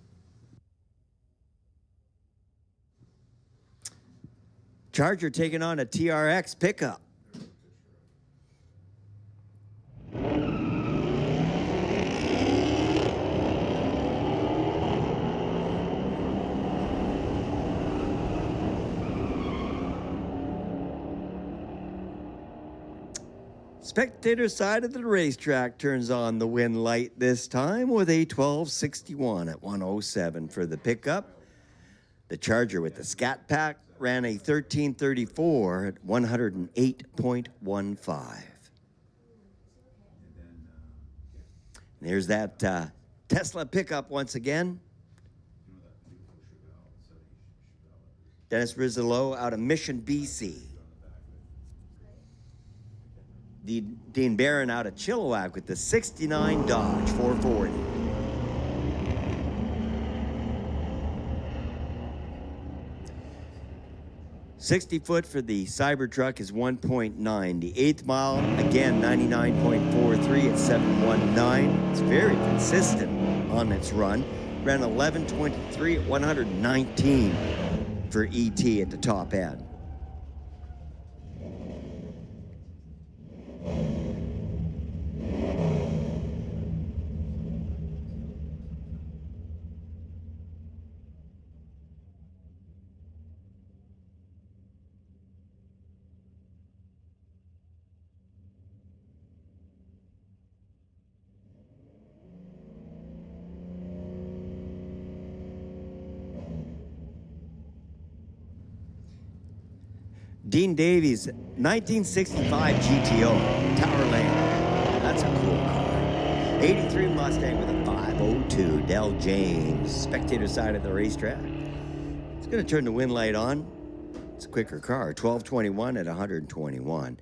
Charger taking on a TRX pickup. Spectator side of the racetrack turns on the win light this time with a 1261 at 107 for the pickup. The Charger with the Scat Pack ran a 1334 at 108.15. There's that Tesla pickup once again. Dennis Rizolo out of Mission, BC. Dean Barron out of Chilliwack with the 69 Dodge 440. $60 for the Cybertruck is 1.9. The 8th mile, again, 99.43 at 719. It's very consistent on its run. Ran 11.23 at 119 for ET at the top end. Dean Davies, 1965 GTO, Tower Lane. That's a cool car. 83 Mustang with a 502, Del James, spectator side of the racetrack. It's going to turn the win light on. It's a quicker car, 1221 at 121.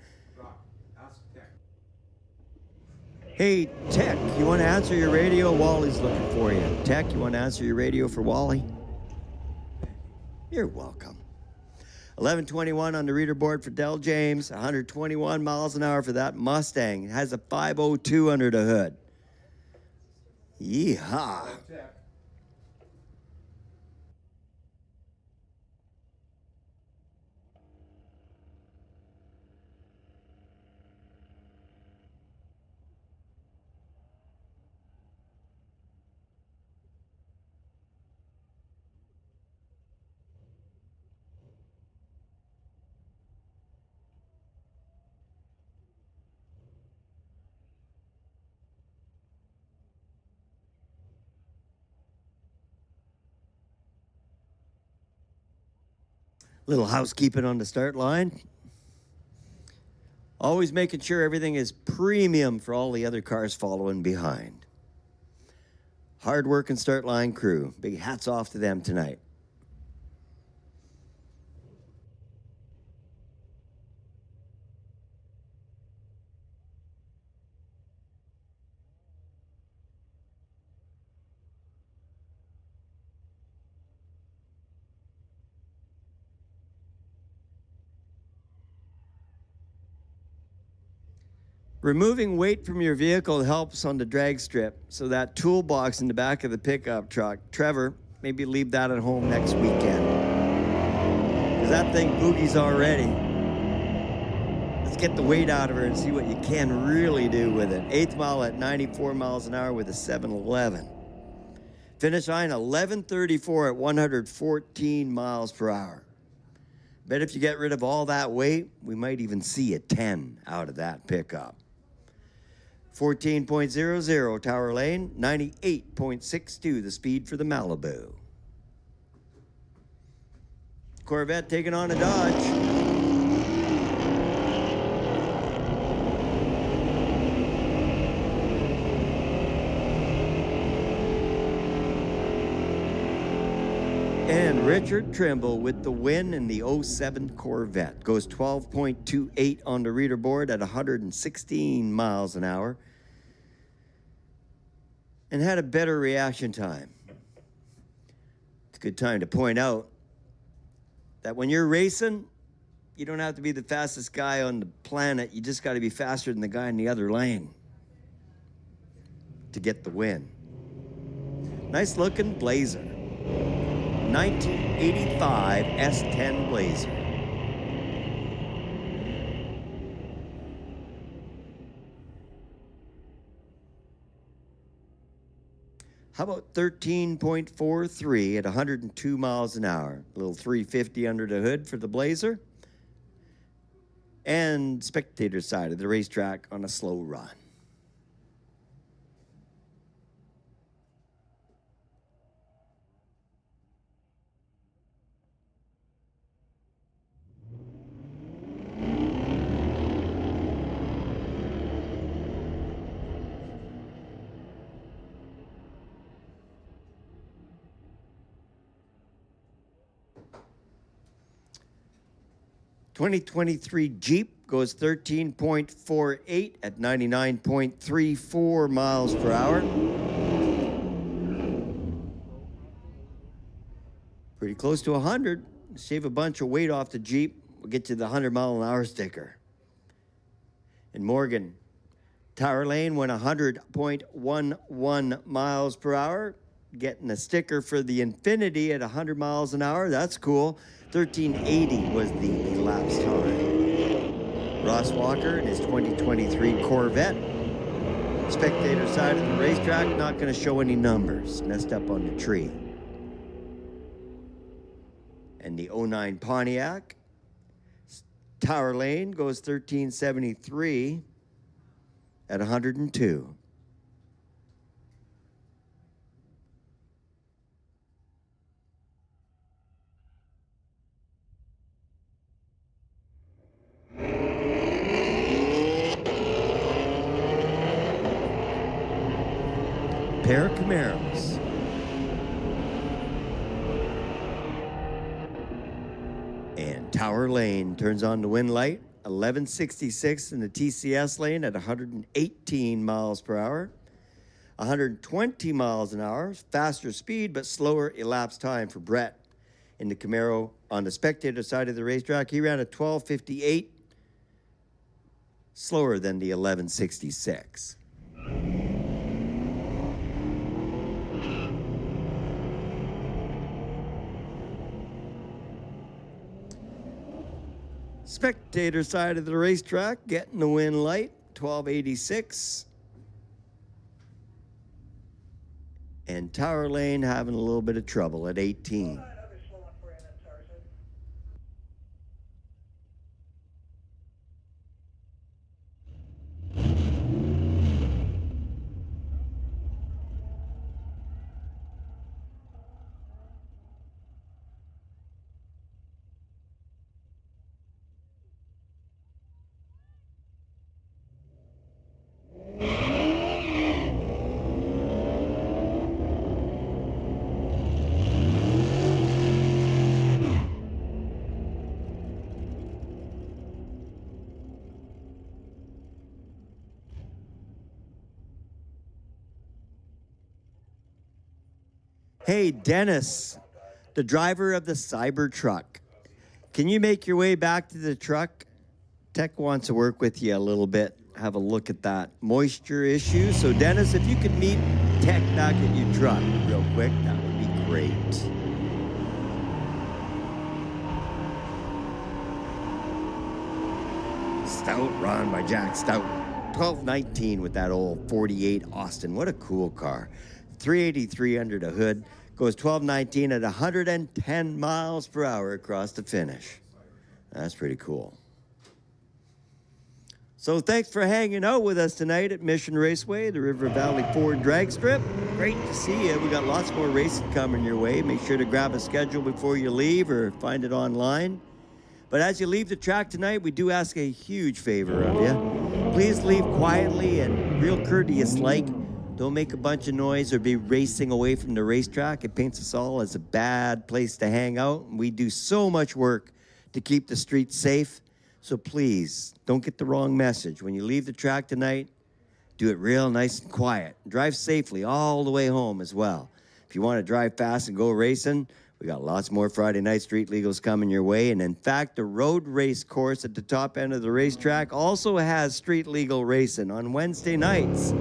Hey, Tech, you want to answer your radio? Wally's looking for you. Tech, you want to answer your radio for Wally? You're welcome. 1121 on the reader board for Del James, 121 miles an hour for that Mustang. It has a 502 under the hood. Yeehaw. Little housekeeping on the start line. Always making sure everything is premium for all the other cars following behind. Hard working start line crew. Big hats off to them tonight. Removing weight from your vehicle helps on the drag strip. So that toolbox in the back of the pickup truck, Trevor, maybe leave that at home next weekend. Because that thing boogies already. Let's get the weight out of her and see what you can really do with it. 8th mile at 94 miles an hour with a 711. Finish line 1134 at 114 miles per hour. Bet if you get rid of all that weight, we might even see a 10 out of that pickup. 14.00 Tower Lane, 98.62 the speed for the Malibu. Corvette taking on a Dodge. And Richard Trimble with the win in the 07 Corvette. Goes 12.28 on the reader board at 116 miles an hour. And had a better reaction time. It's a good time to point out that when you're racing, you don't have to be the fastest guy on the planet. You just got to be faster than the guy in the other lane to get the win. Nice looking Blazer. 1985 S10 Blazer. How about 13.43 at 102 miles an hour? A little 350 under the hood for the Blazer. And spectator side of the racetrack on a slow run. '23 Jeep goes 13.48 at 99.34 miles per hour. Pretty close to 100. Shave a bunch of weight off the Jeep. We'll get you the 100-mile-an-hour sticker. In Morgan, Tower Lane went 100.11 miles per hour. Getting a sticker for the Infinity at 100 miles an hour. That's cool. 1380 was the elapsed time. Ross Walker and his 2023 Corvette. Spectator side of the racetrack, not going to show any numbers. Messed up on the tree. And the 09 Pontiac. Tower Lane goes 1373 at 102. Pair of Camaros. And Tower Lane turns on the wind light, 1166 in the TCS lane at 118 miles per hour. 120 miles an hour, faster speed, but slower elapsed time for Brett in the Camaro on the spectator side of the racetrack. He ran a 1258, slower than the 1166. Spectator side of the racetrack, getting the win light, 1286. And Tower Lane having a little bit of trouble at 18. Hey, Dennis, the driver of the Cybertruck. Can you make your way back to the truck? Tech wants to work with you a little bit. Have a look at that moisture issue. So, Dennis, if you could meet Tech back at your truck real quick, that would be great. Stout run by Jack Stout. 1219 with that old 48 Austin. What a cool car. 383 under the hood. Goes 1219 at 110 miles per hour across the finish. That's pretty cool. So thanks for hanging out with us tonight at Mission Raceway, the River Valley Ford drag strip. Great to see you. We got lots more racing coming your way. Make sure to grab a schedule before you leave or find it online. But as you leave the track tonight, we do ask a huge favor of you. Please leave quietly and real courteous like. Don't make a bunch of noise or be racing away from the racetrack. It paints us all as a bad place to hang out. We do so much work to keep the streets safe. So please, don't get the wrong message. When you leave the track tonight, do it real nice and quiet. Drive safely all the way home as well. If you want to drive fast and go racing, We got lots more Friday night street legals coming your way. And in fact, the road race course at the top end of the racetrack also has street legal racing on Wednesday nights.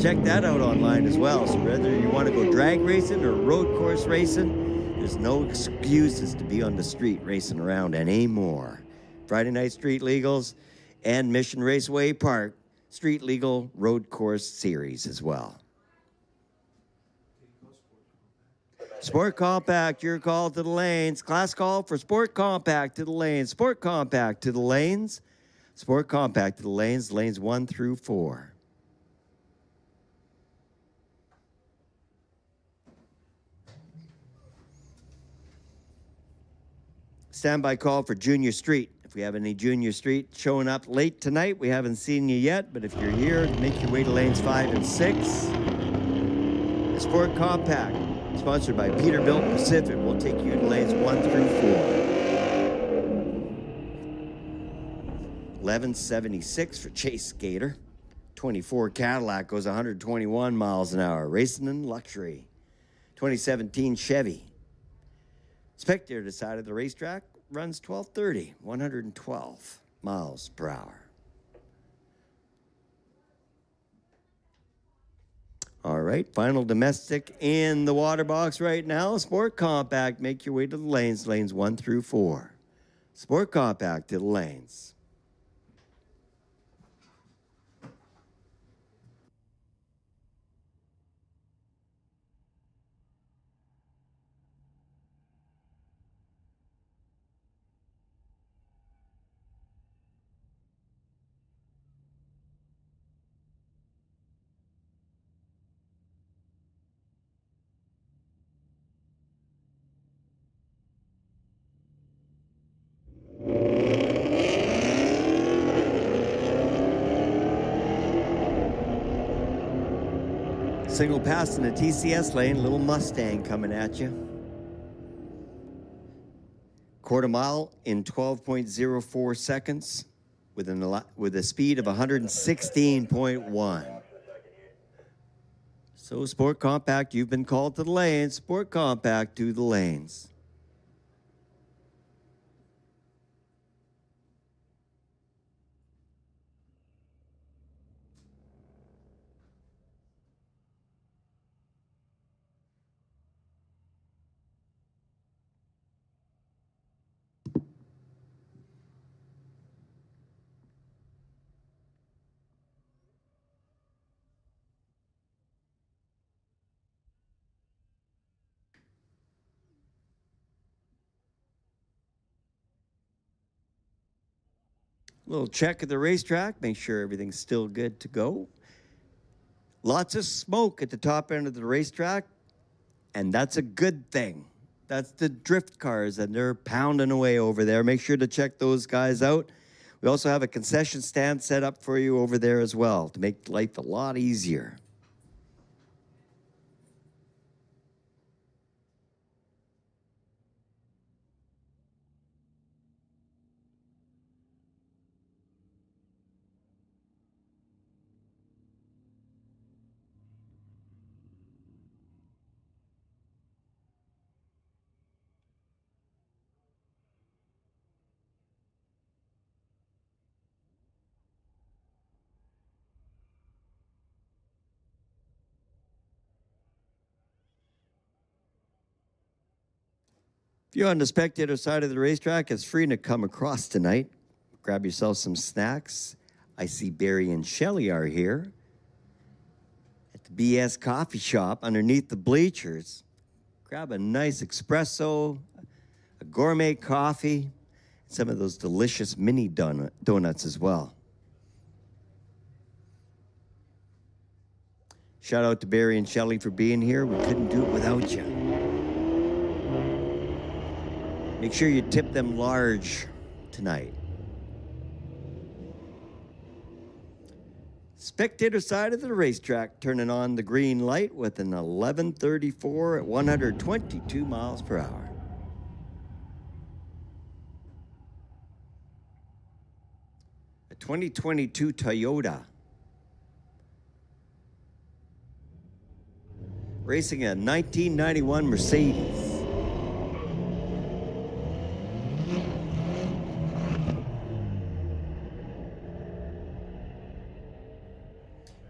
Check that out online as well. So whether you want to go drag racing or road course racing, there's no excuses to be on the street racing around anymore. Friday night street legals and Mission Raceway Park street legal road course series as well. Sport Compact, your call to the lanes. Class call for Sport Compact to the lanes. Sport Compact to the lanes. Sport Compact to the lanes, lanes 1 through 4. Standby call for Junior Street. If we have any Junior Street showing up late tonight, we haven't seen you yet, but if you're here, make your way to lanes 5 and 6. Sport Compact, sponsored by Peterbilt Pacific, will take you to lanes 1 through 4. 1176 for Chase Skater. 24 Cadillac goes 121 miles an hour, racing in luxury. 2017 Chevy. Spectator side of the racetrack runs 1230, 112 miles per hour. All right, final domestic in the water box right now. Sport Compact, make your way to the lanes, lanes 1 through 4. Sport Compact to the lanes. Signal pass in the TCS lane, little Mustang coming at you. Quarter mile in 12.04 seconds with a speed of 116.1. So Sport Compact, you've been called to the lanes. Sport Compact to the lanes. Little check at the racetrack, make sure everything's still good to go. Lots of smoke at the top end of the racetrack, and that's a good thing. That's the drift cars, and they're pounding away over there. Make sure to check those guys out. We also have a concession stand set up for you over there as well to make life a lot easier. If you're on the spectator side of the racetrack, it's free to come across tonight. Grab yourself some snacks. I see Barry and Shelley are here at the BS Coffee Shop underneath the bleachers. Grab a nice espresso, a gourmet coffee, and some of those delicious mini donuts as well. Shout out to Barry and Shelley for being here. We couldn't do it without you. Make sure you tip them large tonight. Spectator side of the racetrack turning on the green light with an 11:34 at 122 miles per hour. A 2022 Toyota. Racing a 1991 Mercedes.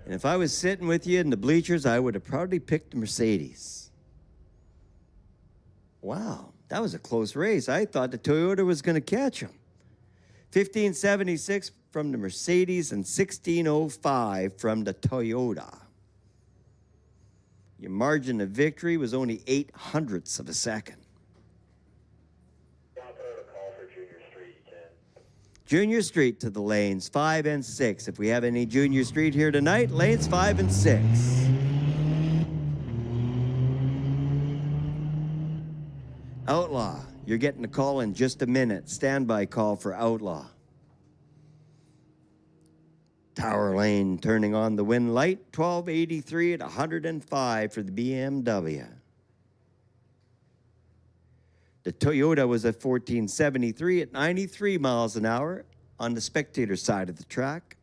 And if I was sitting with you in the bleachers, I would have probably picked the Mercedes. Wow, that was a close race. I thought the Toyota was going to catch him. 1576 from the Mercedes and 1605 from the Toyota. Your margin of victory was only 0.08 of a second. I'll put out a call for Junior Street, Ken. Junior Street to the lanes 5 and 6. If we have any Junior Street here tonight, lanes 5 and 6. Outlaw, you're getting a call in just a minute. Standby call for Outlaw. Tower lane turning on the wind light, 1283 at 105 for the BMW. The Toyota was at 1473 at 93 miles an hour on the spectator side of the track.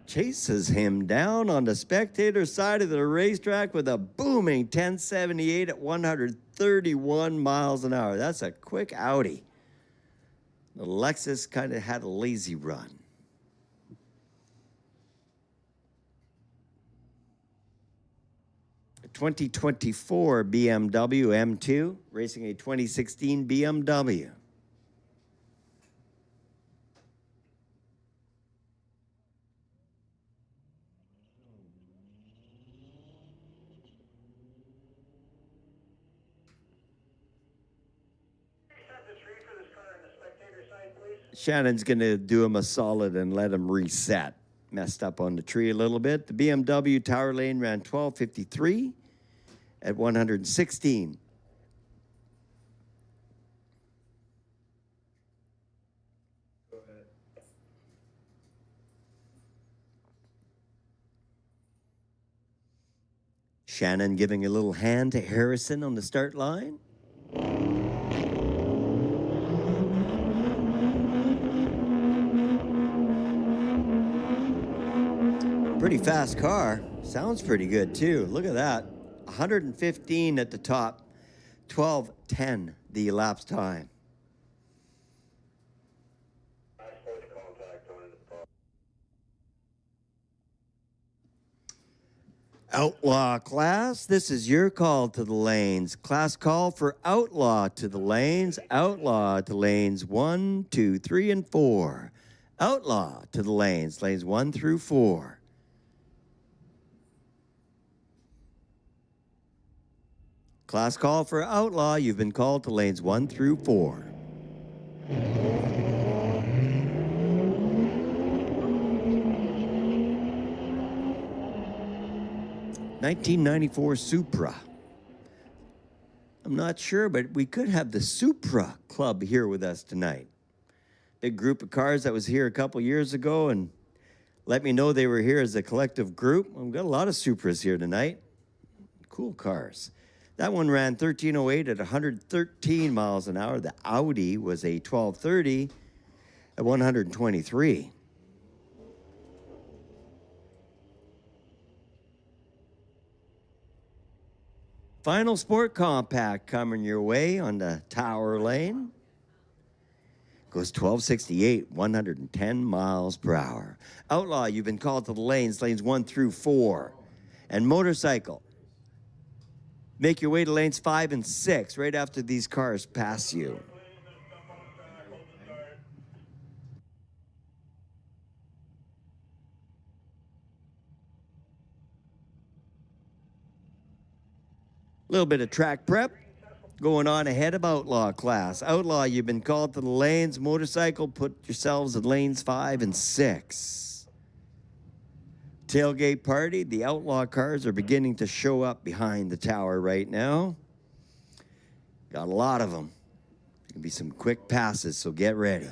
Chases him down on the spectator side of the racetrack with a booming 1078 at 131 miles an hour. That's a quick Audi. The Lexus kind of had a lazy run. A 2024 BMW M2 racing a 2016 BMW. Shannon's going to do him a solid and let him reset. Messed up on the tree a little bit. The BMW Tower Lane ran 12:53 at 116. Go ahead. Shannon giving a little hand to Harrison on the start line. Pretty fast car. Sounds pretty good, too. Look at that. 115 at the top. 12:10 the elapsed time. Outlaw class, this is your call to the lanes. Class call for Outlaw to the lanes. Outlaw to lanes 1, 2, 3, and 4. Outlaw to the lanes 1 through 4. Class call for Outlaw. You've been called to lanes 1 through 4. '94 Supra. I'm not sure, but we could have the Supra Club here with us tonight. Big group of cars that was here a couple years ago and let me know they were here as a collective group. We've got a lot of Supras here tonight. Cool cars. That one ran 1308 at 113 miles an hour. The Audi was a 1230 at 123. Final Sport Compact coming your way on the Tower Lane. Goes 1268, 110 miles per hour. Outlaw, you've been called to the lanes 1 through 4. And Motorcycle, make your way to lanes 5 and 6 right after these cars pass you. A little bit of track prep going on ahead of Outlaw class. Outlaw, you've been called to the lanes. Motorcycle, put yourselves in lanes 5 and 6. Tailgate party, the Outlaw cars are beginning to show up behind the tower right now. Got a lot of them. There's going to be some quick passes, so get ready.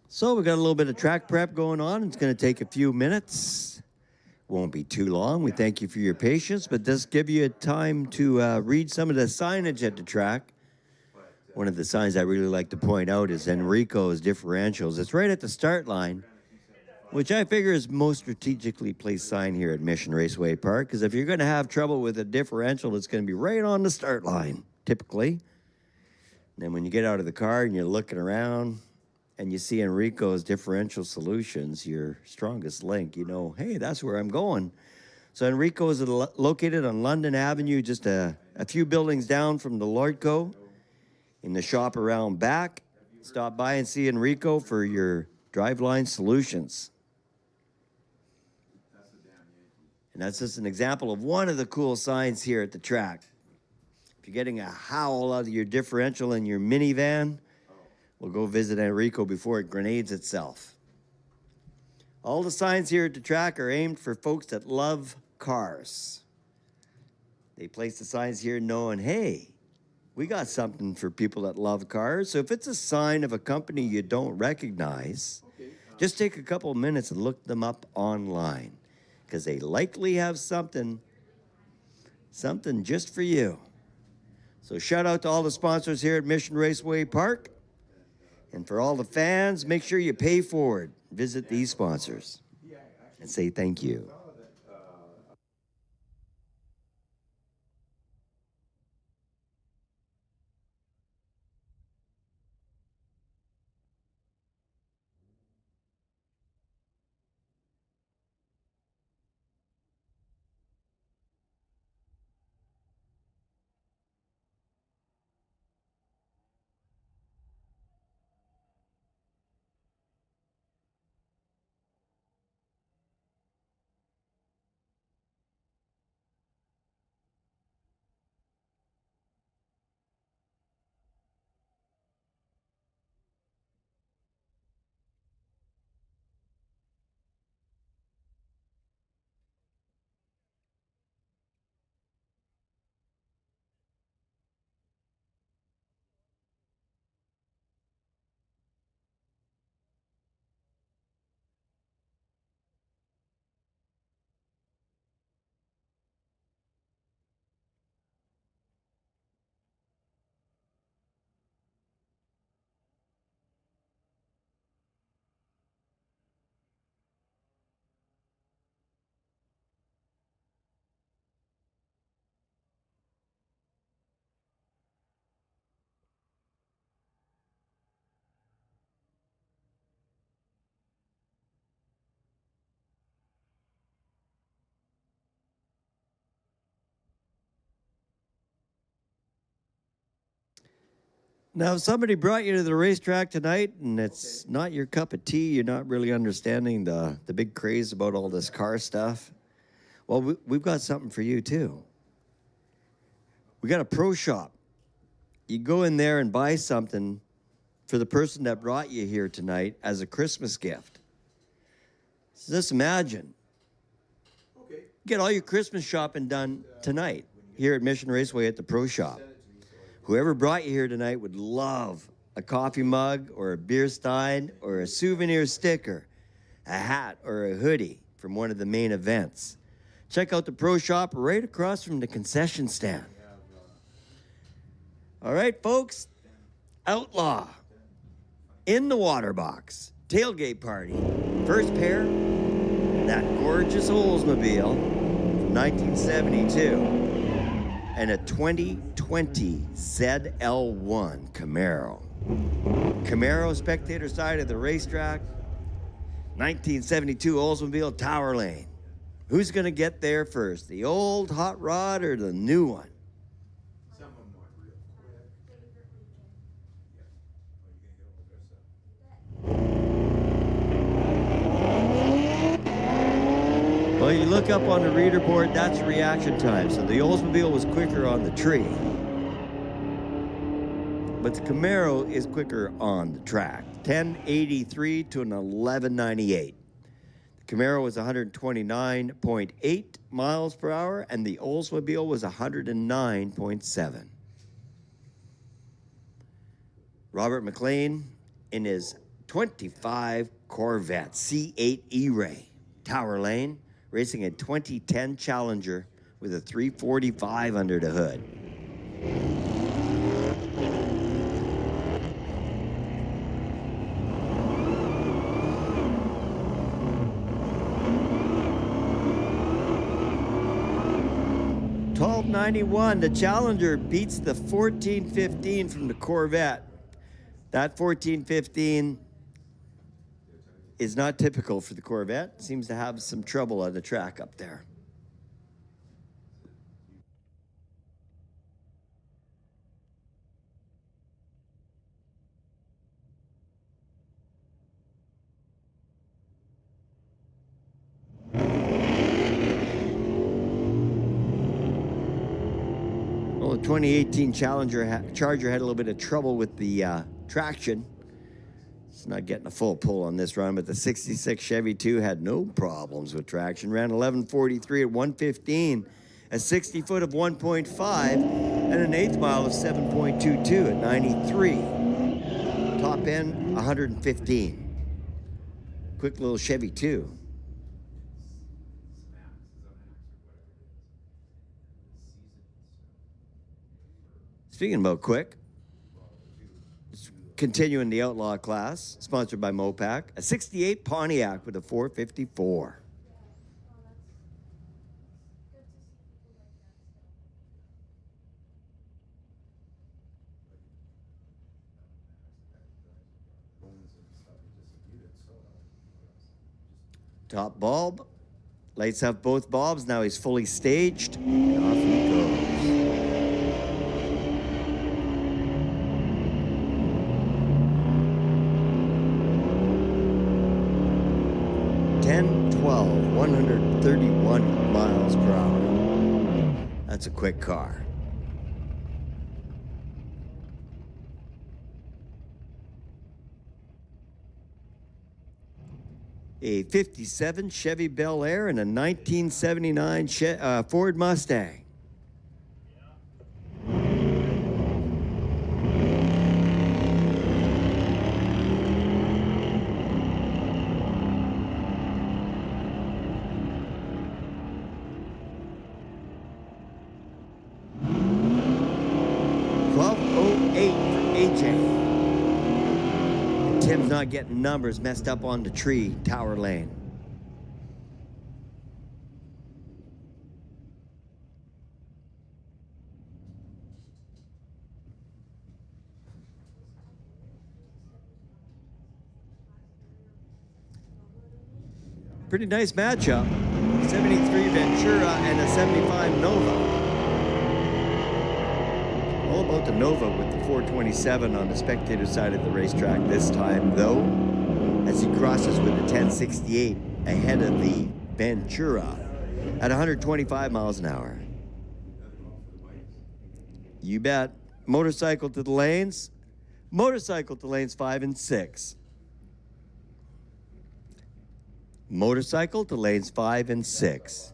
So we got a little bit of track prep going on. It's going to take a few minutes. Won't be too long. We thank you for your patience, but just give you time to read some of the signage at the track. One of the signs I really like to point out is Enrico's differentials. It's right at the start line, which I figure is most strategically placed sign here at Mission Raceway Park, because if you're going to have trouble with a differential, it's going to be right on the start line, typically. And then when you get out of the car and you're looking around and you see Enrico's differential solutions, your strongest link, you know, hey, that's where I'm going. So Enrico is located on London Avenue, just a few buildings down from the Lordco. In the shop around back, stop by and see Enrico for your driveline solutions. And that's just an example of one of the cool signs here at the track. If you're getting a howl out of your differential in your minivan, we'll go visit Enrico before it grenades itself. All the signs here at the track are aimed for folks that love cars. They place the signs here knowing, hey, we got something for people that love cars. So if it's a sign of a company you don't recognize, just take a couple of minutes and look them up online, because they likely have something just for you. So shout out to all the sponsors here at Mission Raceway Park. And for all the fans, make sure you pay forward. Visit these sponsors and say thank you. Now, if somebody brought you to the racetrack tonight and it's not your cup of tea, you're not really understanding the big craze about all this car stuff, well, we've got something for you, too. We got a pro shop. You go in there and buy something for the person that brought you here tonight as a Christmas gift. So just imagine. Get all your Christmas shopping done tonight here at Mission Raceway at the pro shop. Whoever brought you here tonight would love a coffee mug or a beer stein or a souvenir sticker, a hat or a hoodie from one of the main events. Check out the pro shop right across from the concession stand. All right, folks, Outlaw, In the Water Box, Tailgate Party, first pair, that gorgeous Oldsmobile from 1972. And a 2020 ZL1 Camaro. Camaro spectator side of the racetrack. 1972 Oldsmobile Tower Lane. Who's going to get there first, the old hot rod or the new one? Some of them went real quick. Well, you look up on the reader board, that's reaction time. So the Oldsmobile was quicker on the tree. But the Camaro is quicker on the track. 1083 to an 1198. The Camaro was 129.8 miles per hour, and the Oldsmobile was 109.7. Robert McLean, in his 25 Corvette C8 E-Ray. Tower Lane, racing a 2010 Challenger with a 345 under the hood. $1291. The Challenger beats the 1415 from the Corvette. That 1415 is not typical for the Corvette. Seems to have some trouble on the track up there. Well, the 2018 Charger had a little bit of trouble with the traction. It's not getting a full pull on this run, but the 66 Chevy 2 had no problems with traction. Ran 11:43 at 115, a 60 foot of 1.5, and an eighth mile of 7.22 at 93. Top end 115. Quick little Chevy 2. Speaking about quick, continuing the Outlaw class, sponsored by Mopac, a 68 Pontiac with a 454. Top bulb, lights up both bulbs. Now he's fully staged, and off he goes. $10-12, 131 miles per hour. That's a quick car. A 57 Chevy Bel Air and a 1979 Ford Mustang. Tim's not getting numbers messed up on the tree, Tower Lane. Pretty nice matchup. 73 Ventura and a 75 Nova. All about the Nova with the 427 on the spectator side of the racetrack this time, though, as he crosses with the 1068 ahead of the Ventura at 125 miles an hour. You bet. Motorcycle to the lanes. Motorcycle to lanes 5 and 6. Motorcycle to lanes 5 and 6.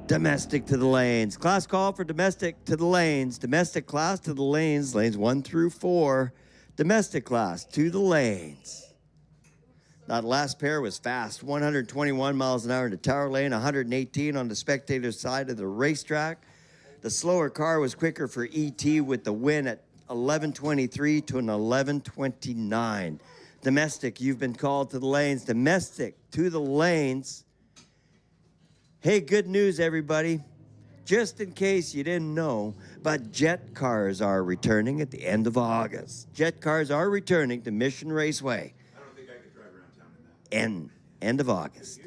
Domestic to the lanes. Class call for domestic to the lanes. Domestic class to the lanes. Lanes 1 through 4. Domestic class to the lanes. That last pair was fast. 121 miles an hour into Tower Lane. 118 on the spectator side of the racetrack. The slower car was quicker for ET with the win at 11:23 to an 11:29. Domestic, you've been called to the lanes. Domestic to the lanes. Hey, good news, everybody. Just in case you didn't know, but jet cars are returning at the end of August. Jet cars are returning to Mission Raceway. I don't think I could drive around town in that. End of August.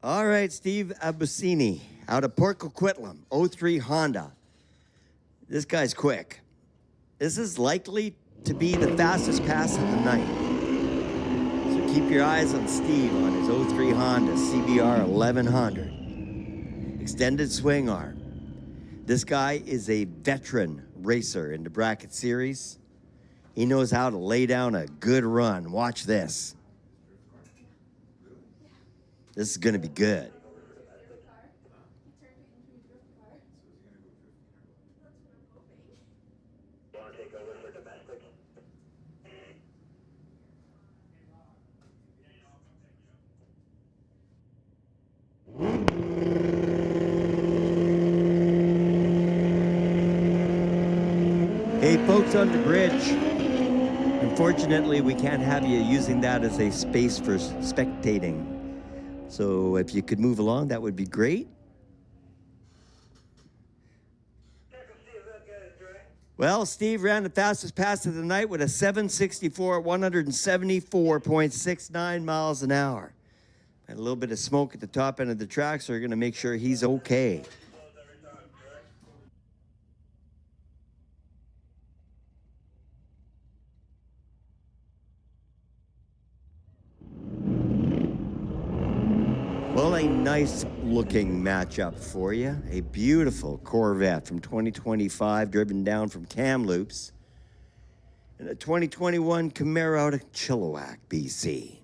All right, Steve Abusini out of Port Coquitlam, 03 Honda. This guy's quick. This is likely to be the fastest pass of the night. So keep your eyes on Steve on his 03 Honda CBR 1100. Extended swing arm. This guy is a veteran racer in the bracket series. He knows how to lay down a good run. Watch this. This is going to be good. You want to take over for domestic? Hey, folks on the bridge. Unfortunately, we can't have you using that as a space for spectating. So if you could move along, that would be great. Check and see if that guy is dry. Well, Steve ran the fastest pass of the night with a 764 at 174.69 miles an hour. And a little bit of smoke at the top end of the track, so we're going to make sure he's okay. Well, a nice looking matchup for you. A beautiful Corvette from 2025 driven down from Kamloops. And a 2021 Camaro out of Chilliwack, BC.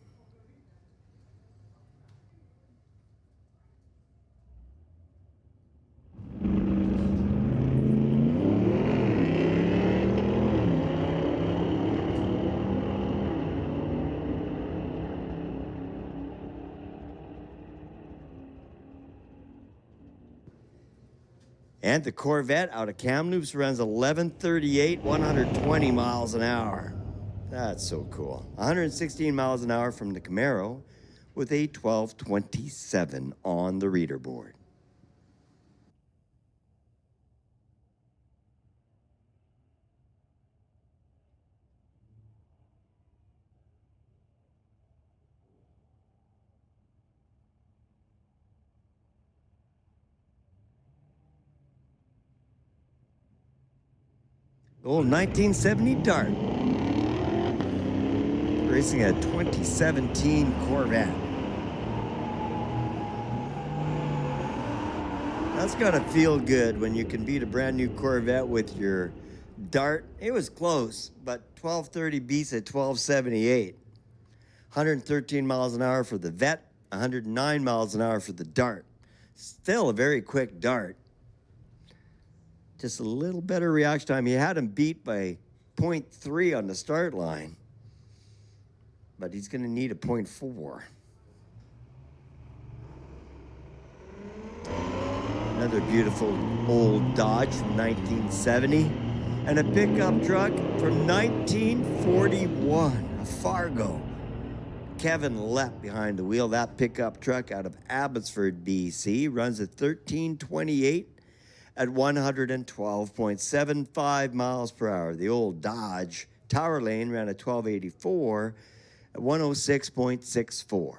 And the Corvette out of Kamloops runs 1138, 120 miles an hour. That's so cool. 116 miles an hour from the Camaro with a 1227 on the reader board. Old 1970 Dart. Racing a 2017 Corvette. That's gotta feel good when you can beat a brand new Corvette with your Dart. It was close, but 1230 beats at 1278. 113 miles an hour for the Vet, 109 miles an hour for the Dart. Still a very quick Dart. Just a little better reaction time. He had him beat by 0.3 on the start line, but he's going to need a 0.4. Another beautiful old Dodge from 1970, and a pickup truck from 1941, a Fargo. Kevin Lepp behind the wheel. That pickup truck out of Abbotsford, BC, runs at 1328 at 112.75 miles per hour. The old Dodge Tower Lane ran at 1284 at 106.64.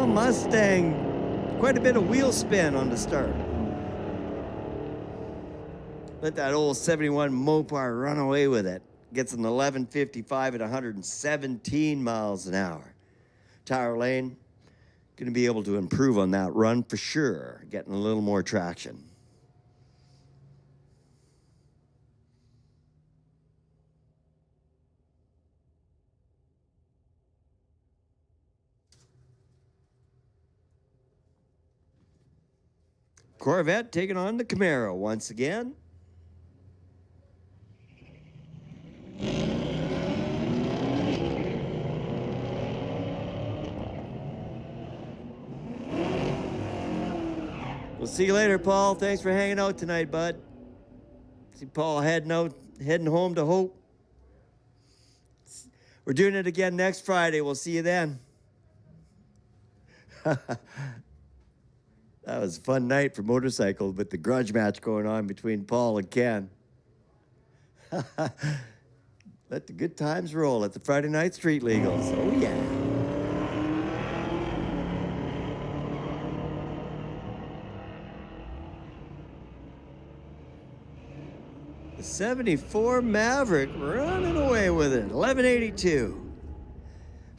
Mustang, quite a bit of wheel spin on the start. Let that old 71 Mopac run away with it. Gets an 1155 at 117 miles an hour. Tower Lane, going to be able to improve on that run for sure, getting a little more traction. Corvette taking on the Camaro once again. We'll see you later, Paul. Thanks for hanging out tonight, bud. See Paul heading home to Hope. We're doing it again next Friday. We'll see you then. That was a fun night for motorcycles with the grudge match going on between Paul and Ken. Let the good times roll at the Friday Night Street Legals. Oh, yeah. The 74 Maverick running away with it. 1182.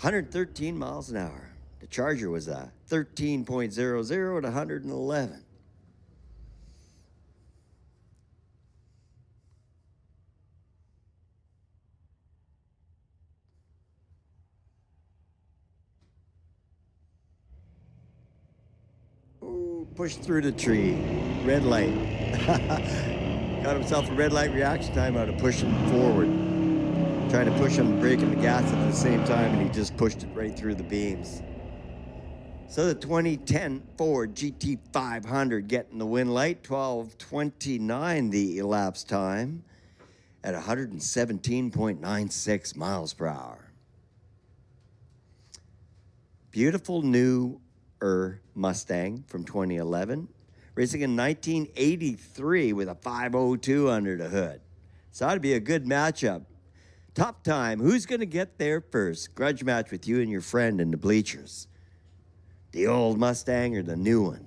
113 miles an hour. The Charger was a 13.00 at 111. Ooh, pushed through the tree. Red light. Got himself a red light reaction time out of pushing forward. Trying to push him, braking the gas at the same time, and he just pushed it right through the beams. So the 2010 Ford GT500 getting the win light, 12:29 the elapsed time at 117.96 miles per hour. Beautiful new Mustang from 2011, racing in 1983 with a 502 under the hood. So that'd be a good matchup. Top time, who's going to get there first? Grudge match with you and your friend in the bleachers. The old Mustang or the new one?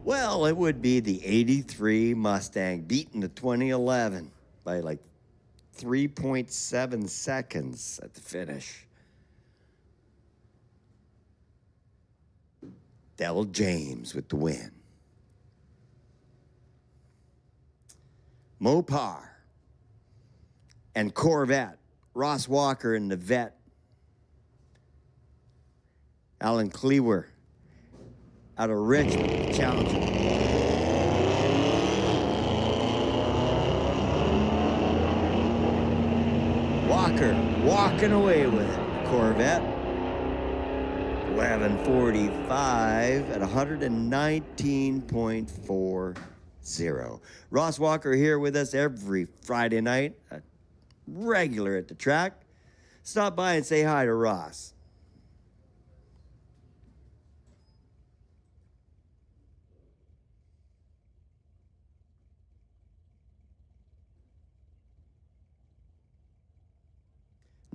Well, it would be the 83 Mustang beating the 2011 by like 3.7 seconds at the finish. Del James with the win. Mopac and Corvette. Ross Walker in the Vet. Alan Cleaver out of Richmond, Challenger. Walker walking away with it. Corvette. 11:45 at 119.40. Ross Walker here with us every Friday night, a regular at the track. Stop by and say hi to Ross.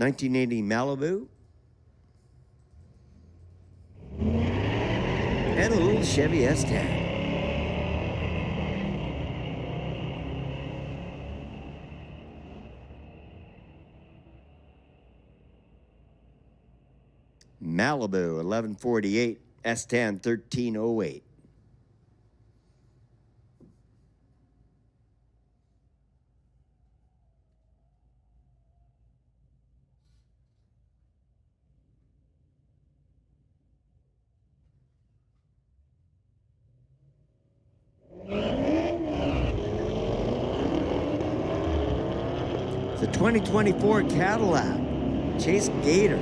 '80 Malibu. And a little Chevy S10. Malibu, 1148, S10, 1308. The 2024 Cadillac, Chase Gator,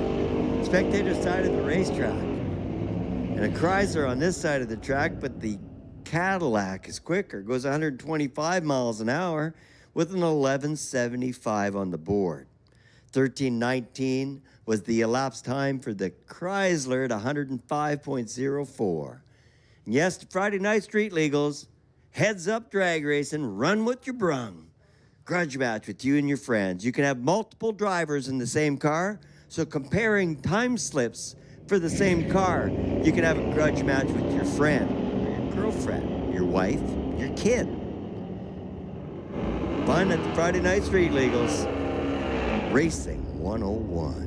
spectator side of the racetrack. And a Chrysler on this side of the track, but the Cadillac is quicker, goes 125 miles an hour with an 1175 on the board. 1319 was the elapsed time for the Chrysler at 105.04. And yes, the Friday Night Street Legals, heads up drag racing, run with your brung. Grudge match with you and your friends. You can have multiple drivers in the same car, so comparing time slips for the same car, you can have a grudge match with your friend, or your girlfriend, your wife, your kid. Fun at the Friday Night Street Legals. Racing 101.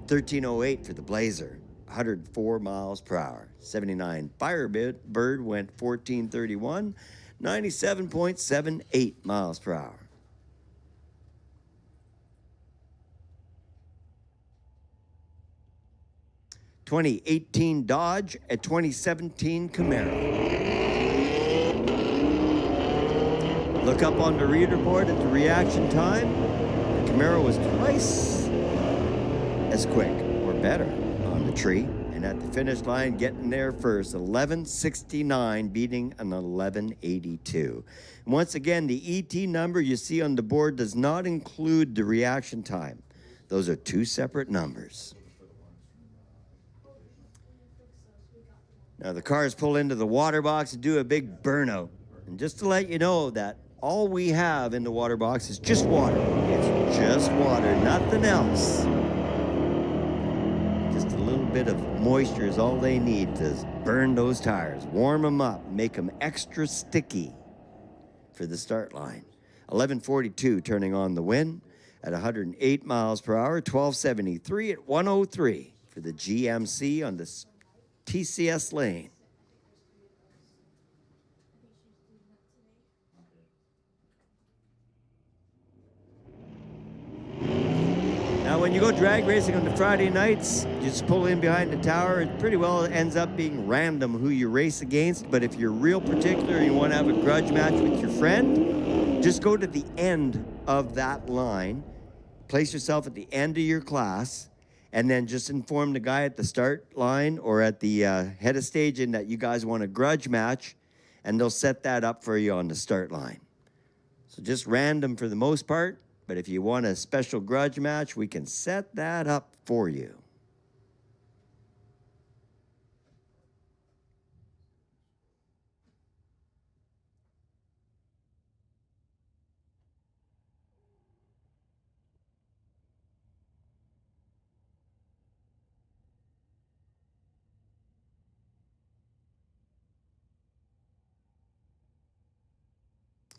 1308 for the Blazer, 104 miles per hour. 79 Firebird went 1431. 97.78 miles per hour. '18 Dodge, a 2017 Camaro. Look up on the reader board at the reaction time. The Camaro was twice as quick or better on the tree. And at the finish line, getting there first, 11:69, beating an 11:82. Once again, the ET number you see on the board does not include the reaction time. Those are two separate numbers. Now the cars pull into the water box and do a big burnout. And just to let you know that all we have in the water box is just water. It's just water, nothing else. Just a little bit of moisture is all they need to burn those tires, warm them up, make them extra sticky for the start line. 11:42 turning on the wind at 108 miles per hour, 12:73 at 103 for the GMC on the TCS lane. Now, when you go drag racing on the Friday nights, you just pull in behind the tower. It pretty well ends up being random who you race against. But if you're real particular and you want to have a grudge match with your friend, just go to the end of that line, place yourself at the end of your class, and then just inform the guy at the start line or at the head of staging that you guys want a grudge match, and they'll set that up for you on the start line. So just random for the most part. But if you want a special grudge match, we can set that up for you.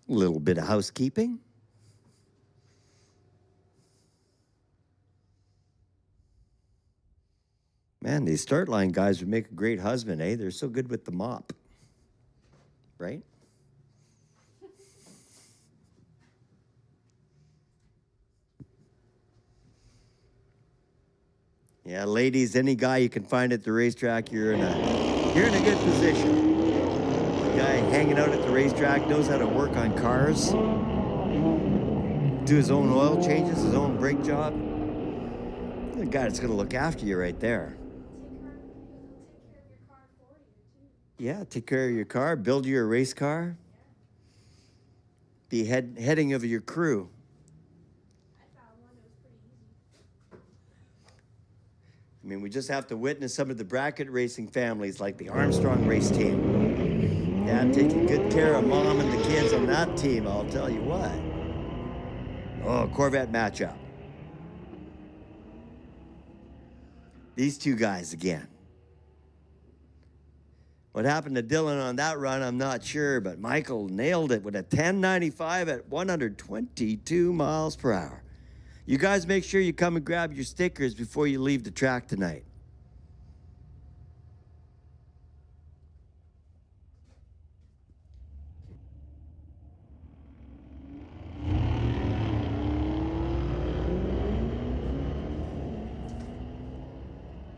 A little bit of housekeeping. Man, these start line guys would make a great husband, eh? They're so good with the mop, right? Yeah, ladies, any guy you can find at the racetrack, you're in a good position. The guy hanging out at the racetrack knows how to work on cars, do his own oil changes, his own brake job. The guy that's gonna look after you right there. Yeah, take care of your car, build you a race car, be heading of your crew. I mean, we just have to witness some of the bracket racing families like the Armstrong race team. Yeah, taking good care of mom and the kids on that team, I'll tell you what. Oh, Corvette matchup. These two guys again. What happened to Dylan on that run, I'm not sure, but Michael nailed it with a 1095 at 122 miles per hour. You guys make sure you come and grab your stickers before you leave the track tonight.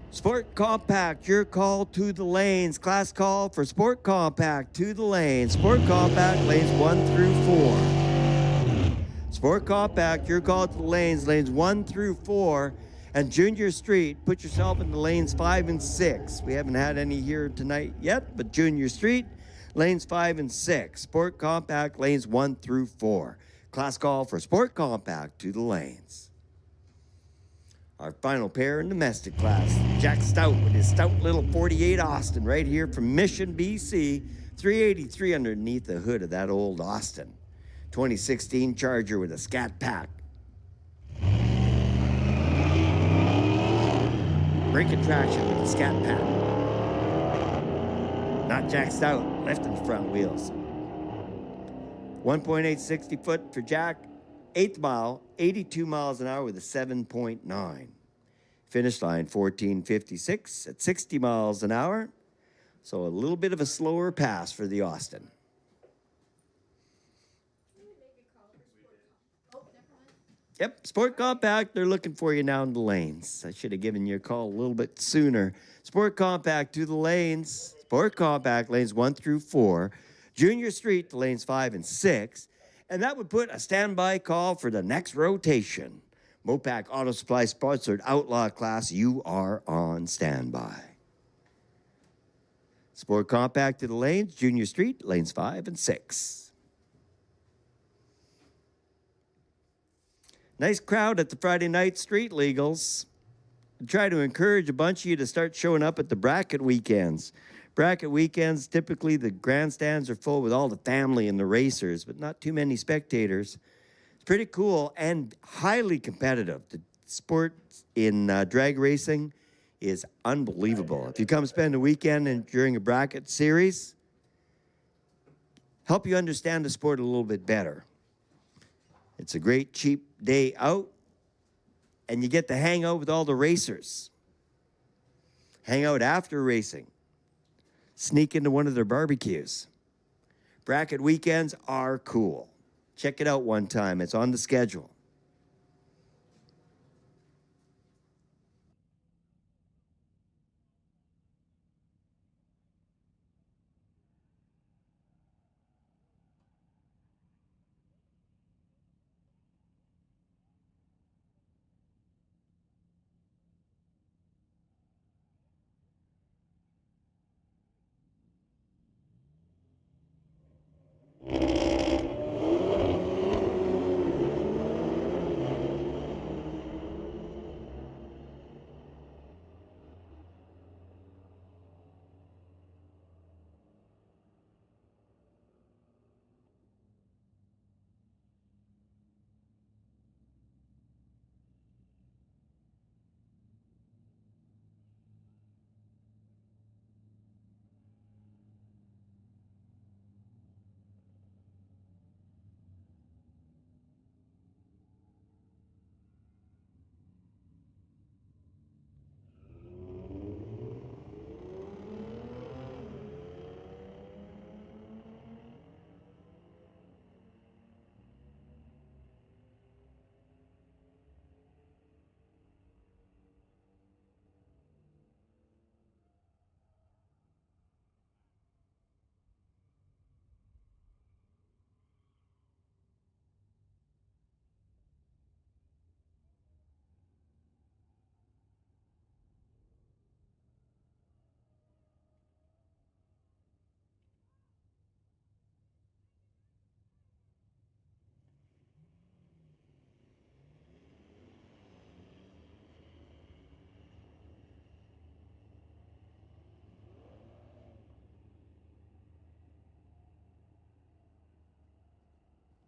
Sport Compact, your call to the lanes. Class call for Sport Compact to the lanes. Sport Compact, lanes 1 through 4. Sport Compact, your call to the lanes 1 through 4. And Junior Street, put yourself in the lanes 5 and 6. We haven't had any here tonight yet, but Junior Street, lanes 5 and 6. Sport Compact, lanes 1 through 4. Class call for Sport Compact to the lanes. Our final pair in domestic class, Jack Stout with his stout little 48 Austin right here from Mission, BC. 383 underneath the hood of that old Austin. 2016 Charger with a Scat Pack. Brake and traction with a Scat Pack. Not Jack Stout, left and front wheels. 1.860 foot for Jack. 8th mile, 82 miles an hour with a 7.9. Finish line 14:56 at 60 miles an hour. So a little bit of a slower pass for the Austin. Yep, Sport Compact, they're looking for you now in the lanes. I should have given you a call a little bit sooner. Sport Compact to the lanes. Sport Compact, lanes 1 through 4. Junior Street to lanes 5 and 6. And that would put a standby call for the next rotation. Mopac Auto Supply sponsored Outlaw class, you are on standby. Sport Compact to the lanes, Junior Street, lanes 5 and 6. Nice crowd at the Friday night street legals. Try to encourage a bunch of you to start showing up at the bracket weekends. Bracket weekends, typically the grandstands are full with all the family and the racers, but not too many spectators. It's pretty cool and highly competitive. The sport in drag racing is unbelievable. If you come spend a weekend during a bracket series, help you understand the sport a little bit better. It's a great cheap day out, and you get to hang out with all the racers. Hang out after racing. Sneak into one of their barbecues. Bracket weekends are cool. Check it out one time. It's on the schedule.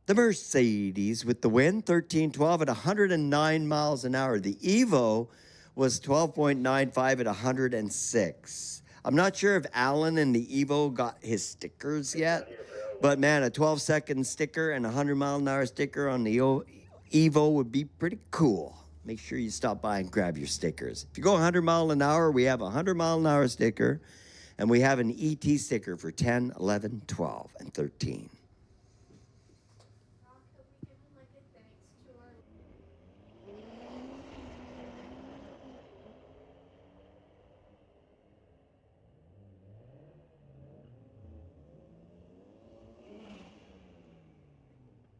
The Mercedes with the win, 13-12 at 109 miles an hour. The Evo was 12.95 at 106. I'm not sure if Alan and the Evo got his stickers yet, but man, a 12-second sticker and a 100-mile-an-hour sticker on the Evo would be pretty cool. Make sure you stop by and grab your stickers. If you go 100 miles an hour, we have a 100-mile-an-hour sticker, and we have an ET sticker for 10, 11, 12, and 13.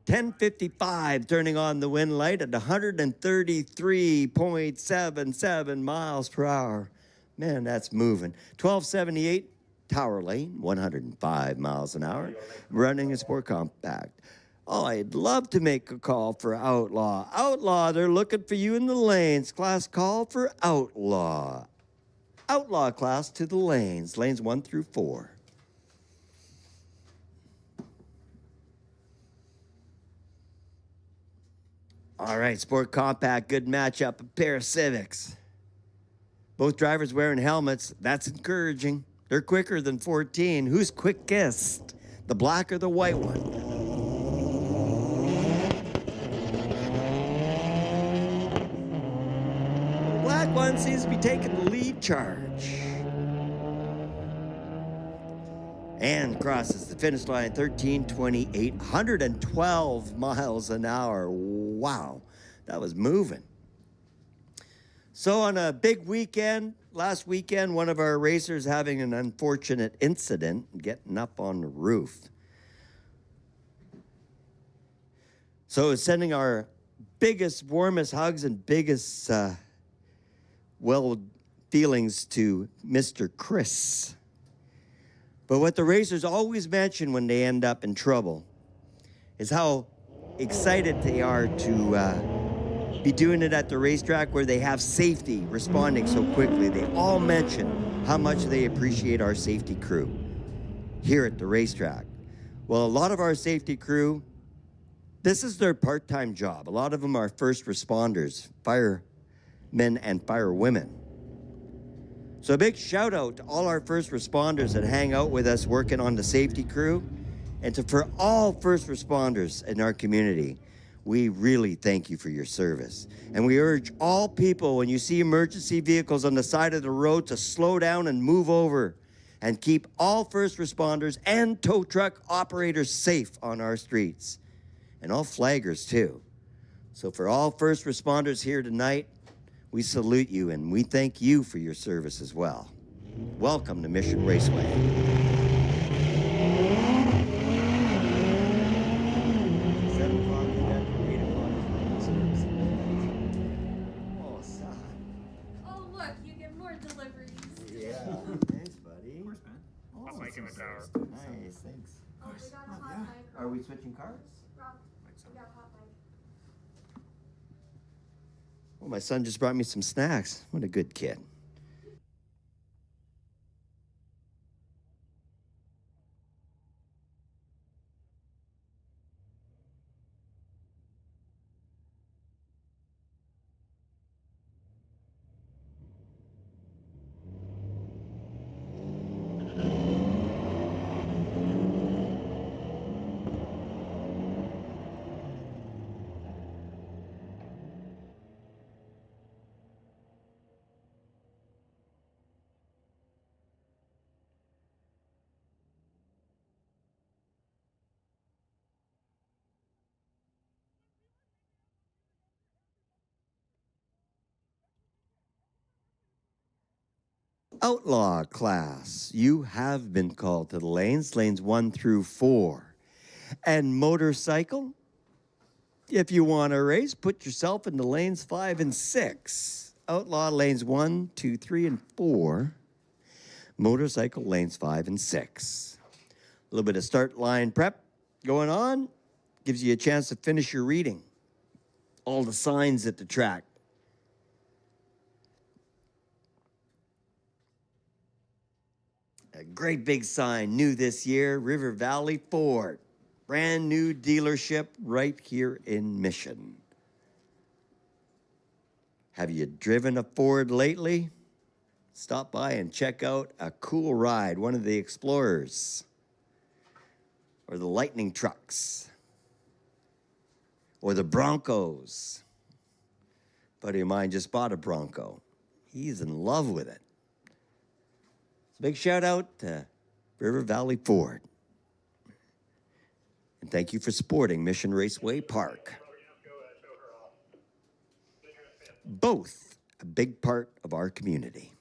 10:55, turning on the wind light at 133.77 miles per hour. Man, that's moving. 1278, Tower Lane, 105 miles an hour, running a Sport Compact. Oh, I'd love to make a call for Outlaw. Outlaw, they're looking for you in the lanes. Class call for Outlaw. Outlaw class to the lanes 1 through 4. All right, Sport Compact, good matchup, a pair of Civics. Both drivers wearing helmets, that's encouraging. They're quicker than 14. Who's quickest, the black or the white one? The black one seems to be taking the lead charge. And crosses the finish line, 13:28, 112 miles an hour. Wow, that was moving. So on a big weekend, last weekend, one of our racers having an unfortunate incident, getting up on the roof. So it's sending our biggest, warmest hugs and biggest well feelings to Mr. Chris. But what the racers always mention when they end up in trouble is how excited they are to be doing it at the racetrack where they have safety responding so quickly. They all mention how much they appreciate our safety crew here at the racetrack. Well, a lot of our safety crew, this is their part-time job. A lot of them are first responders, firemen and firewomen. So a big shout out to all our first responders that hang out with us working on the safety crew, and for all first responders in our community. We really thank you for your service. And we urge all people, when you see emergency vehicles on the side of the road, to slow down and move over and keep all first responders and tow truck operators safe on our streets, and all flaggers too. So for all first responders here tonight, we salute you and we thank you for your service as well. Welcome to Mission Raceway. 7 o'clock is after 8 o'clock is service. Oh, son. Oh, look, you get more deliveries. Yeah. Thanks, buddy. Of course, man. Oh, Hot mic in the tower. nice, thanks. Oh, we got a hot Yeah. mic. Are we switching cars? Rob, we got a hot mic. Well, my son just brought me some snacks. What a good kid. Outlaw class, you have been called to the lanes 1 through 4. And motorcycle, if you want to race, put yourself in the lanes 5 and 6. Outlaw lanes 1, 2, 3, and 4. Motorcycle lanes 5 and 6. A little bit of start line prep going on. Gives you a chance to finish your reading. All the signs at the track. A great big sign, new this year, River Valley Ford. Brand new dealership right here in Mission. Have you driven a Ford lately? Stop by and check out a cool ride, one of the Explorers, or the Lightning trucks, or the Broncos. A buddy of mine just bought a Bronco. He's in love with it. So big shout out to River Valley Ford. And thank you for supporting Mission Raceway Park. Both a big part of our community.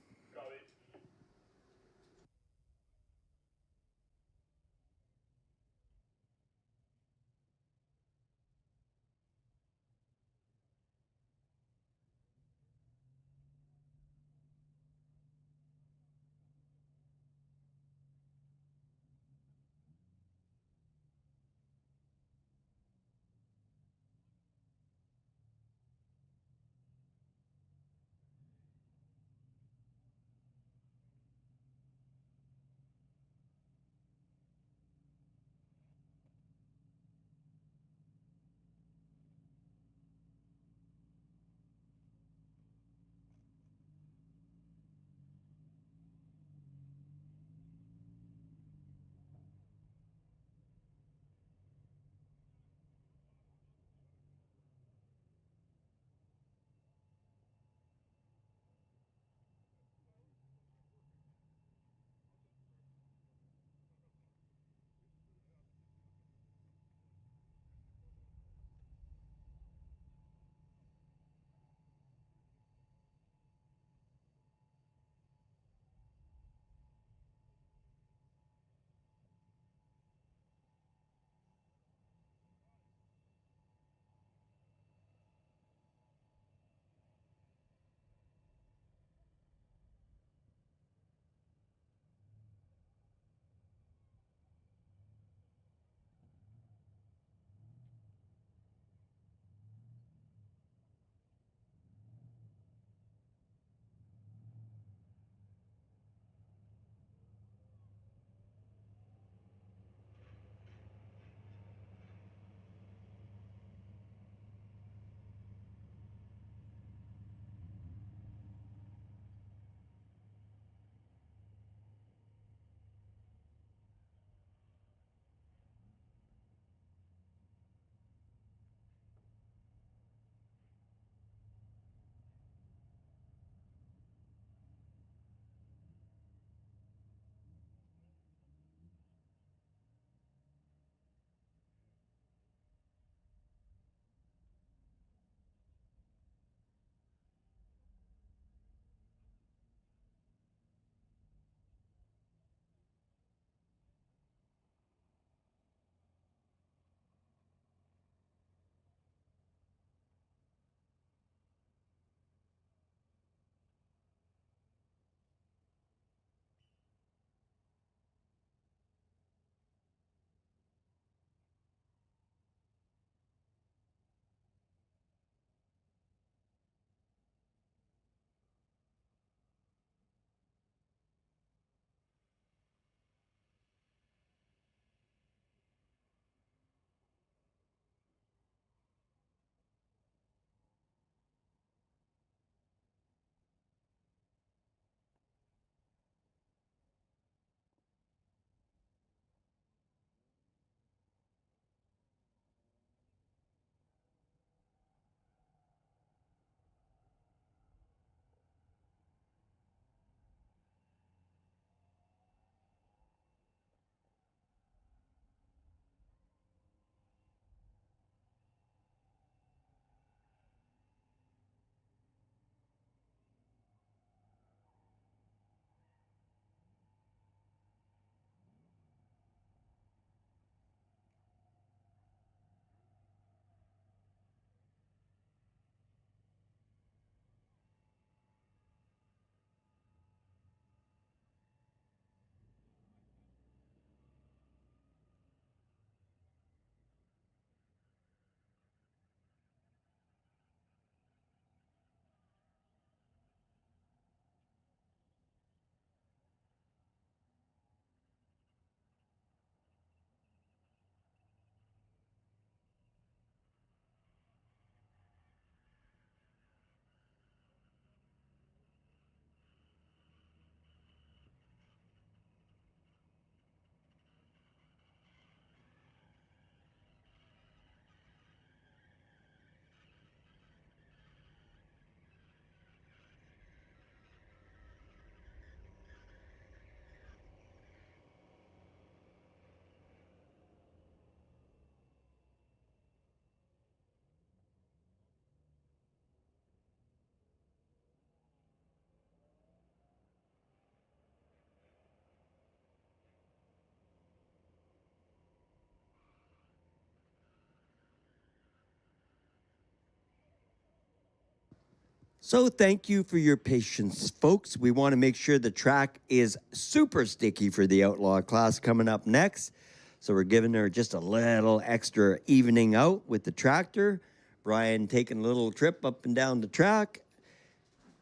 So thank you for your patience, folks. We want to make sure the track is super sticky for the Outlaw class coming up next. So we're giving her just a little extra evening out with the tractor. Brian taking a little trip up and down the track,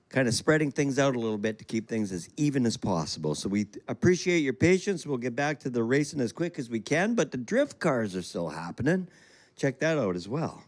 kind of spreading things out a little bit to keep things as even as possible. So we appreciate your patience. We'll get back to the racing as quick as we can, but the drift cars are still happening. Check that out as well.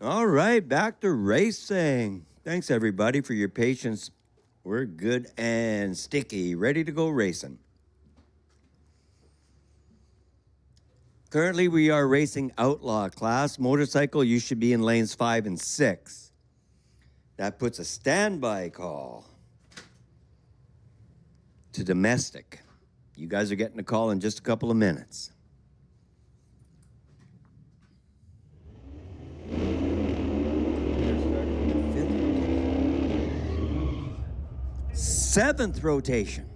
All right, back to racing. Thanks, everybody, for your patience. We're good and sticky, ready to go racing. Currently, we are racing Outlaw class. Motorcycle, you should be in lanes 5 and 6. That puts a standby call to domestic. You guys are getting a call in just a couple of minutes. Seventh rotation.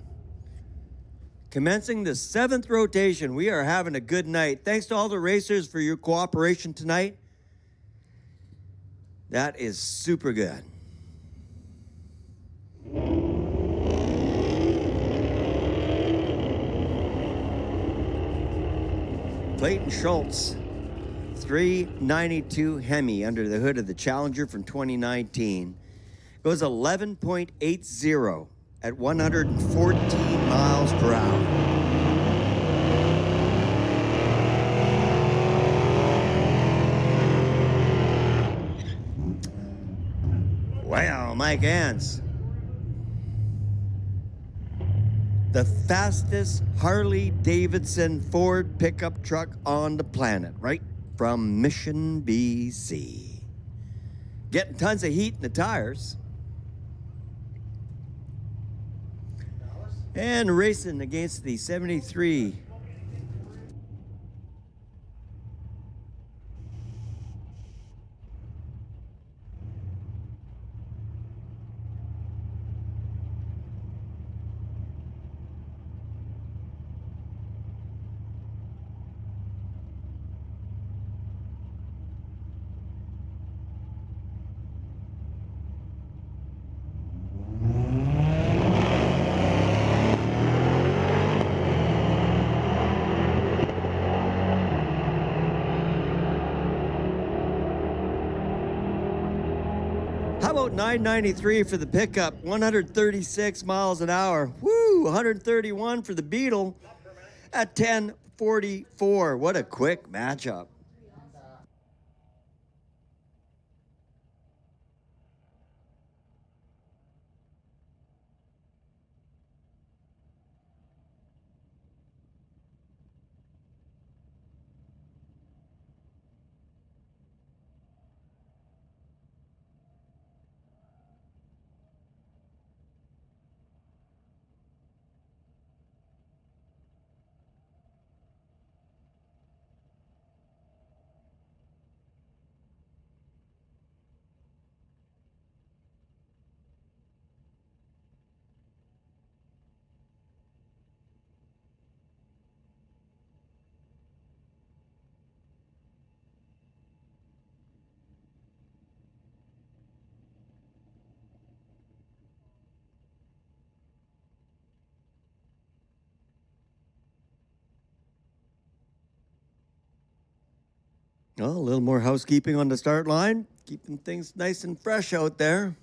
Commencing the 7th rotation. We are having a good night. Thanks to all the racers for your cooperation tonight. That is super good. Clayton Schultz, 392 Hemi under the hood of the Challenger from 2019. Goes 11.80 at 114 miles per hour. Wow, Mike Ants. the fastest Harley-Davidson Ford pickup truck on the planet, right from Mission, BC. Getting tons of heat in the tires. And racing against the 73. How about 993 for the pickup? 136 miles an hour. Woo! 131 for the Beetle at 10:44. What a quick matchup. Well, a little more housekeeping on the start line, keeping things nice and fresh out there.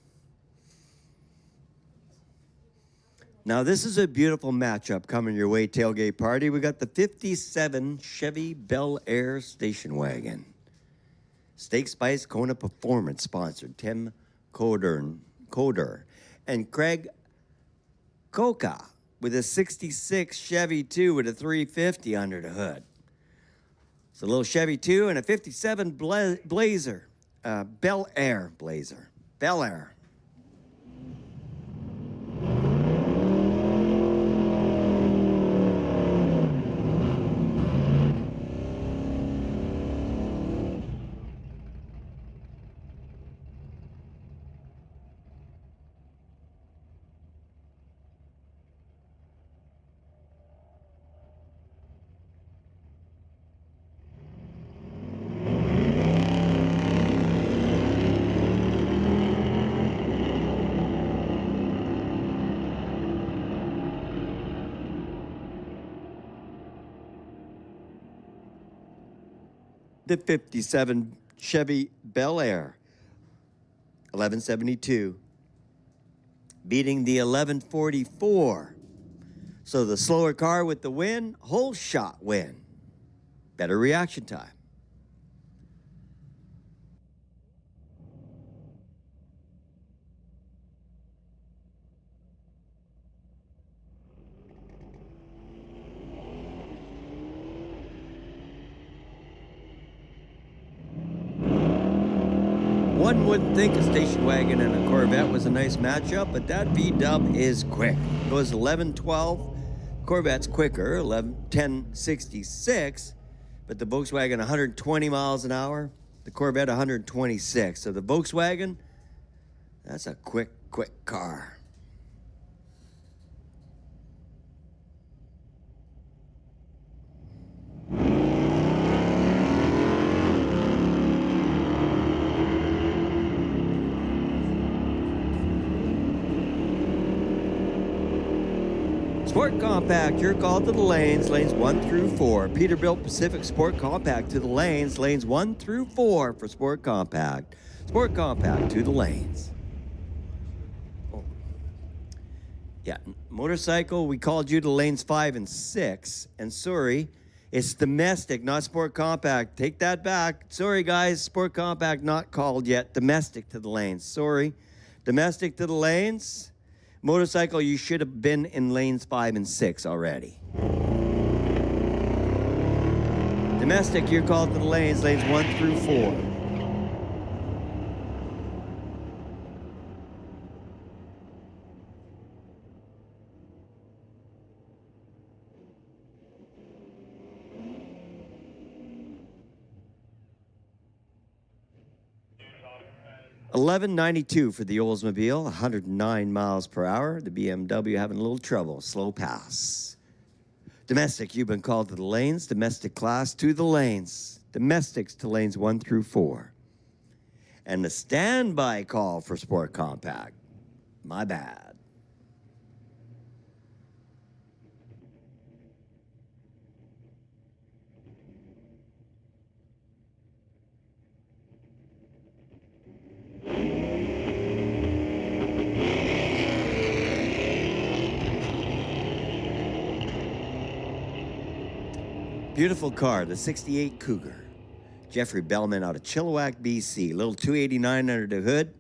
Now, this is a beautiful matchup coming your way, tailgate party. We got the 57 Chevy Bel Air station wagon. Steak Spice Kona Performance sponsored Tim Coder and Craig Coca with a 66 Chevy 2 with a 350 under the hood. It's a little Chevy 2 and a 57 Blazer, Bel Air Blazer, Bel Air. The 57 Chevy Bel Air, 1172, beating the 1144. So the slower car with the win, whole shot win. Better reaction time. One wouldn't think a station wagon and a Corvette was a nice matchup, but that V-dub is quick. It goes 11-12. Corvette's quicker, 10-66, but the Volkswagen 120 miles an hour, the Corvette 126. So the Volkswagen, that's a quick car. Sport Compact, your call to the lanes 1 through 4. Peterbilt Pacific Sport Compact to the lanes 1 through 4 for Sport Compact. Sport Compact to the lanes. Oh. Yeah, motorcycle, we called you to lanes 5 and 6. And sorry, it's domestic, not Sport Compact. Take that back. Sorry, guys, Sport Compact not called yet. Domestic to the lanes. Sorry. Domestic to the lanes. Motorcycle, you should have been in lanes 5 and 6 already. Domestic, you're called to the lanes 1 through 4. $11.92 for the Oldsmobile, 109 miles per hour. The BMW having a little trouble, slow pass. Domestic, you've been called to the lanes. Domestic class to the lanes. Domestics to lanes 1 through 4. And the standby call for Sport Compact. My bad. Beautiful car, the 68 Cougar. Jeffrey Bellman out of Chilliwack, BC. Little 289 under the hood.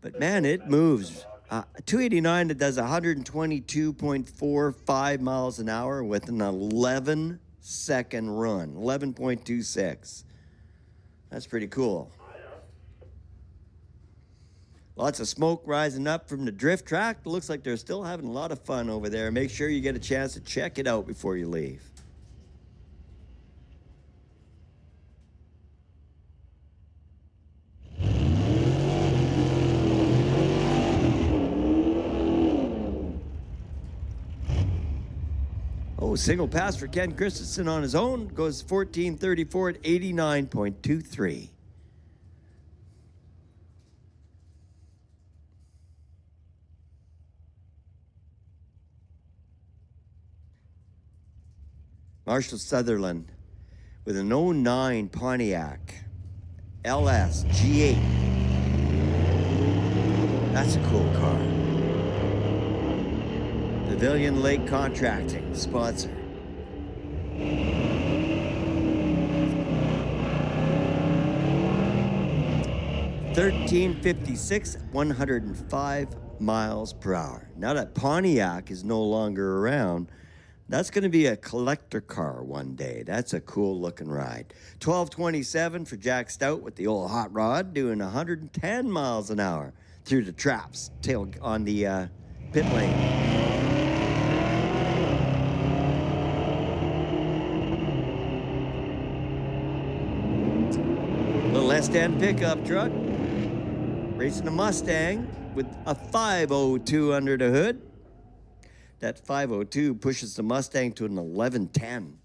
But man, it moves. 289 that does 122.45 miles an hour with an 11-second run, 11.26. That's pretty cool. Lots of smoke rising up from the drift track. It looks like they're still having a lot of fun over there. Make sure you get a chance to check it out before you leave. Oh, single pass for Ken Christensen on his own. Goes 14:34 at 89.23. Marshall Sutherland with an 09 Pontiac LS G8. That's a cool car. Pavilion Lake Contracting, sponsor. $13.56, 105 miles per hour. Now that Pontiac is no longer around, that's going to be a collector car one day. That's a cool looking ride. 12:27 for Jack Stout with the old hot rod, doing 110 miles an hour through the traps, tail on the pit lane. Little S10 pickup truck, racing a Mustang with a 502 under the hood. That 502 pushes the Mustang to an 1110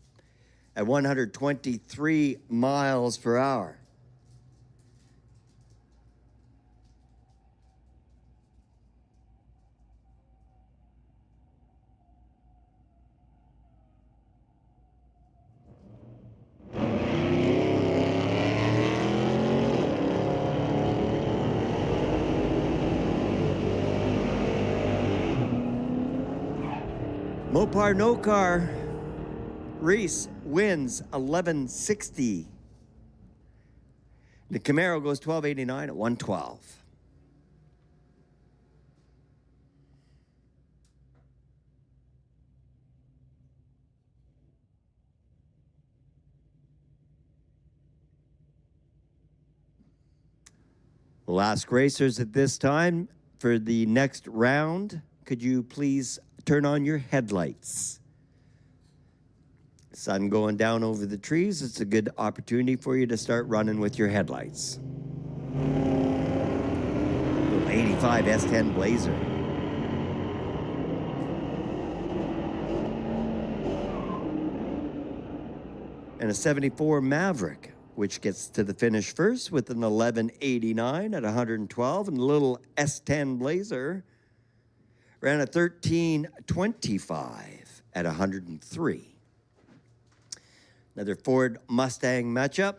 at 123 miles per hour. Mopar no car. Reese wins 1160. The Camaro goes 1289 at 112. We'll ask racers at this time for the next round. Could you please turn on your headlights? Sun going down over the trees. It's a good opportunity for you to start running with your headlights. Little 85 S10 Blazer. And a 74 Maverick, which gets to the finish first with an 1189 at 112, and a little S10 Blazer ran a 1325 at 103. Another Ford Mustang matchup.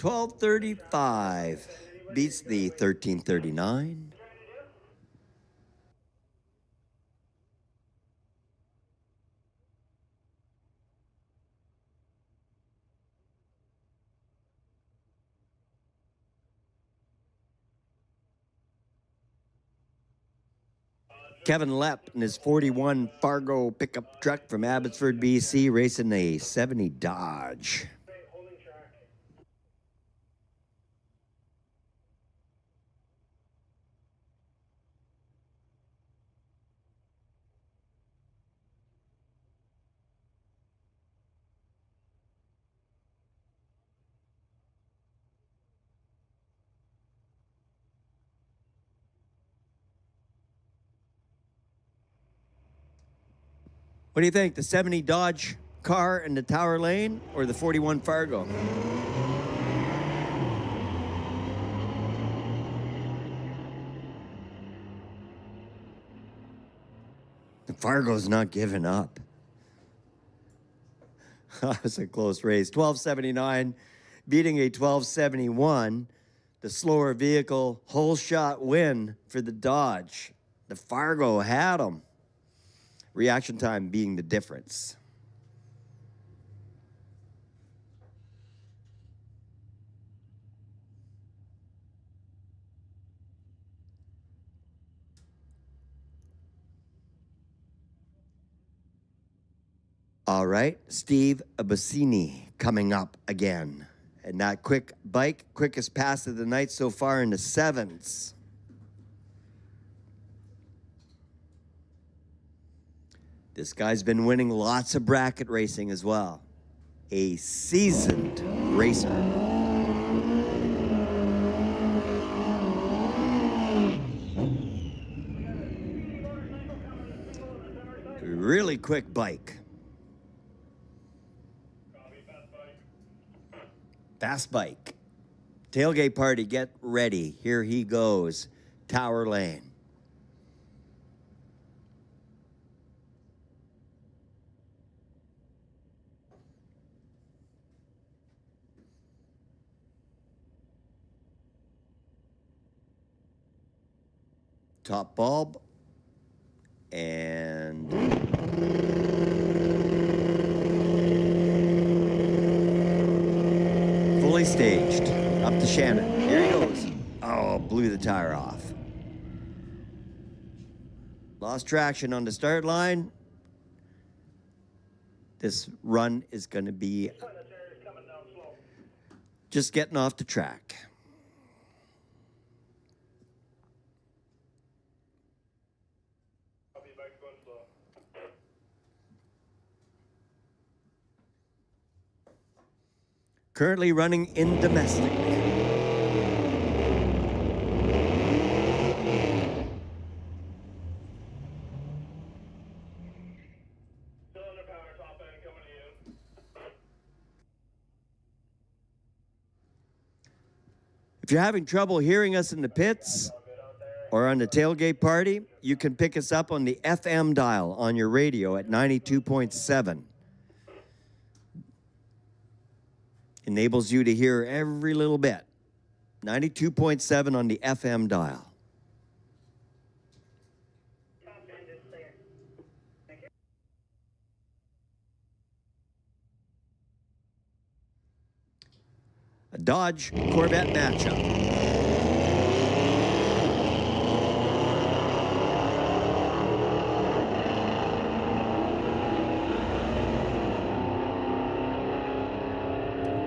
12:35 beats the 13:39. Kevin Lepp in his 41 Fargo pickup truck from Abbotsford, BC, racing a 70 Dodge. What do you think, the 70 Dodge car in the Tower Lane or the 41 Fargo? The Fargo's not giving up. That was a close race. 12:79 beating a 12:71. The slower vehicle, whole shot win for the Dodge. The Fargo had them. Reaction time being the difference. All right, Steve Abbassini coming up again. And that quick bike, quickest pass of the night so far in the sevens. This guy's been winning lots of bracket racing as well. A seasoned racer. Really quick bike. Fast bike. Tailgate party, get ready. Here he goes. Tower Lane. Top bulb. And fully staged. Up to Shannon. Here he goes. Oh, blew the tire off. Lost traction on the start line. This run is going to be just getting off the track. Currently running in domestic. If you're having trouble hearing us in the pits or on the tailgate party, you can pick us up on the FM dial on your radio at 92.7. Enables you to hear every little bit. 92.7 on the FM dial. A Dodge Corvette matchup.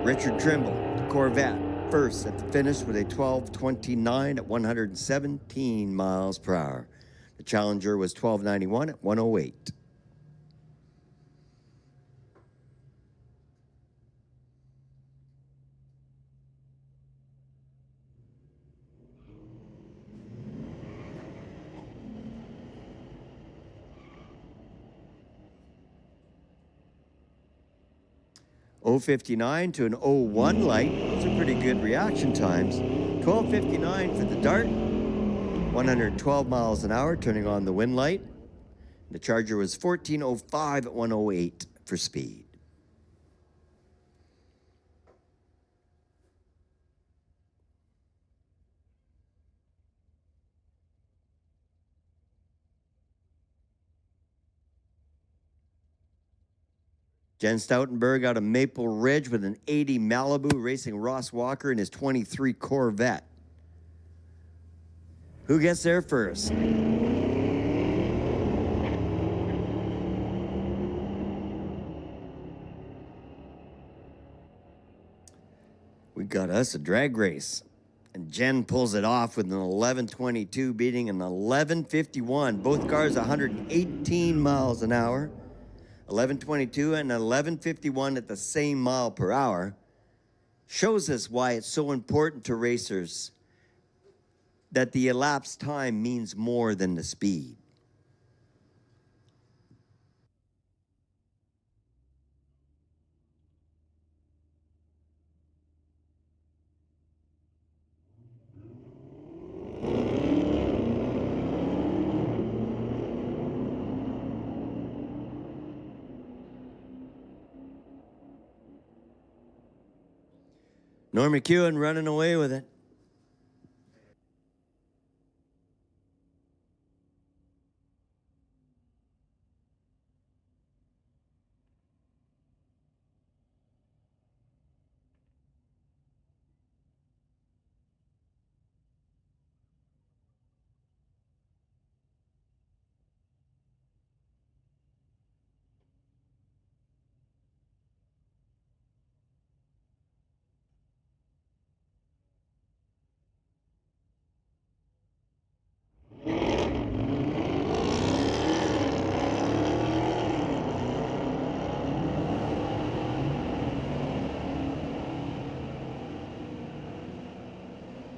Richard Trimble, the Corvette, first at the finish with a 12:29 at 117 miles per hour. The Challenger was 12:91 at 108. .059 to an .01 light. Those are pretty good reaction times. 12:59 for the Dart. 112 miles an hour, turning on the wind light. The Charger was 14:05 at 108 for speed. Jen Stoutenberg out of Maple Ridge with an 80 Malibu racing Ross Walker in his 23 Corvette. Who gets there first? We got us a drag race. And Jen pulls it off with an 11:22, beating an 11:51. Both cars 118 miles an hour. 11:22 and 11:51 at the same mile per hour. Shows us why it's so important to racers that the elapsed time means more than the speed. Norm McEwen running away with it.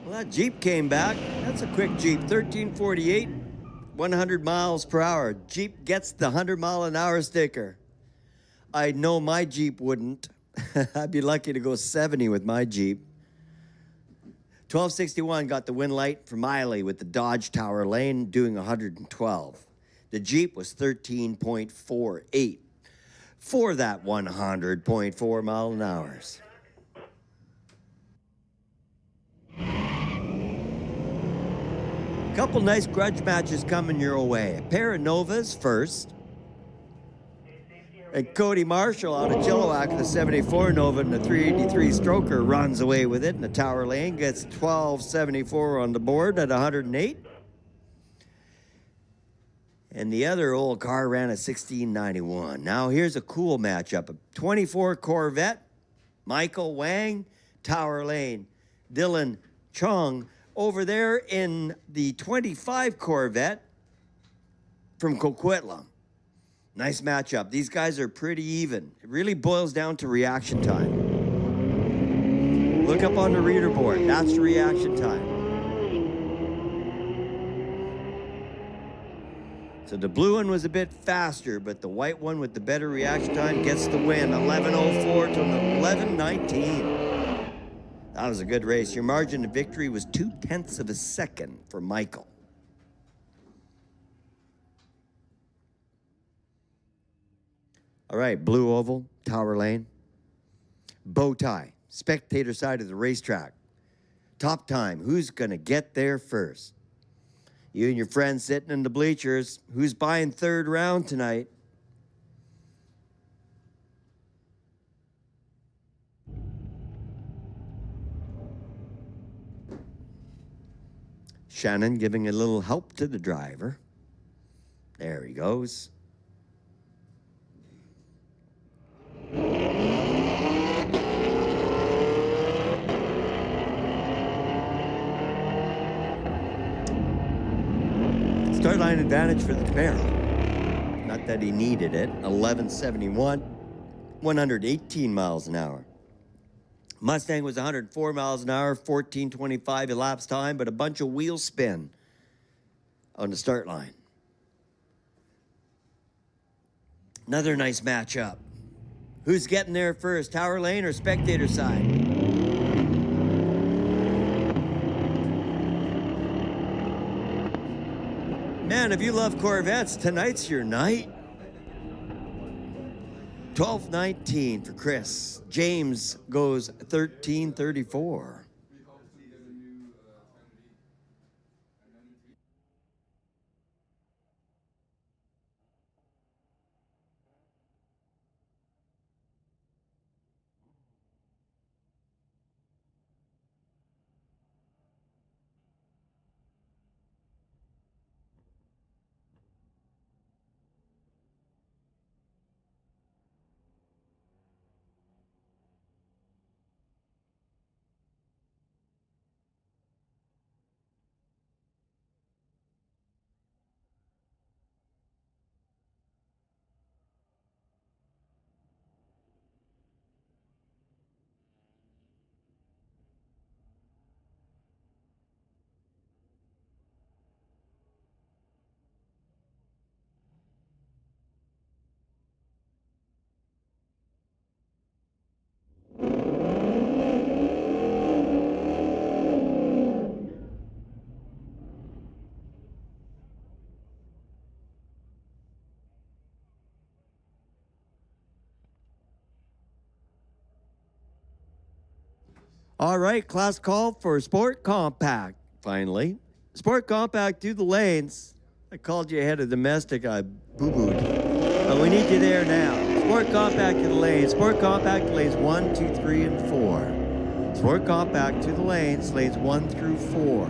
Well, that Jeep came back. That's a quick Jeep. 1348, 100 miles per hour. Jeep gets the 100-mile-an-hour sticker. I know my Jeep wouldn't. I'd be lucky to go 70 with my Jeep. 1261 got the win light for Miley with the Dodge Tower Lane doing 112. The Jeep was 13.48 for that 100.4 mile an hour. Couple nice grudge matches coming your way. A pair of Novas first. And Cody Marshall out of Chilliwack in the 74 Nova and the 383 Stroker runs away with it in the Tower Lane. Gets 1274 on the board at 108. And the other old car ran a 1691. Now here's a cool matchup. A 24 Corvette, Michael Wang, Tower Lane. Dylan Chong over there in the 25 Corvette from Coquitlam. Nice matchup. These guys are pretty even. It really boils down to reaction time. Look up on the reader board. That's the reaction time. So the blue one was a bit faster, but the white one with the better reaction time gets the win. 11:04 to 11:19. That was a good race. Your margin of victory was 0.2 of a second for Michael. All right, blue oval, Tower Lane. Bow tie, spectator side of the racetrack. Top time, who's going to get there first? You and your friends sitting in the bleachers, who's buying third round tonight? Shannon giving a little help to the driver. There he goes. Start line advantage for the Camaro. Not that he needed it. 1171, 118 miles an hour. Mustang was 104 miles an hour, 14:25 elapsed time, but a bunch of wheel spin on the start line. Another nice matchup. Who's getting there first, Tower Lane or spectator side? Man, if you love Corvettes, tonight's your night. 12:19 for Chris. James goes 13:34. All right, class call for Sport Compact, finally. Sport Compact to the lanes. I called you ahead of domestic. I boo-booed. But we need you there now. Sport Compact to the lanes. Sport Compact to lanes 1, 2, 3, and 4. Sport Compact to the lanes 1 through 4.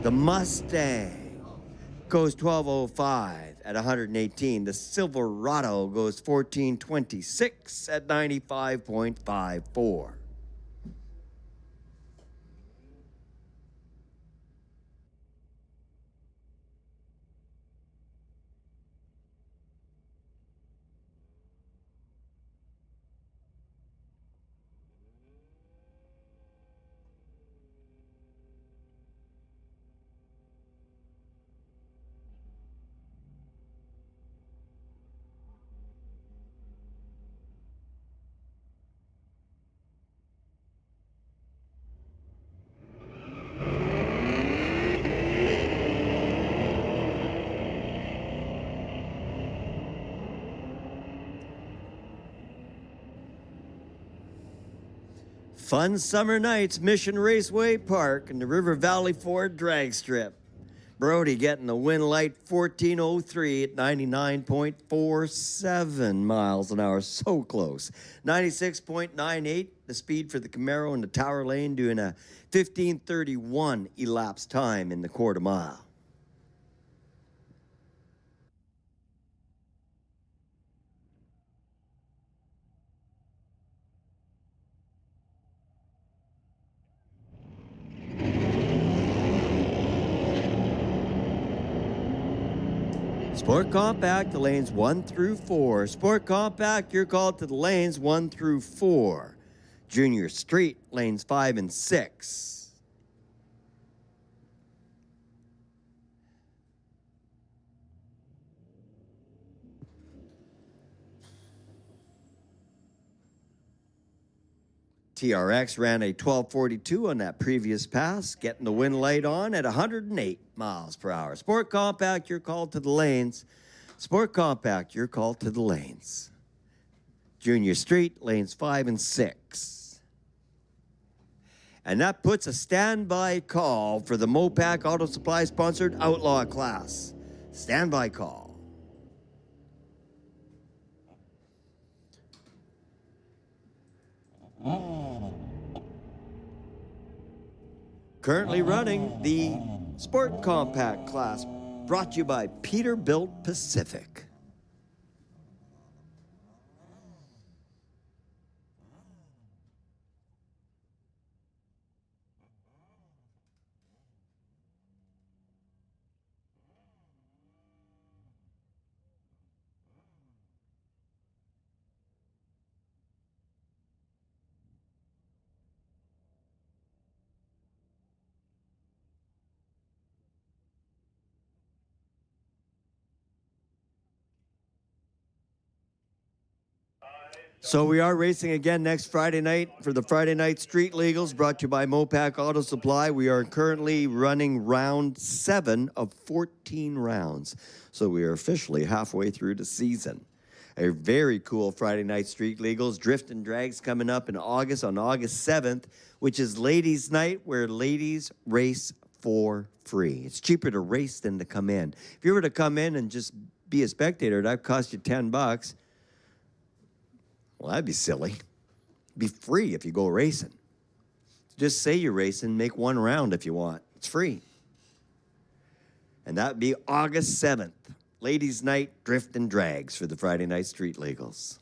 The Mustang goes 12:05 at 118. The Silverado goes 14:26 at 95.54. Fun summer nights, Mission Raceway Park and the River Valley Ford drag strip. Brody getting the win light 14:03 at 99.47 miles an hour. So close. 96.98, the speed for the Camaro in the Tower Lane, doing a 15:31 elapsed time in the quarter mile. Sport Compact, the lanes 1 through 4. Sport Compact, you're called to the lanes 1 through 4. Junior Street, lanes 5 and 6. TRX ran a 12:42 on that previous pass, getting the win light on at 108 miles per hour. Sport Compact, you're called to the lanes. Sport Compact, you're called to the lanes. Junior Street, lanes 5 and 6. And that puts a standby call for the Mopac Auto Supply sponsored Outlaw class. Standby call. Currently running the Sport Compact class, brought to you by Peterbilt Pacific. So we are racing again next Friday night for the Friday Night Street Legals, brought to you by Mopac Auto Supply. We are currently running round 7 of 14 rounds. So we are officially halfway through the season. A very cool Friday Night Street Legals. Drift and Drags coming up in August, on August 7th, which is ladies' night, where ladies race for free. It's cheaper to race than to come in. If you were to come in and just be a spectator, that'd cost you $10. Well, that'd be silly. It'd be free if you go racing. Just say you're racing, make one round if you want. It's free. And that'd be August 7th. Ladies' night, drift and drags for the Friday Night Street Legals.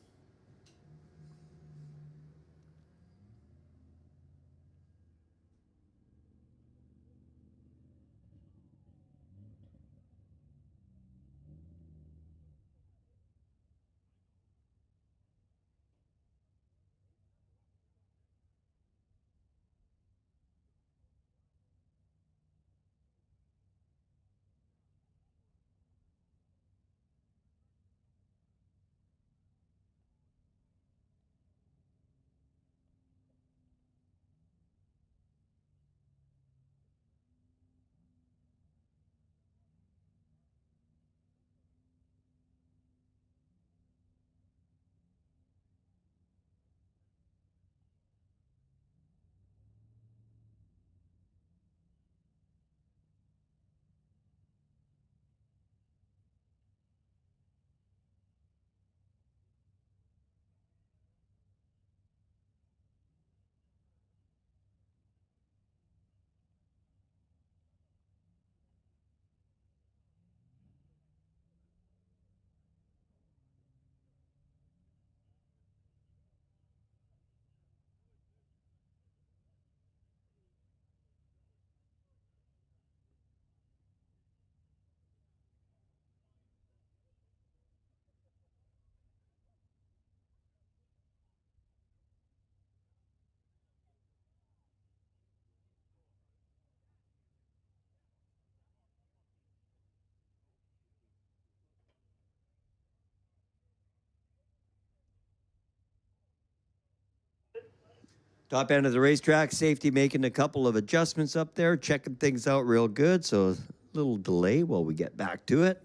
Top end of the racetrack, safety making a couple of adjustments up there, checking things out real good. So a little delay while we get back to it.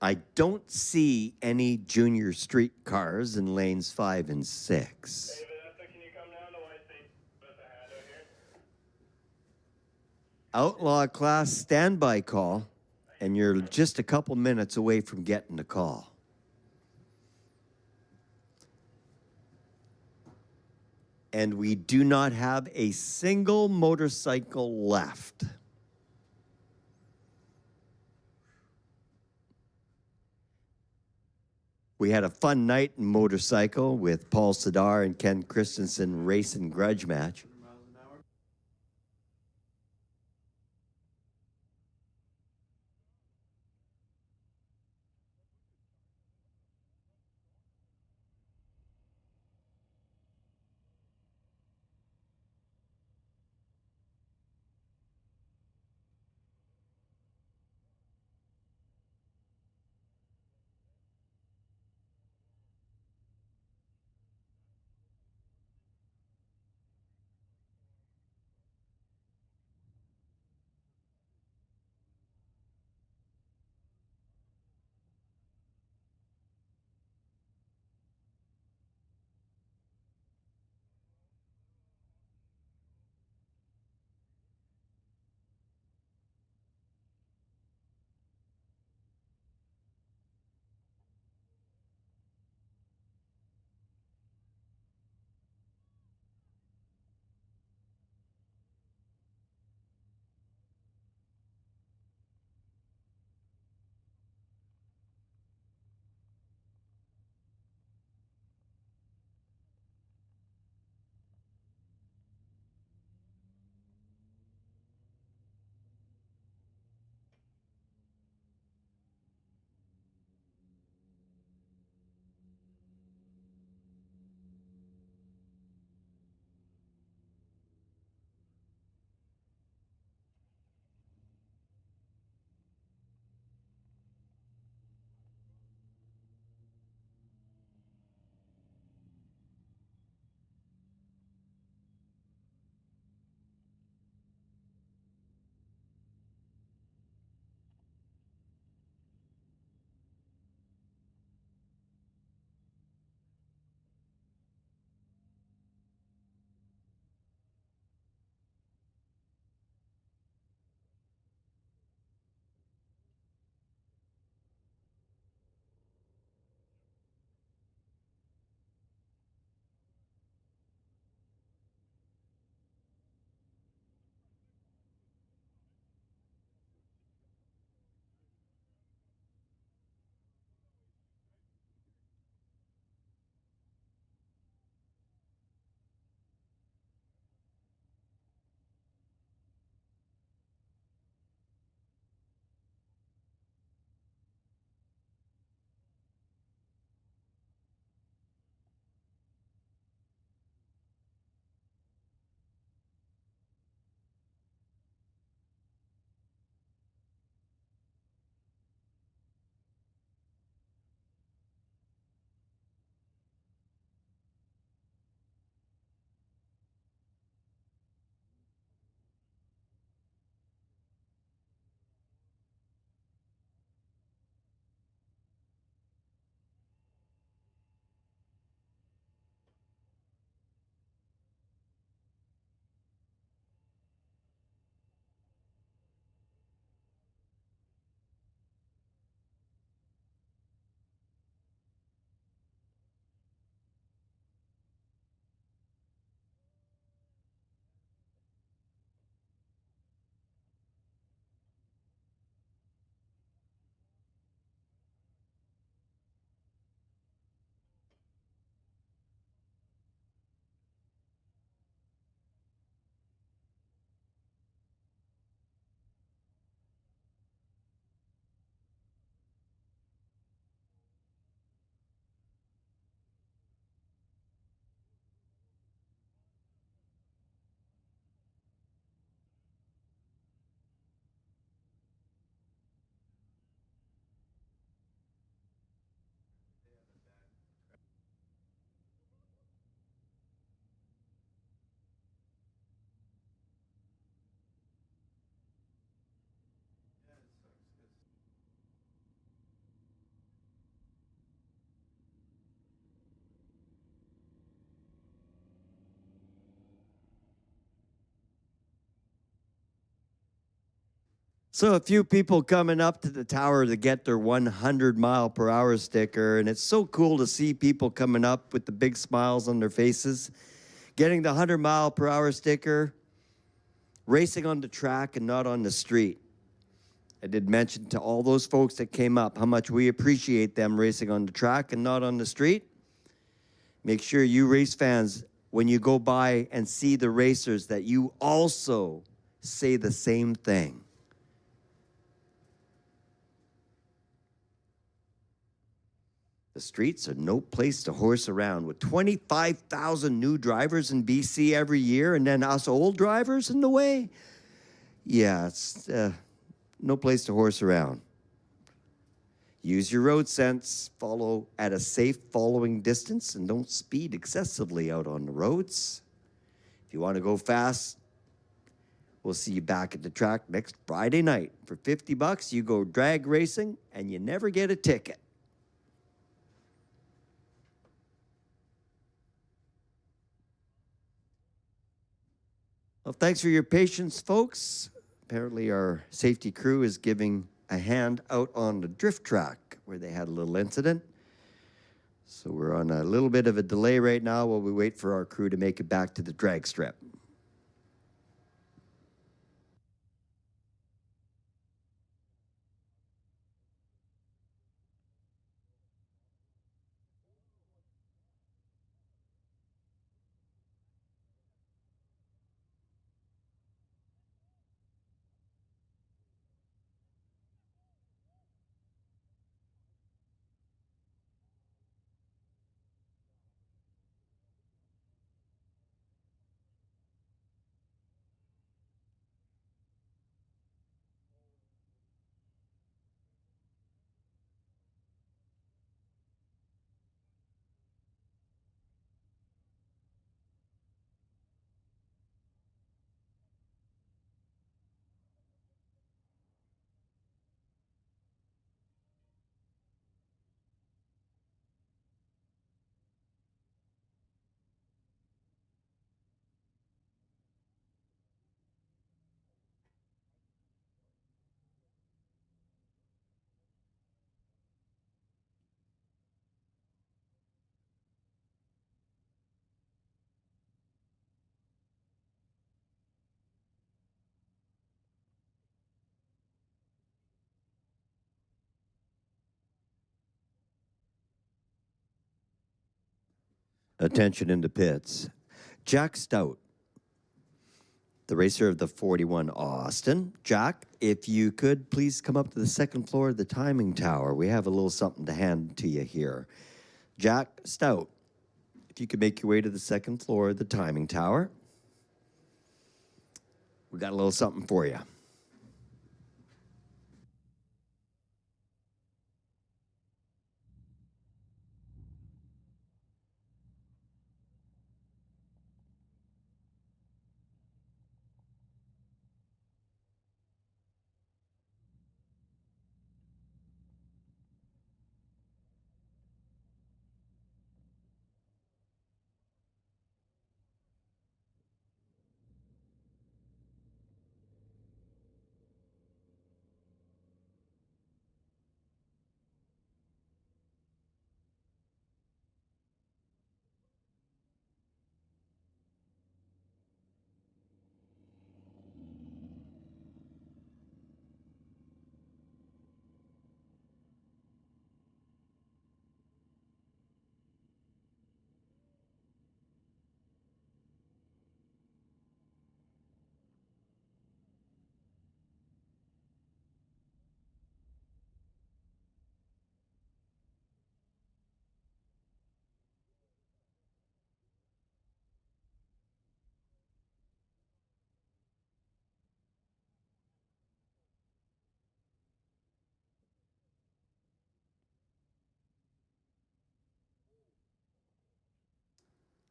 I don't see any junior street cars in lanes 5 and 6. Hey, Vanessa, can you come down to White State with a hand out here? Outlaw class standby call, and you're just a couple minutes away from getting the call. And we do not have a single motorcycle left. We had a fun night in motorcycle with Paul Sadar and Ken Christensen racing grudge match. So a few people coming up to the tower to get their 100-mile-per-hour sticker, and it's so cool to see people coming up with the big smiles on their faces, getting the 100-mile-per-hour sticker, racing on the track and not on the street. I did mention to all those folks that came up how much we appreciate them racing on the track and not on the street. Make sure you race fans, when you go by and see the racers, that you also say the same thing. The streets are no place to horse around. With 25,000 new drivers in BC every year and then us old drivers in the way, yeah, it's no place to horse around. Use your road sense, follow at a safe following distance, and don't speed excessively out on the roads. If you want to go fast, we'll see you back at the track next Friday night. For $50, you go drag racing, and you never get a ticket. Well, thanks for your patience, folks. Apparently, our safety crew is giving a hand out on the drift track where they had a little incident. So we're on a little bit of a delay right now while we wait for our crew to make it back to the drag strip. Attention in the pits. Jack Stout, the racer of the 41 Austin. Jack, if you could please come up to the second floor of the timing tower. We have a little something to hand to you here. Jack Stout, if you could make your way to the second floor of the timing tower. We got a little something for you.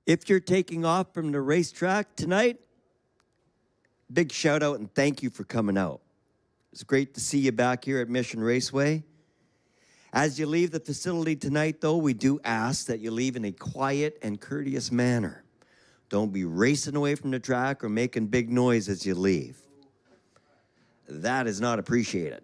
If you're taking off from the racetrack tonight, big shout out and thank you for coming out. It's great to see you back here at Mission Raceway. As you leave the facility tonight, though, we do ask that you leave in a quiet and courteous manner. Don't be racing away from the track or making big noise as you leave. that is not appreciated.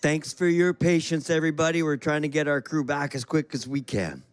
Thanks for your patience, everybody. We're trying to get our crew back as quick as we can.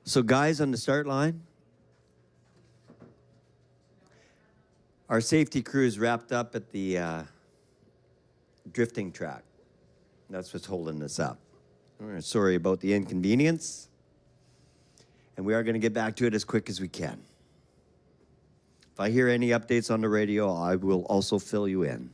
So, guys on the start line, our safety crew is wrapped up at the drifting track. That's what's holding us up. We're sorry about the inconvenience, and we are going to get back to it as quick as we can. If I hear any updates on the radio, I will also fill you in.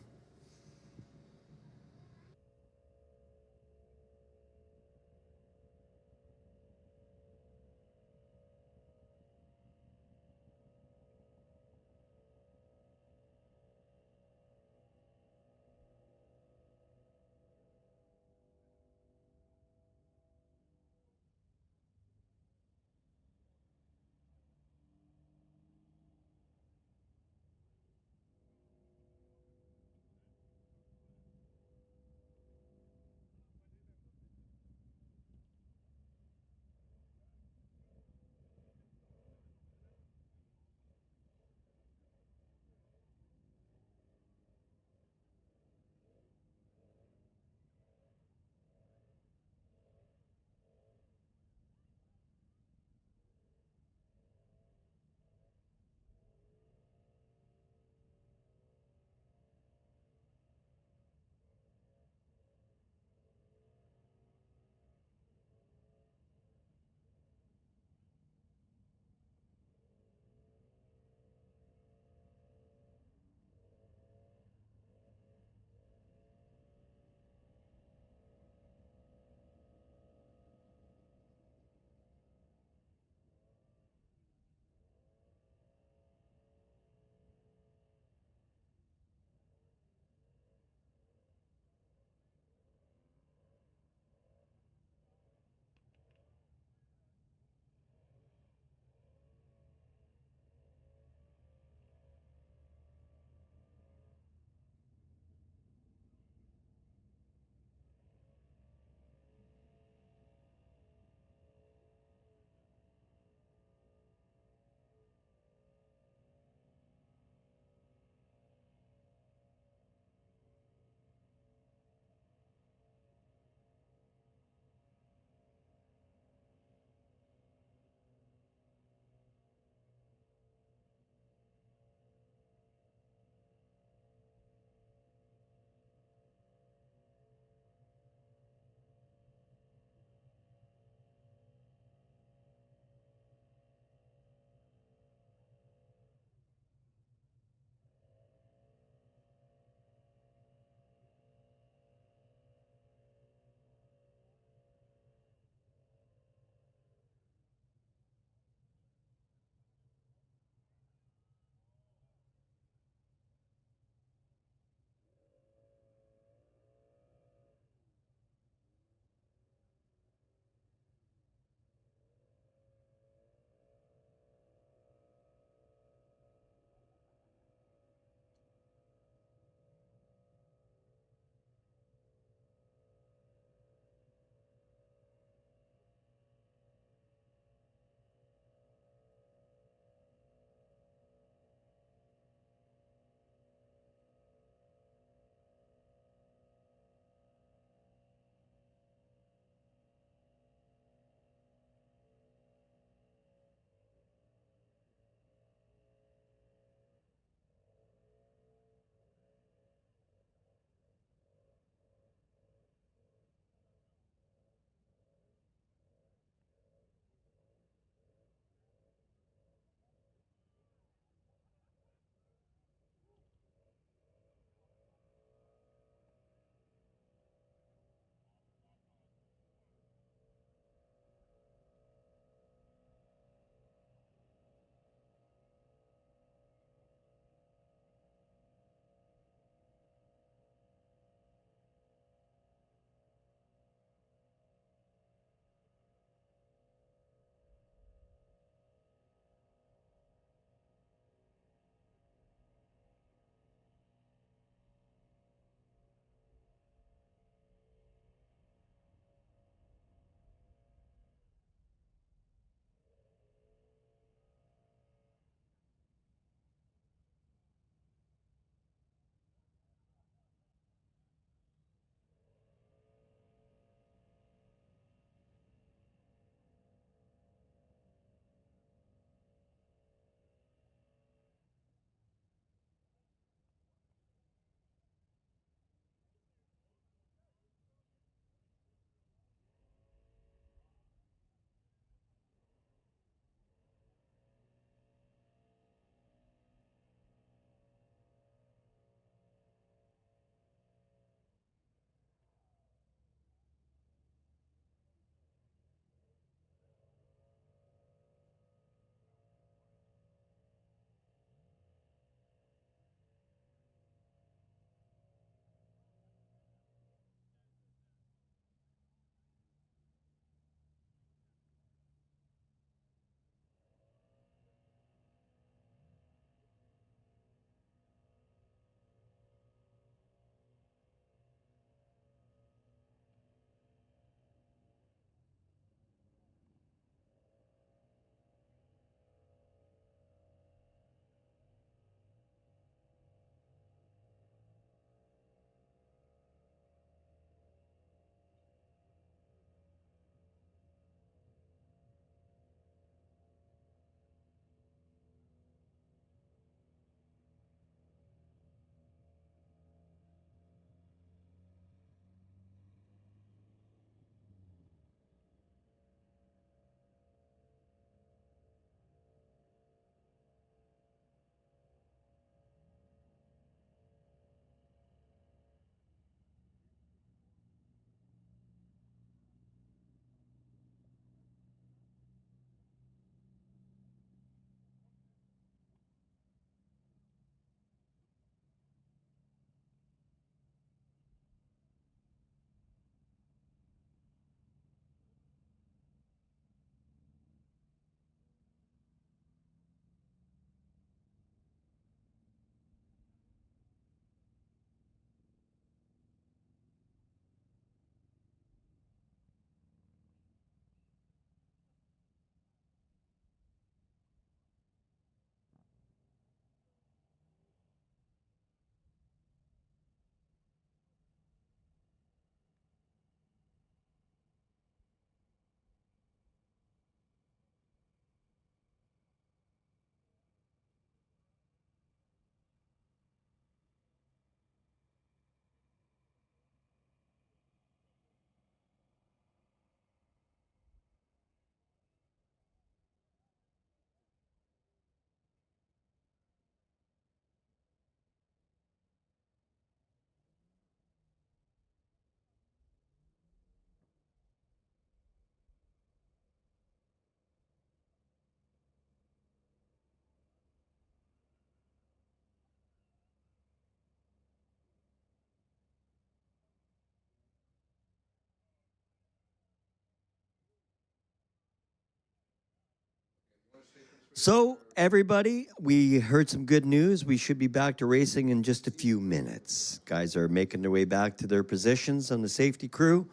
So, everybody, we heard some good news. We should be back to racing in just a few minutes. Guys are making their way back to their positions on the safety crew.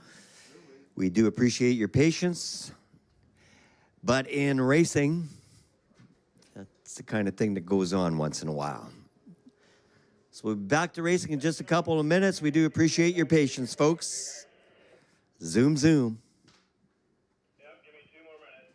We do appreciate your patience. But in racing, that's the kind of thing that goes on once in a while. So we'll be back to racing in just a couple of minutes. We do appreciate your patience, folks. Zoom, zoom. Yep, give me 2 more minutes.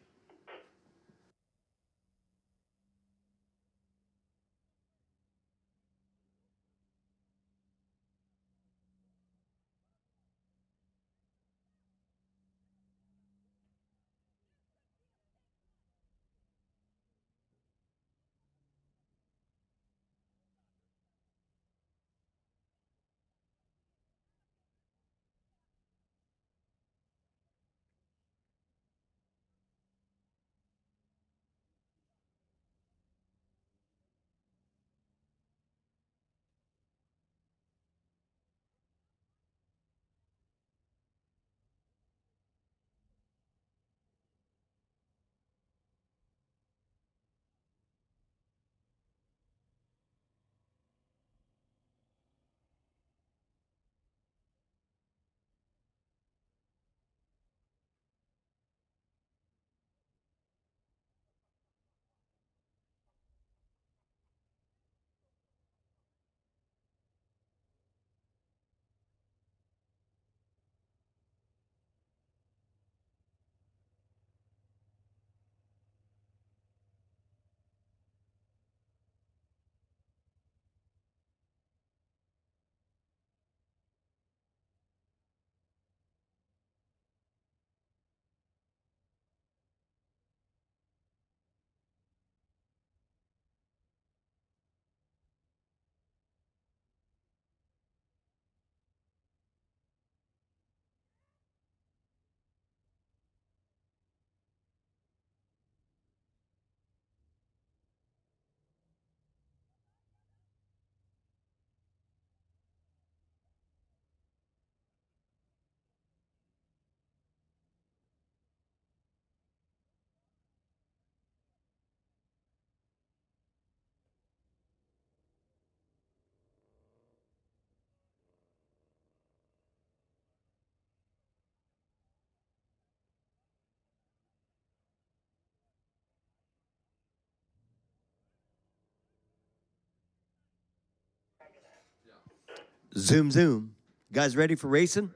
Zoom, zoom. Guys ready for racing?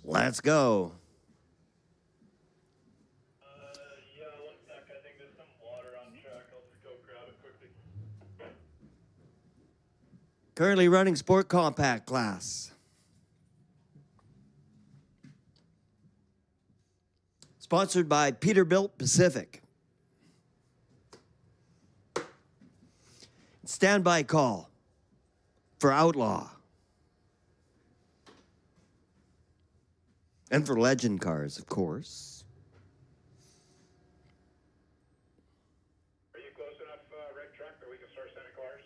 Let's go. Yeah, 1 sec. I think there's some water on track. I'll just go grab it quickly. Currently running Sport Compact class. Sponsored by Peterbilt Pacific. Standby call for Outlaw. And for Legend cars, of course. Are you close enough, red truck, that we can start sending cars?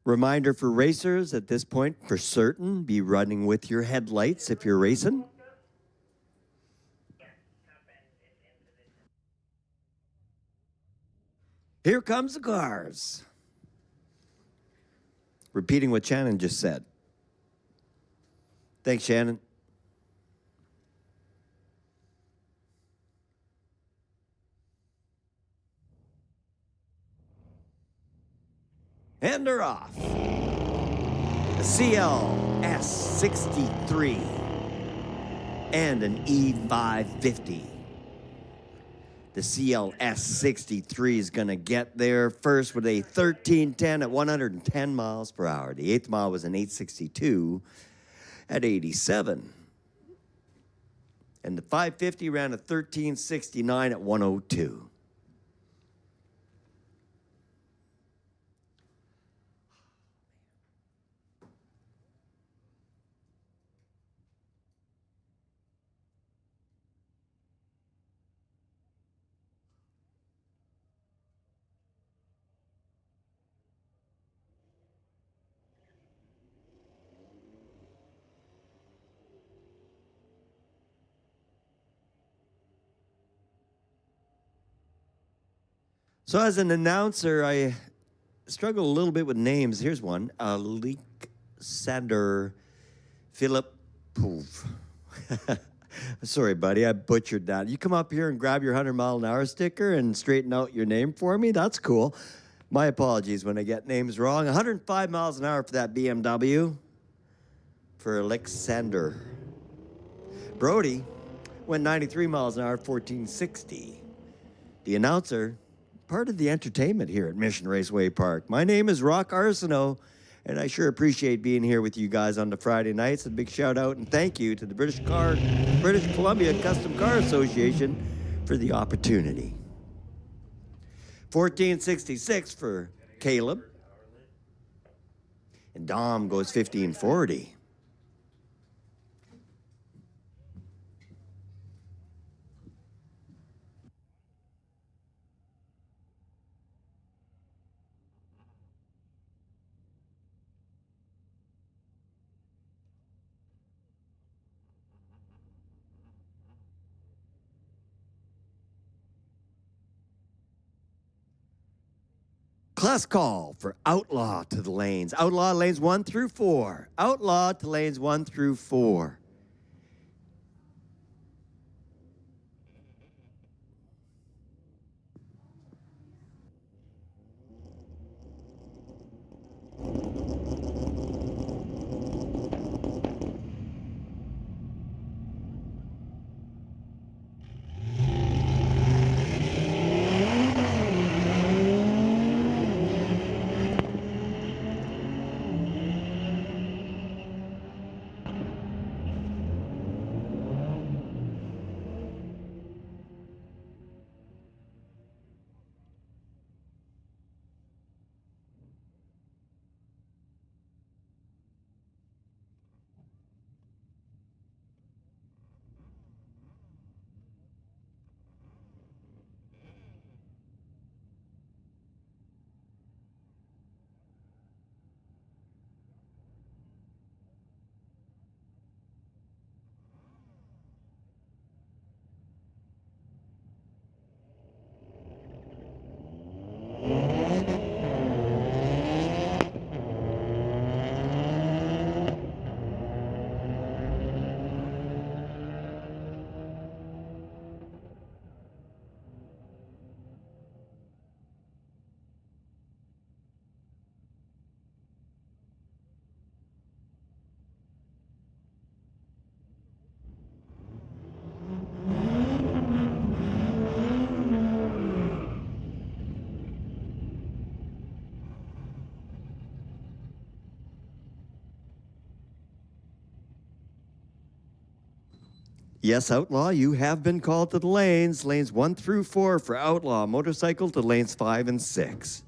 Reminder for racers at this point, for certain, be running with your headlights if you're racing. Here comes the cars. Repeating what Shannon just said. Thanks, Shannon. And they're off. A CLS63 and an E550. The CLS63 is going to get there first with a 1310 at 110 miles per hour. The 8th mile was an 862 at 87. And the 550 ran a 1369 at 102. So as an announcer, I struggle a little bit with names. Here's one. Alexander Philip Poof. Sorry, buddy, I butchered that. You come up here and grab your 100-mile-an-hour sticker and straighten out your name for me? That's cool. My apologies when I get names wrong. 105 miles an hour for that BMW for Alexander. Brody went 93 miles an hour, 1460. The announcer, part of the entertainment here at Mission Raceway Park. My name is Rock Arsenault, and I sure appreciate being here with you guys on the Friday nights. A big shout out and thank you to the British Columbia Custom Car Association for the opportunity. 1466 for Caleb. And Dom goes 1540. Class call for Outlaw to the lanes. Outlaw lanes 1 through 4. Outlaw to lanes 1 through 4. Yes, Outlaw, you have been called to the lanes. Lanes 1 through 4 for Outlaw. Motorcycle to lanes 5 and 6.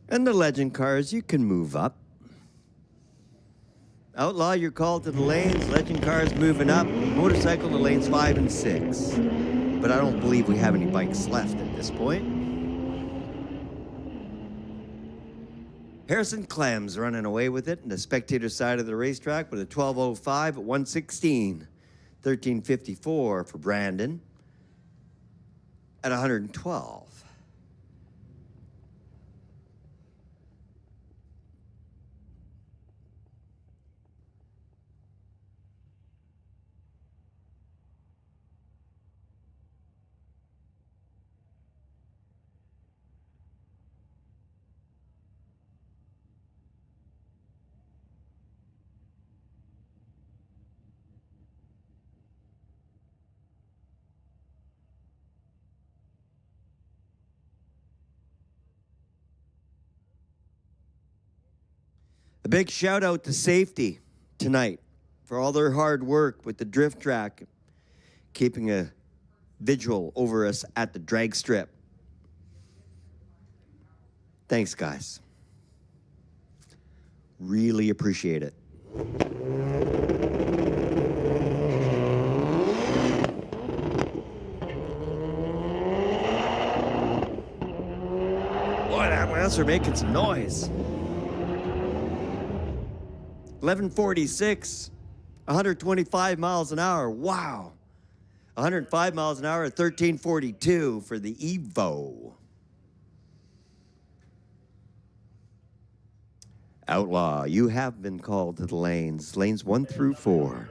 And the legend cars, you can move up. Outlaw, you're called to the lanes. Legend cars moving up. Motorcycle to lanes 5 and 6. But I don't believe we have any bikes left at this point. Harrison Clem's running away with it in the spectator side of the racetrack with a 12:05 at 116. 13:54 for Brandon at 112. A big shout out to safety tonight for all their hard work with the drift track, keeping a vigil over us at the drag strip. Thanks, guys. Really appreciate it. Boy, that wheels are making some noise. 1146, 125 miles an hour. Wow. 105 miles an hour at 1342 for the Evo. Outlaw, you have been called to the lanes. Lanes 1 through 4.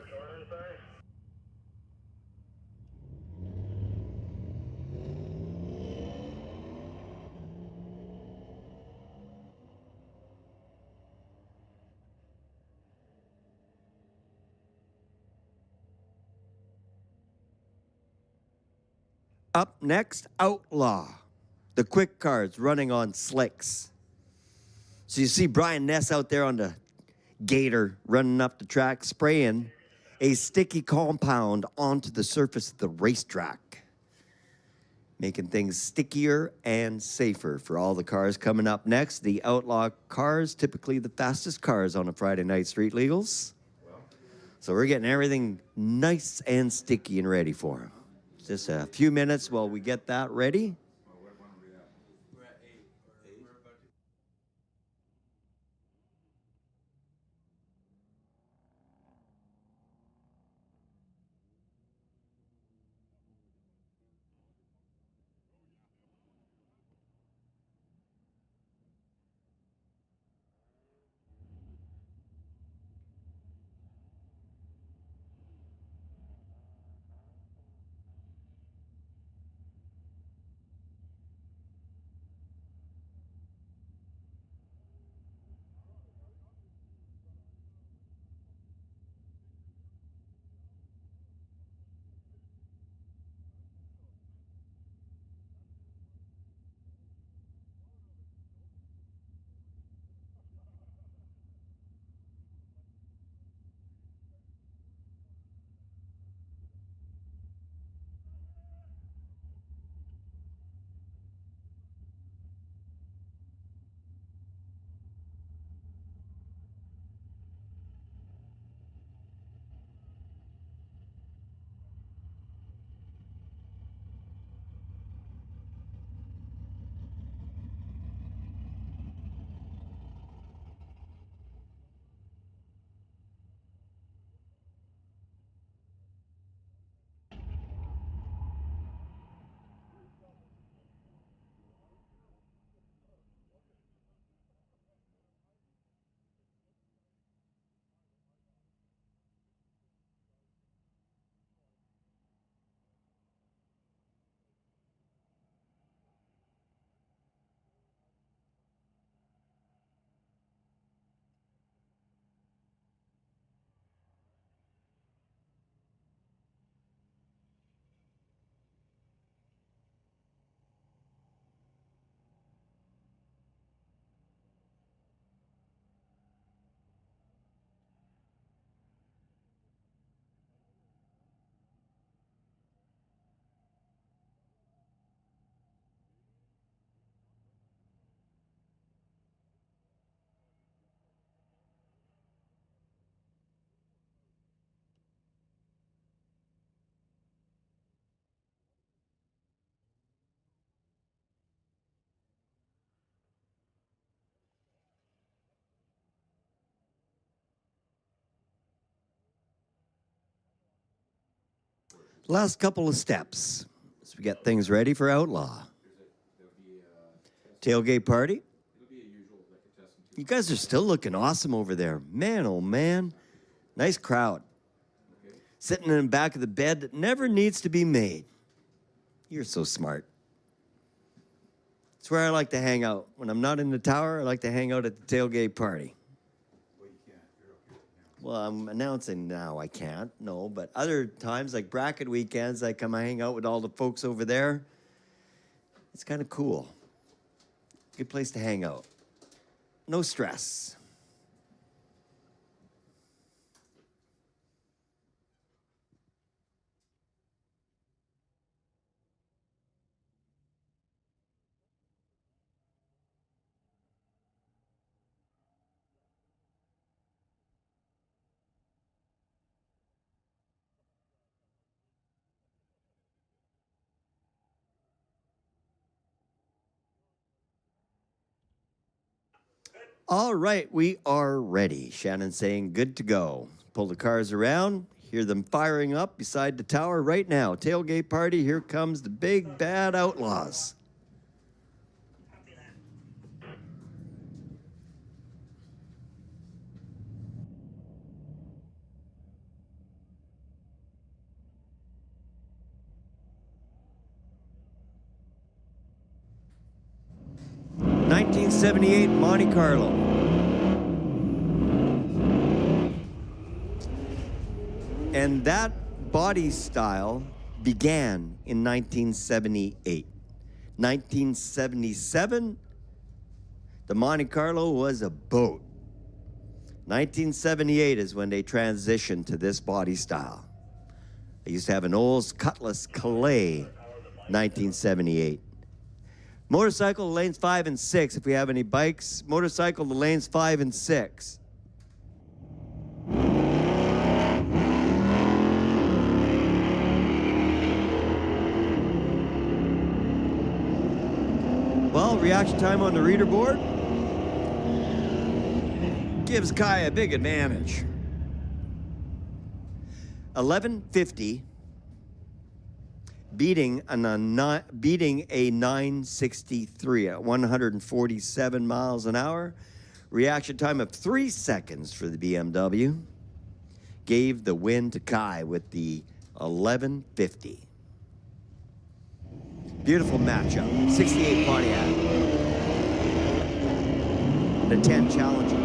Up next, Outlaw. The quick cars running on slicks. So you see Brian Ness out there on the gator running up the track, spraying a sticky compound onto the surface of the racetrack, making things stickier and safer for all the cars coming up next. The Outlaw cars, typically the fastest cars on a Friday night street legals. So we're getting everything nice and sticky and ready for them. Just a few minutes while we get that ready. Last couple of steps as we get things ready for Outlaw. Tailgate party. You guys are still looking awesome over there. Man, oh man. Nice crowd. Sitting in the back of the bed that never needs to be made. You're so smart. It's where I like to hang out. When I'm not in the tower, I like to hang out at the tailgate party. Well, I'm announcing now I can't, no, but other times, like bracket weekends, I come hang out with all the folks over there. It's kind of cool. Good place to hang out. No stress. All right, we are ready. Shannon's saying good to go. Pull the cars around. Hear them firing up beside the tower right now. Tailgate party, here comes the big bad outlaws. '78 Monte Carlo. And that body style began in 1978. 1977, the Monte Carlo was a boat. 1978 is when they transitioned to this body style. I used to have an Olds Cutlass Calais, 1978. Motorcycle, lanes 5 and 6, if we have any bikes. Motorcycle, the lanes 5 and 6. Well, reaction time on the reader board gives Kai a big advantage. 1150, beating a 963 at 147 miles an hour. Reaction time of 3 seconds for the BMW. Gave the win to Kai with the 1150. Beautiful matchup. 68 Pontiac. The 10 Challenger.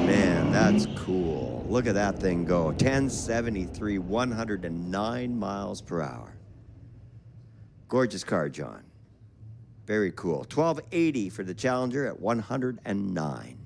Man, that's cool. Look at that thing go. 1073, 109 miles per hour. Gorgeous car, John. Very cool. 1280 for the Challenger at 109.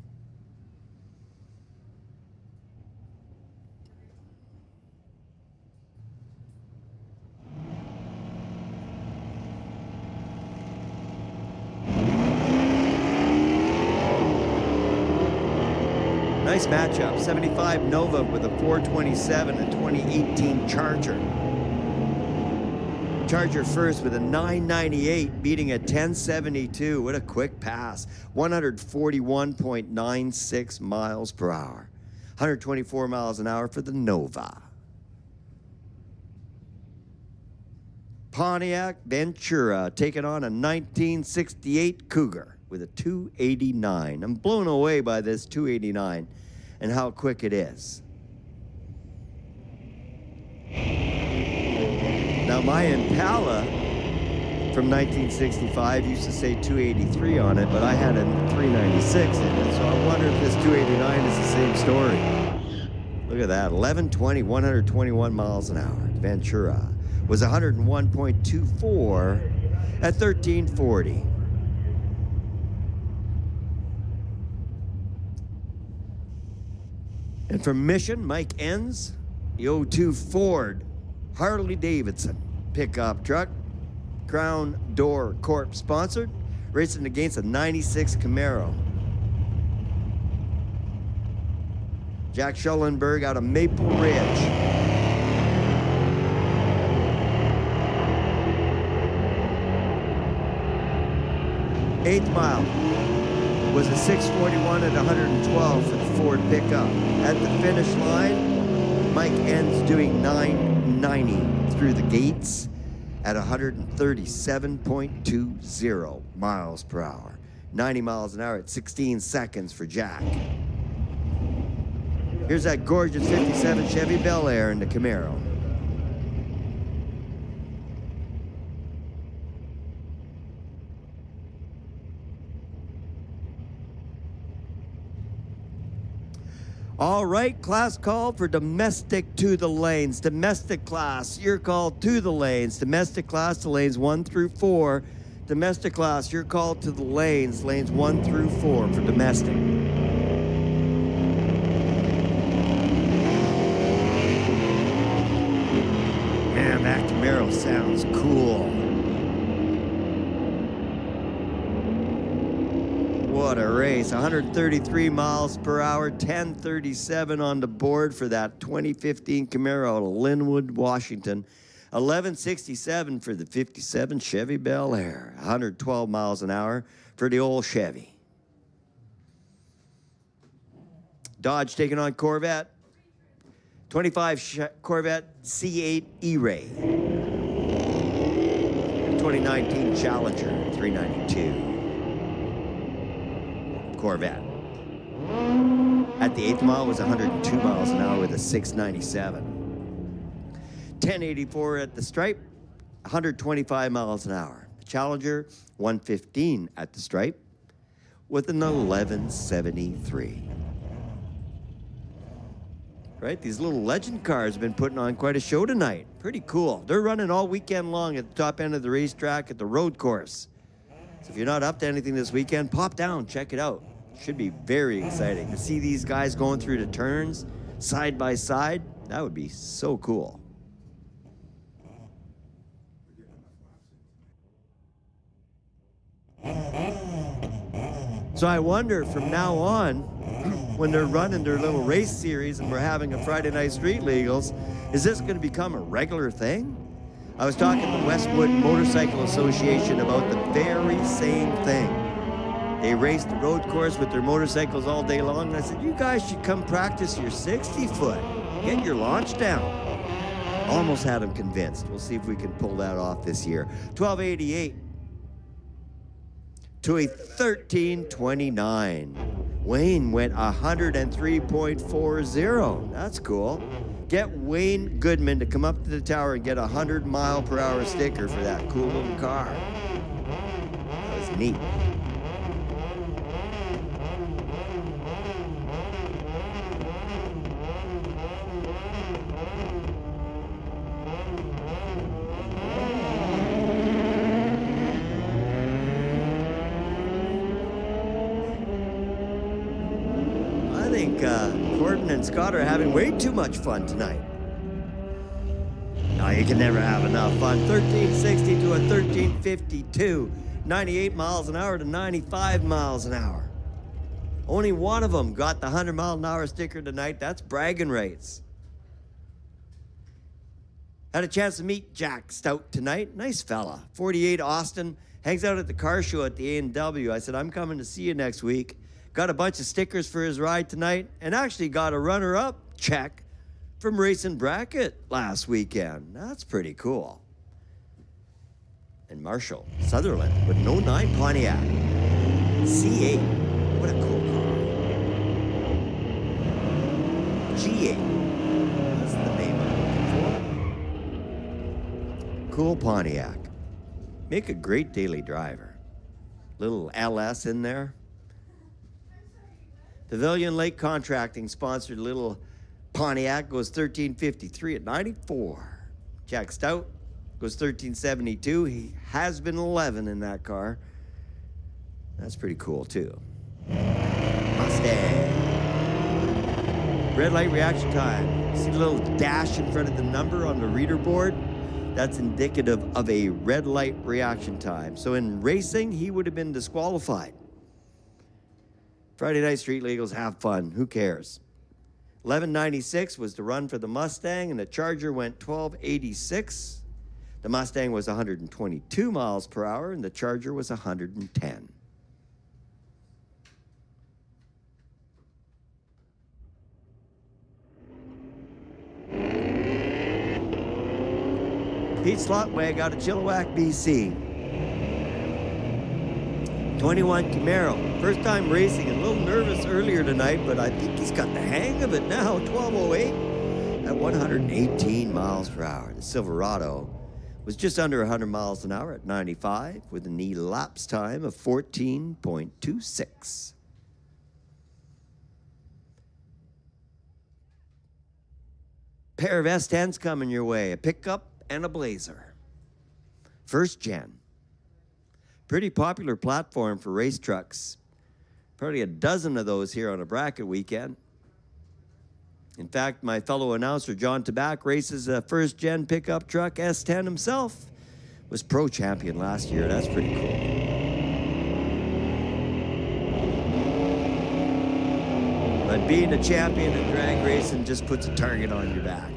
Nice matchup. 75 Nova with a 427 and 2018 Charger. Charger first with a 998, beating a 1072. What a quick pass. 141.96 miles per hour. 124 miles an hour for the Nova. Pontiac Ventura taking on a 1968 Cougar with a 289. I'm blown away by this 289 and how quick it is. Now my Impala from 1965 used to say 283 on it, but I had a 396 in it, so I wonder if this 289 is the same story. Look at that, 1120, 121 miles an hour. Ventura was 101.24 at 1340. And from Mission, Mike Enns, the 02 Ford Harley Davidson pickup truck, Crown Door Corp sponsored, racing against a 96 Camaro. Jack Schellenberg out of Maple Ridge. Eighth mile was a 641 at 112 for the Ford pickup. At the finish line, Mike Enns doing 990 through the gates at 137.20 miles per hour. 90 miles an hour at 16 seconds for Jack. Here's that gorgeous 57 Chevy Bel Air in the Camaro. All right, class call for domestic to the lanes. Domestic class, you're called to the lanes. Domestic class to lanes 1 through 4. Domestic class, you're called to the lanes 1 through 4 for domestic. Man, that Camaro sounds cool. What a race. 133 miles per hour, 1037 on the board for that 2015 Camaro out of Linwood, Washington. 1167 for the 57 Chevy Bel Air. 112 miles an hour for the old Chevy. Dodge taking on Corvette. 25 Corvette C8 E-Ray. 2019 Challenger 392. Corvette. At the 8th mile was 102 miles an hour with a 697. 1084 at the stripe, 125 miles an hour. The Challenger 115 at the stripe with an 1173. Right, these little legend cars have been putting on quite a show tonight. Pretty cool. They're running all weekend long at the top end of the racetrack at the road course. So if you're not up to anything this weekend, pop down, check it out. Should be very exciting to see these guys going through the turns side by side. That would be so cool. So I wonder from now on, when they're running their little race series and we're having a Friday night street legals, is this going to become a regular thing? I was talking to the Westwood Motorcycle Association about the very same thing. They race the road course with their motorcycles all day long, and I said, you guys should come practice your 60-foot. Get your launch down. Almost had them convinced. We'll see if we can pull that off this year. 1288 to a 1329. Wayne went 103.40. That's cool. Get Wayne Goodman to come up to the tower and get a 100-mile-per-hour sticker for that cool little car. That was neat. Gordon and Scott are having way too much fun tonight. No, you can never have enough fun. 1360 to a 1352. 98 miles an hour to 95 miles an hour. Only one of them got the 100-mile-an-hour sticker tonight. That's bragging rights. Had a chance to meet Jack Stout tonight. Nice fella. 48 Austin. Hangs out at the car show at the A&W. I said, I'm coming to see you next week. Got a bunch of stickers for his ride tonight, and actually got a runner-up check from Racing Bracket last weekend. That's pretty cool. And Marshall Sutherland with an 09 Pontiac C8. What a cool car. G8. That's the name I'm looking for. Cool Pontiac. Make a great daily driver. Little LS in there. Pavilion Lake Contracting sponsored little Pontiac, goes 1353 at 94. Jack Stout goes 1372. He has been 11 in that car. That's pretty cool too. Mustang. Red light reaction time. See the little dash in front of the number on the reader board? That's indicative of a red light reaction time. So in racing, he would have been disqualified. Friday night street legals, have fun. Who cares? 1196 was the run for the Mustang, and the Charger went 1286. The Mustang was 122 miles per hour, and the Charger was 110. Pete Slotwag out of Chilliwack, BC. 21 Camaro, first time racing, a little nervous earlier tonight, but I think he's got the hang of it now. 1208 at 118 miles per hour. The Silverado was just under 100 miles an hour at 95 with an elapsed time of 14.26. Pair of S10s coming your way, a pickup and a Blazer. First gen. Pretty popular platform for race trucks. Probably a dozen of those here on a bracket weekend. In fact, my fellow announcer, John Tabac, races a first-gen pickup truck, S10 himself. Was pro champion last year. That's pretty cool. But being a champion in drag racing just puts a target on your back.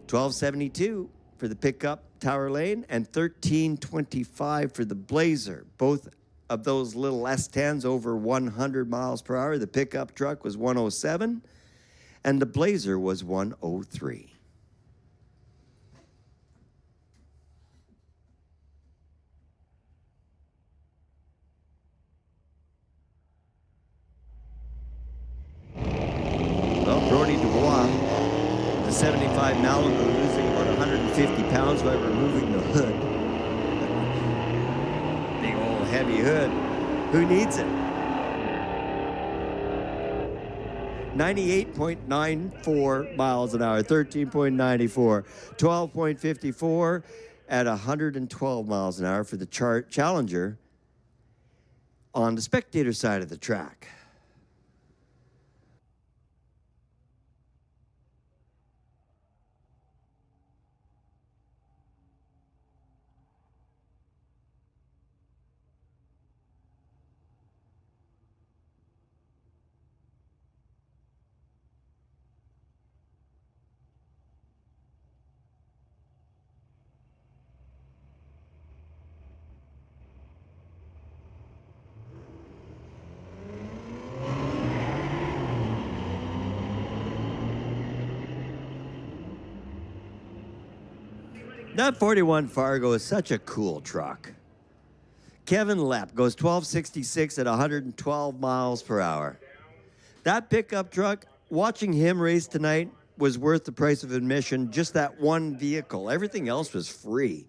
1272 for the pickup Tower Lane, and 1325 for the Blazer. Both of those little S10s over 100 miles per hour. The pickup truck was 107, and the Blazer was 103. Well, Brody Dubois, the 75 Malibu, losing about 150 pounds by removing the hood. Big old heavy hood. Who needs it? 98.94 miles an hour, 13.94, 12.54 at 112 miles an hour for the Challenger on the spectator side of the track. That 41 Fargo is such a cool truck. Kevin Lepp goes 1266 at 112 miles per hour. That pickup truck, watching him race tonight was worth the price of admission, just that one vehicle. Everything else was free.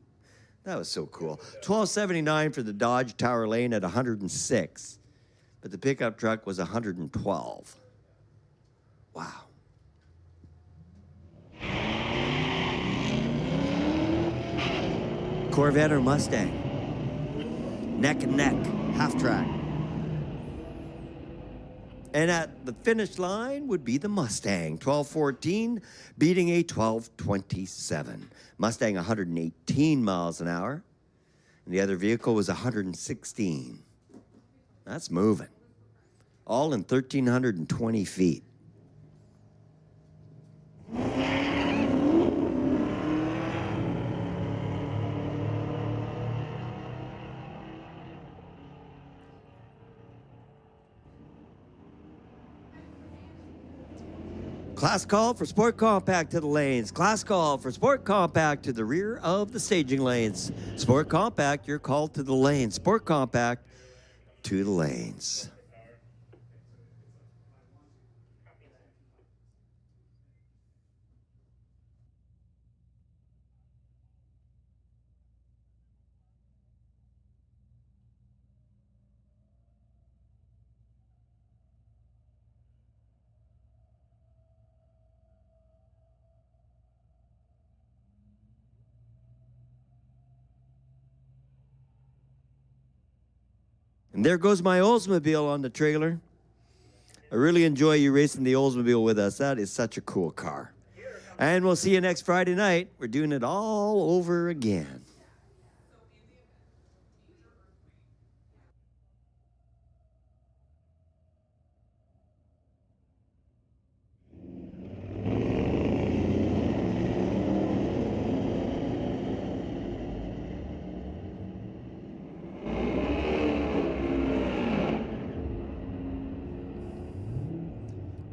That was so cool. 1279 for the Dodge Tower Lane at 106. But the pickup truck was 112. Wow. Corvette or Mustang? Neck and neck, half track. And at the finish line would be the Mustang, 1214, beating a 1227. Mustang 118 miles an hour, and the other vehicle was 116. That's moving. All in 1,320 feet. Class call for Sport Compact to the lanes. Class call for Sport Compact to the rear of the staging lanes. Sport Compact, you're called to the lanes. Sport Compact to the lanes. And there goes my Oldsmobile on the trailer. I really enjoy you racing the Oldsmobile with us. That is such a cool car. And we'll see you next Friday night. We're doing it all over again.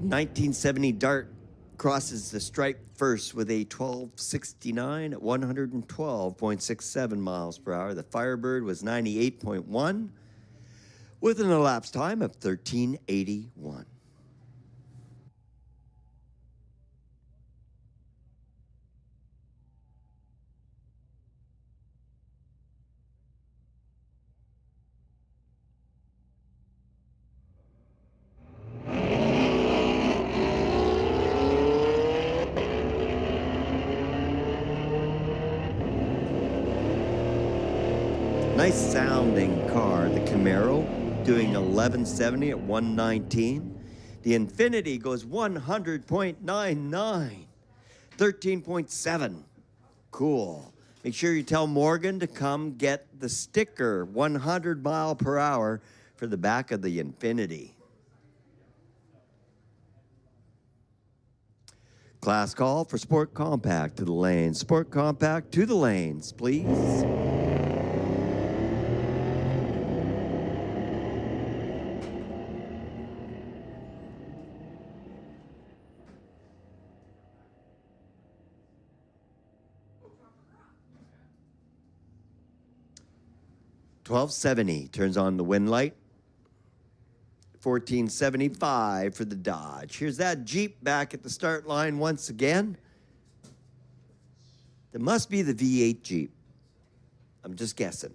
.1970 Dart crosses the stripe first with a 1269 at 112.67 miles per hour. The Firebird was 98.1 with an elapsed time of 1381. Nice sounding car, the Camaro, doing 1170 at 119. The Infiniti goes 100.99, 13.7. Cool. Make sure you tell Morgan to come get the sticker, 100 mile per hour for the back of the Infiniti. Class call for Sport Compact to the lanes. Sport Compact to the lanes, please. $12.70 turns on the win light. $14.75 for the Dodge. Here's that Jeep back at the start line once again. It must be the V8 Jeep. I'm just guessing.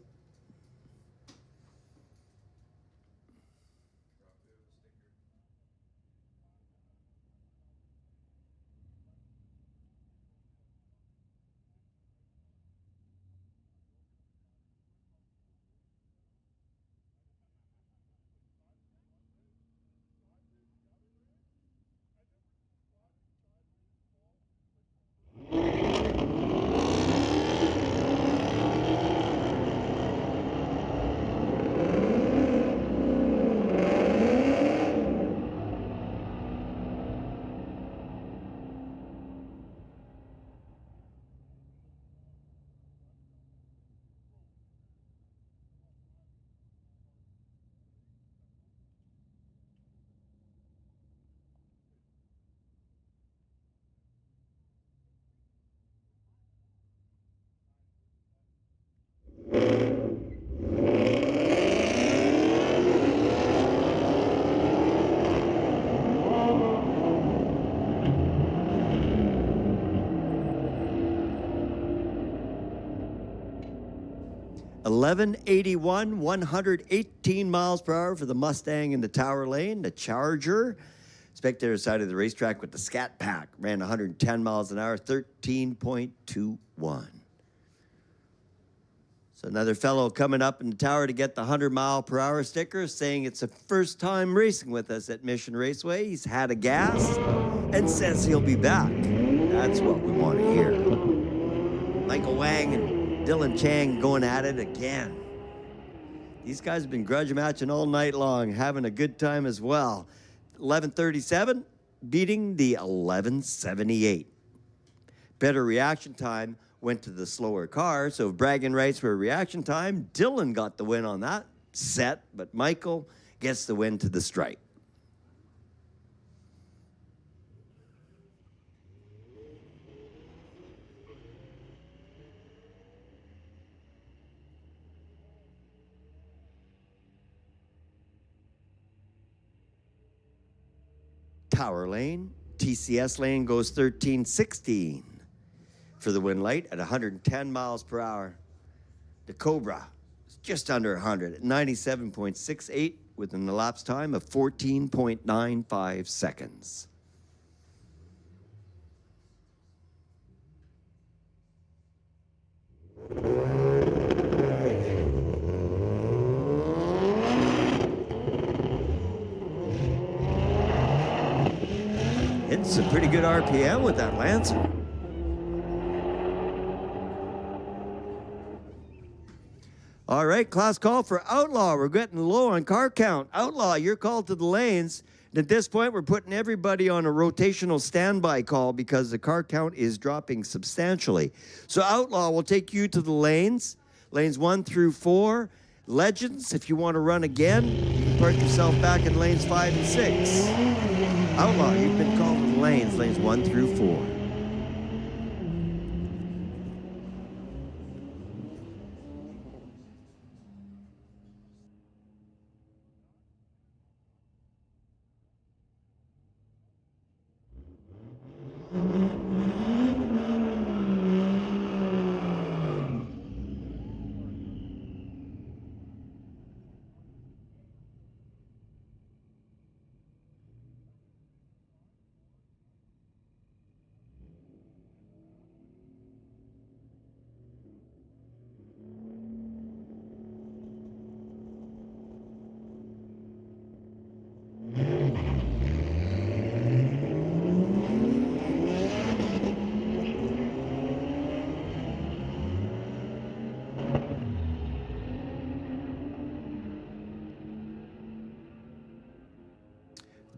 $11.81, 118 miles per hour for the Mustang in the Tower Lane. The Charger, spectator side of the racetrack with the Scat Pack, ran 110 miles an hour, 13.21. So another fellow coming up in the tower to get the 100-mile-per-hour sticker, saying it's a first time racing with us at Mission Raceway. He's had a gas and says he'll be back. That's what we want to hear. Michael Wang and Dylan Chang going at it again. These guys have been grudge matching all night long, having a good time as well. 11:37, beating the 11:78. Better reaction time went to the slower car, so bragging rights for reaction time. Dylan got the win on that set, but Michael gets the win to the stripe. Tower Lane, TCS lane goes 13.16 for the win light at 110 miles per hour. The Cobra is just under 100 at 97.68 with an elapsed time of 14.95 seconds. Hitting some pretty good RPM with that Lancer. All right, class call for Outlaw. We're getting low on car count. Outlaw, you're called to the lanes. And at this point, we're putting everybody on a rotational standby call because the car count is dropping substantially. So Outlaw will take you to the lanes 1 through 4. Legends, if you want to run again, you can park yourself back in lanes 5 and 6. Outlaw, you've been called to the lanes 1 through 4.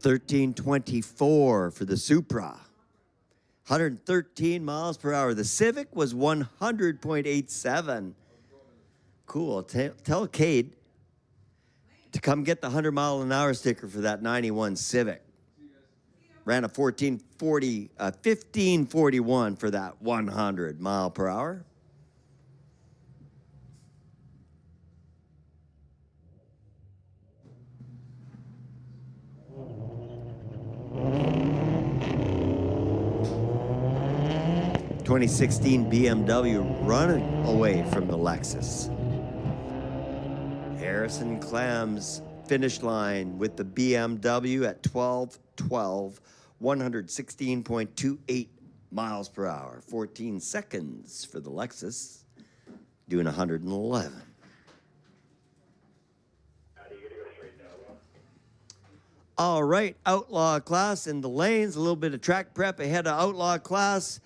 $13.24 for the Supra. 113 miles per hour. The Civic was 100.87. Cool. Tell Cade to come get the 100-mile-an-hour sticker for that 91 Civic. Ran a 1541 for that 100 mile per hour. '16 BMW running away from the Lexus. Harrison Clams finish line with the BMW at 12:12, 116.28 miles per hour. 14 seconds for the Lexus, doing 111. All right, Outlaw class in the lanes. A little bit of track prep ahead of Outlaw class.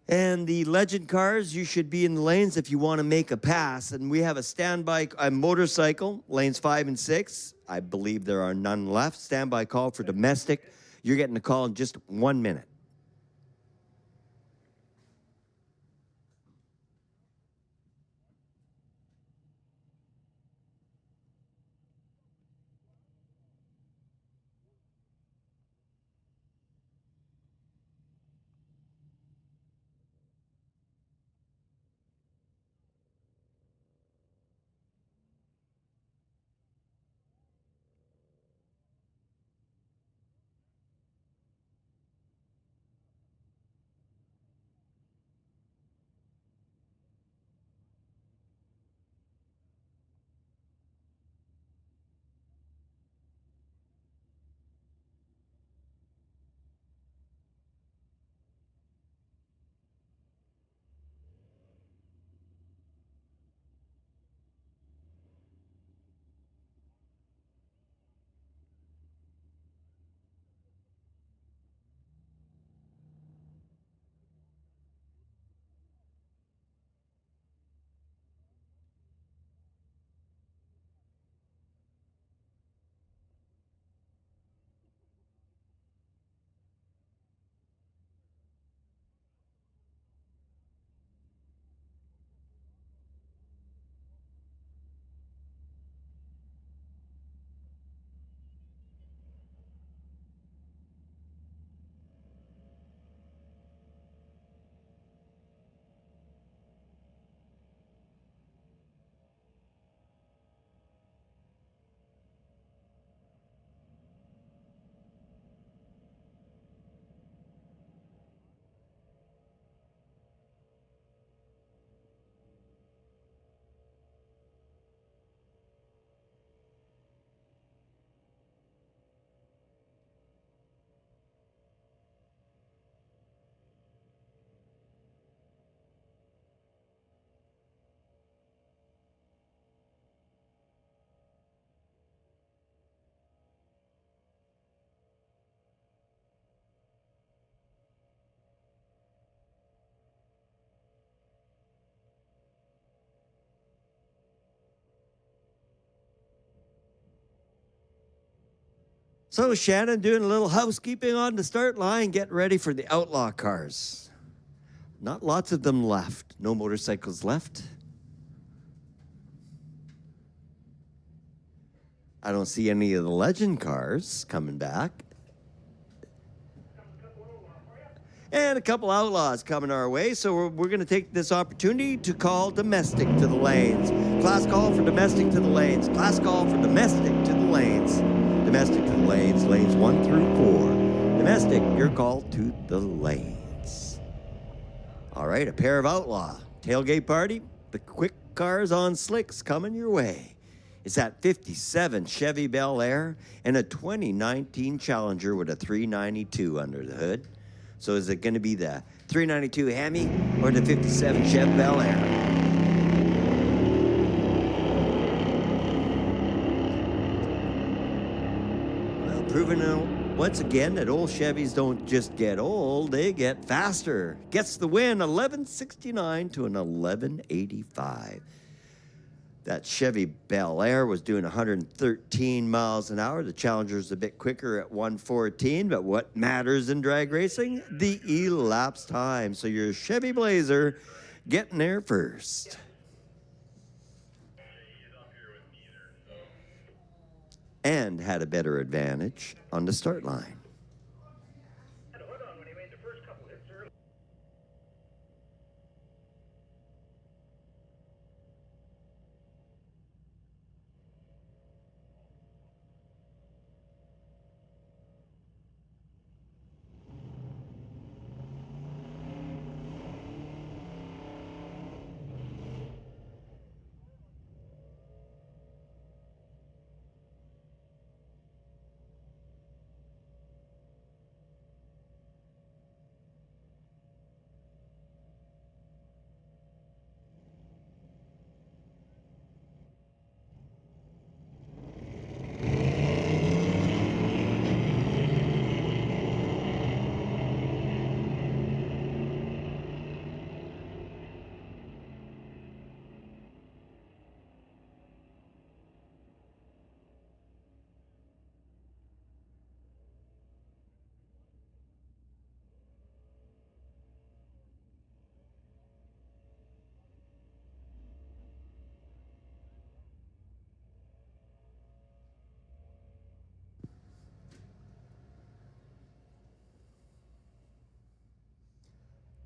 And the Legend cars, you should be in the lanes if you want to make a pass. And we have a standby motorcycle, lanes 5 and 6. I believe there are none left. Standby call for domestic. You're getting a call in just 1 minute. So Shannon doing a little housekeeping on the start line, getting ready for the Outlaw cars. Not lots of them left. No motorcycles left. I don't see any of the Legend cars coming back. And a couple Outlaws coming our way, so we're going to take this opportunity to call domestic to the lanes. Class call for domestic to the lanes. Class call for domestic to the lanes. Domestic to the lanes, lanes 1 through 4. Domestic, your call to the lanes. All right, a pair of Outlaw. Tailgate party, the quick cars on slicks coming your way. It's that 57 Chevy Bel Air and a 2019 Challenger with a 392 under the hood. So is it going to be the 392 Hemi or the 57 Chevy Bel Air? Well, proving once again that old Chevys don't just get old, they get faster. Gets the win, 1169 to an 1185. That Chevy Bel Air was doing 113 miles an hour. The Challenger's a bit quicker at 114, but what matters in drag racing? The elapsed time. So your Chevy Blazer getting there first. And had a better advantage on the start line.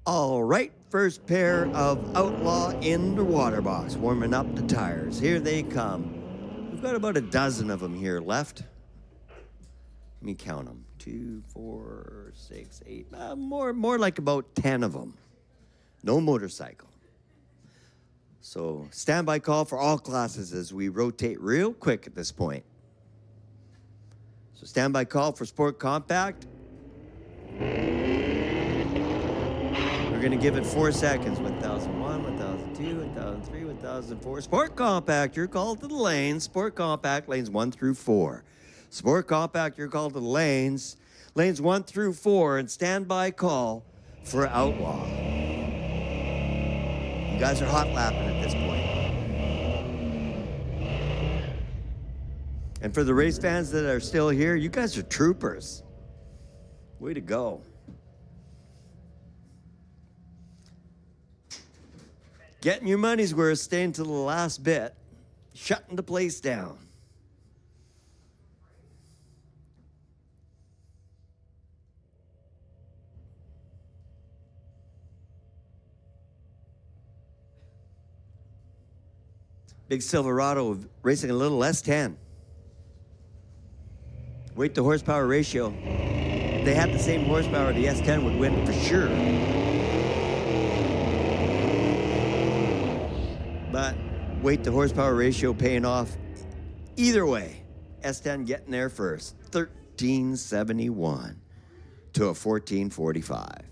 All right, first pair of Outlaw in the water box, warming up the tires. Here they come. We've got about a dozen of them here left. Let me count them. 2, 4, 6, 8, more like about 10 of them. No motorcycle. So standby call for all classes as we rotate real quick at this point. So standby call for Sport Compact. We're going to give it 4 seconds. 1001, 1002, 1003, 1004. Sport Compact, you're called to the lanes. Sport Compact, lanes 1 through 4. Sport Compact, you're called to the lanes. Lanes 1 through 4, and standby call for Outlaw. You guys are hot lapping at this point. And for the race fans that are still here, you guys are troopers. Way to go. Getting your money's worth, staying to the last bit, shutting the place down. Big Silverado racing a little S10. Weight to horsepower ratio. If they had the same horsepower, the S10 would win for sure. But weight to horsepower ratio paying off either way. S10 getting there first. 1371 to a 1445.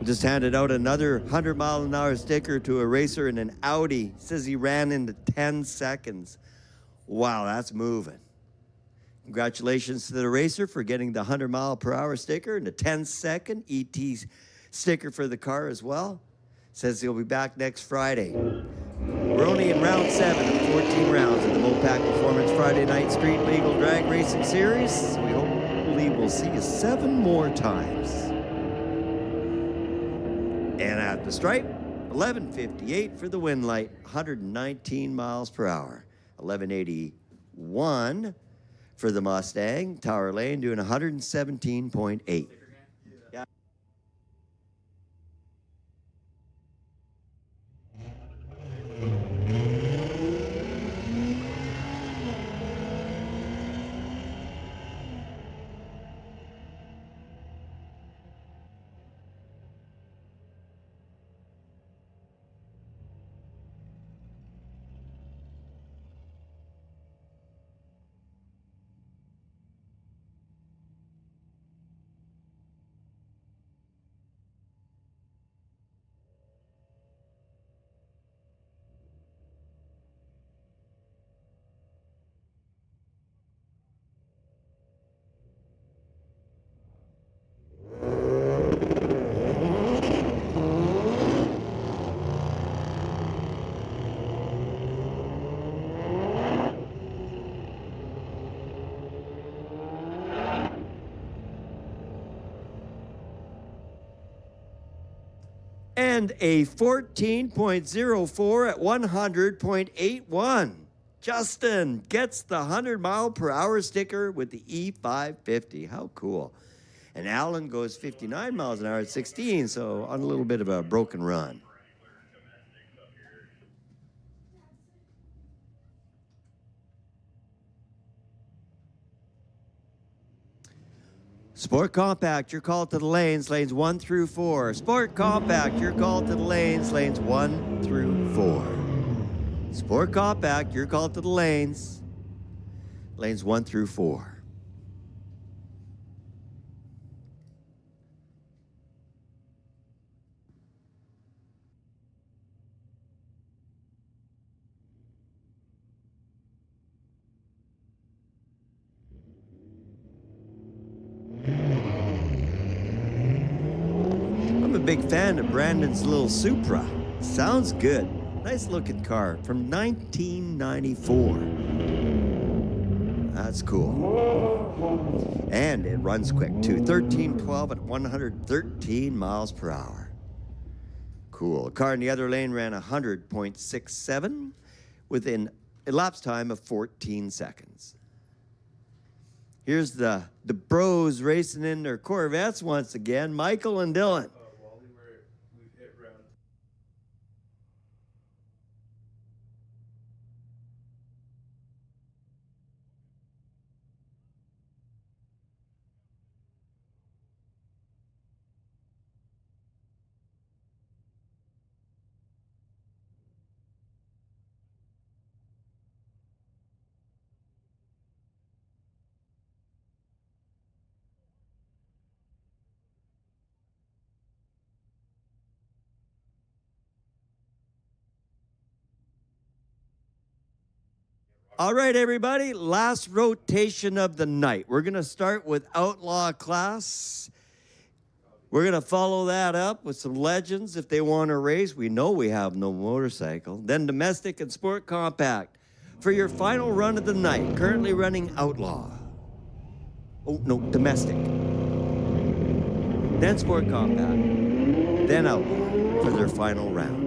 Just handed out another 100-mile-an-hour sticker to a racer in an Audi. Says he ran into 10 seconds. Wow, that's moving. Congratulations to the racer for getting the 100-mile-per-hour sticker and the 10-second ET sticker for the car as well. Says he'll be back next Friday. We're only in round 7 of 14 rounds of the Mopac Performance Friday Night Street Legal Drag Racing Series. We hopefully will we'll see you 7 more times. And at the stripe, 11:58 for the wind light, 119 miles per hour. 11:81 for the Mustang, Tower Lane doing 117.8. Yeah. And a 14.04 at 100.81. Justin gets the 100-mile-per-hour sticker with the E550. How cool. And Alan goes 59 miles an hour at 16, so on a little bit of a broken run. Sport Compact, you're called to the lanes 1 through 4. Sport Compact, you're called to the lanes 1 through 4. Sport Compact, you're called to the lanes 1 through 4. I'm a big fan of Brandon's little Supra. Sounds good. Nice looking car from 1994. That's cool. And it runs quick too. 1312 at 113 miles per hour. Cool. A car in the other lane ran 100.67 within a elapsed time of 14 seconds. Here's the bros racing in their Corvettes once again, Michael and Dylan. All right, everybody, last rotation of the night. We're going to start with Outlaw Class. We're going to follow that up with some Legends if they want to race. We know we have no motorcycle. Then Domestic and Sport Compact for your final run of the night. Currently running Outlaw. Oh, no, Domestic. Then Sport Compact. Then Outlaw for their final round.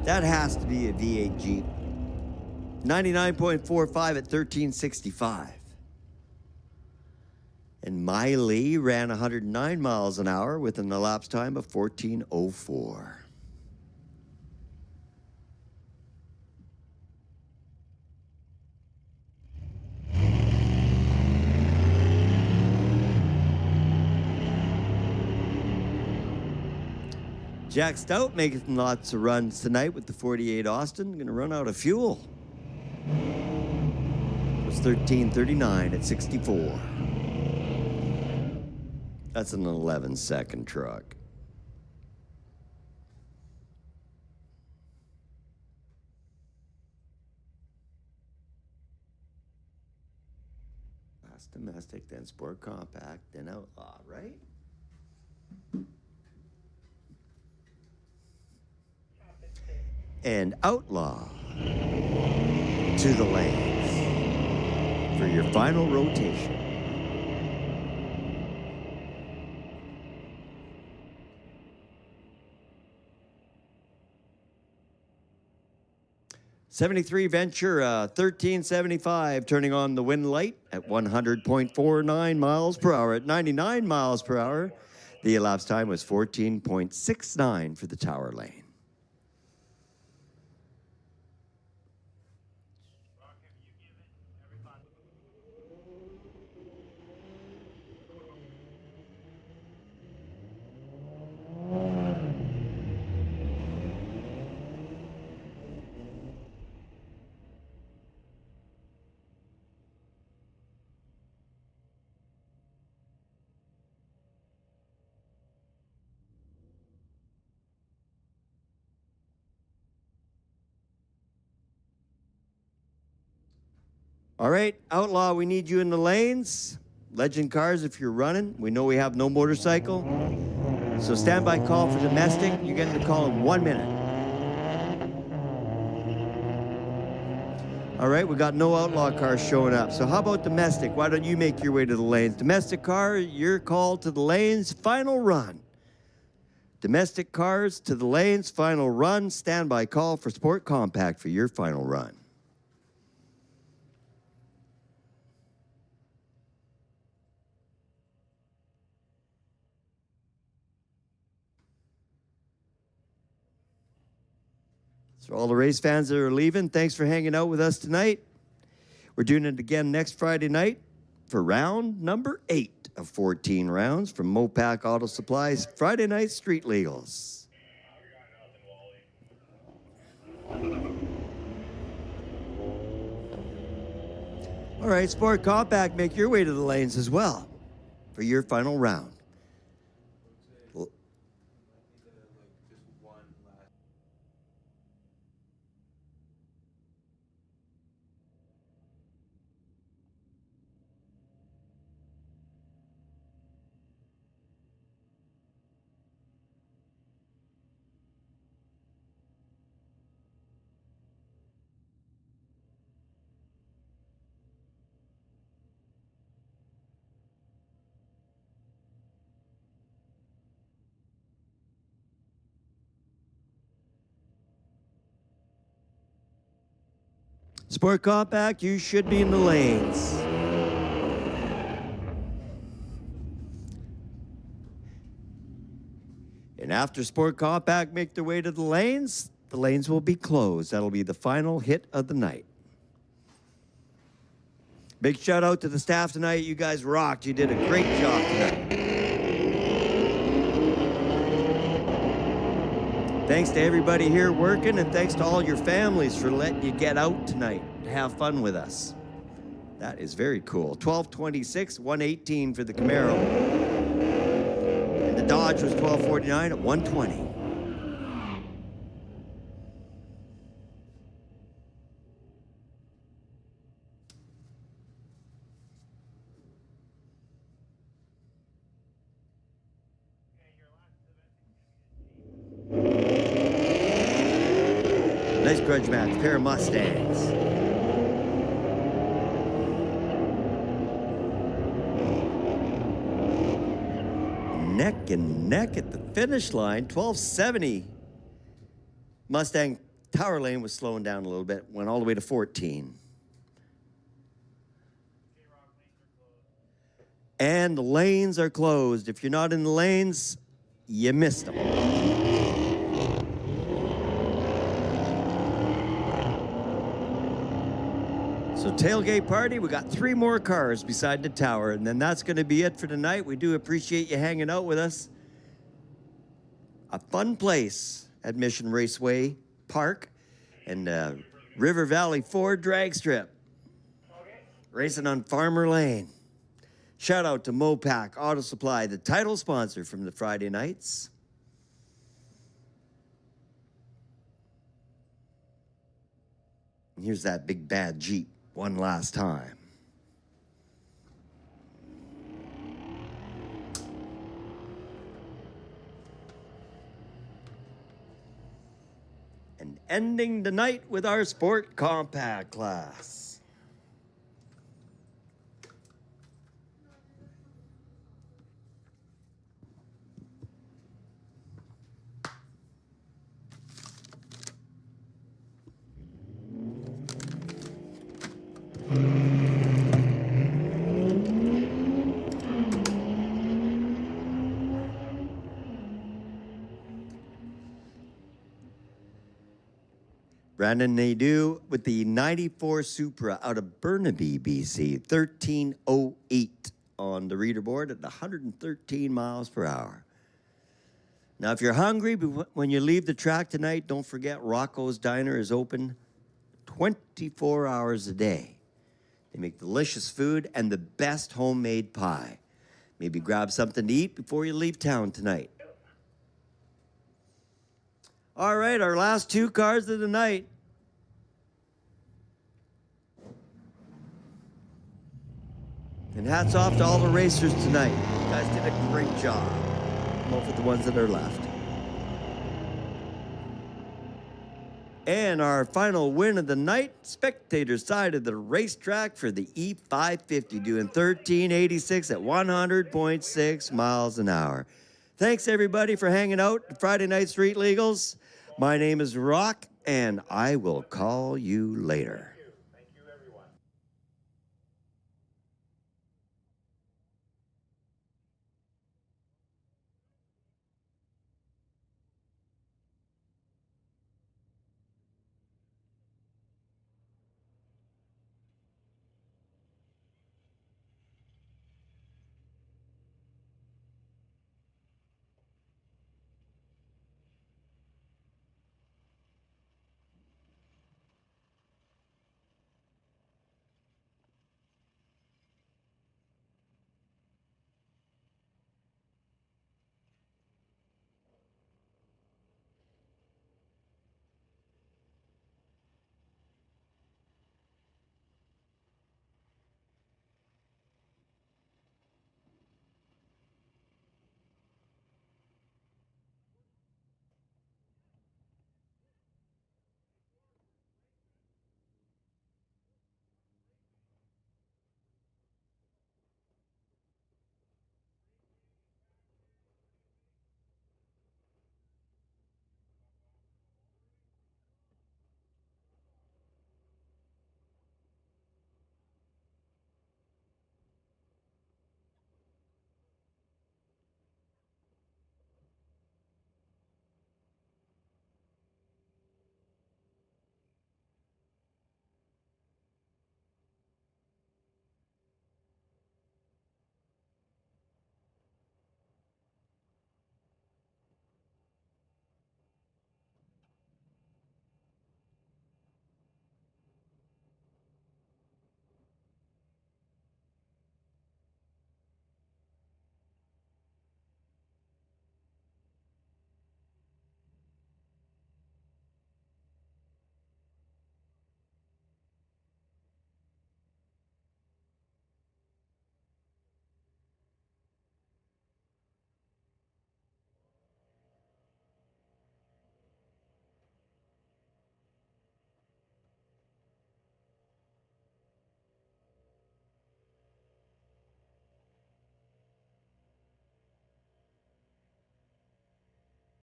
That has to be a V8 Jeep. 99.45 at 1365. And Miley ran 109 miles an hour with an elapsed time of 14:04. Jack Stout making lots of runs tonight with the 48 Austin. Going to run out of fuel. It was 13:39 at 64. That's an 11-second truck. Last domestic, then sport compact, then outlaw, right? And outlaw to the lanes for your final rotation. '73 Ventura 1375 turning on the wind light at 100.49 miles per hour at 99 miles per hour. The elapsed time was 14.69 for the tower lane. All right, Outlaw, we need you in the lanes. Legend cars, if you're running. We know we have no motorcycle. So standby call for domestic. You're getting the call in 1 minute. All right, we got no Outlaw cars showing up. So how about domestic? Why don't you make your way to the lanes? Domestic car, your call to the lanes, final run. Domestic cars to the lanes, final run. Standby call for Sport Compact for your final run. So all the race fans that are leaving, thanks for hanging out with us tonight. We're doing it again next Friday night for round number 8 of 14 rounds from Mopac Auto Supplies Friday Night Street Legals. All right, Sport Compact, make your way to the lanes as well for your final round. Sport Compact, you should be in the lanes. And after Sport Compact make their way to the lanes will be closed. That'll be the final hit of the night. Big shout out to the staff tonight. You guys rocked. You did a great job tonight. Thanks to everybody here working, and thanks to all your families for letting you get out tonight to have fun with us. That is very cool. 1226, 118 for the Camaro. And the Dodge was 1249 at 120. Nice grudge match, pair of Mustangs. Neck and neck at the finish line, 1270. Mustang Tower Lane was slowing down a little bit, went all the way to 14. And the lanes are closed. If you're not in the lanes, you missed them. So tailgate party, we got 3 more cars beside the tower, and then that's going to be it for tonight. We do appreciate you hanging out with us. A fun place at Mission Raceway Park and River Valley Ford drag strip. Racing on Farmer Lane. Shout out to Mopac Auto Supply, the title sponsor from the Friday nights. And here's that big bad Jeep one last time. And ending the night with our Sport Compact class. Brandon Nadeau with the 94 Supra out of Burnaby, BC, 1308 on the reader board at 113 miles per hour. Now, if you're hungry when you leave the track tonight, don't forget Rocco's Diner is open 24 hours a day. They make delicious food and the best homemade pie. Maybe grab something to eat before you leave town tonight. All right, our last 2 cars of the night. And hats off to all the racers tonight. You guys did a great job. Well, for the ones that are left. And our final win of the night, spectator side of the racetrack for the E550, doing 1386 at 100.6 miles an hour. Thanks, everybody, for hanging out at Friday Night Street Legals. My name is Rock, and I will call you later.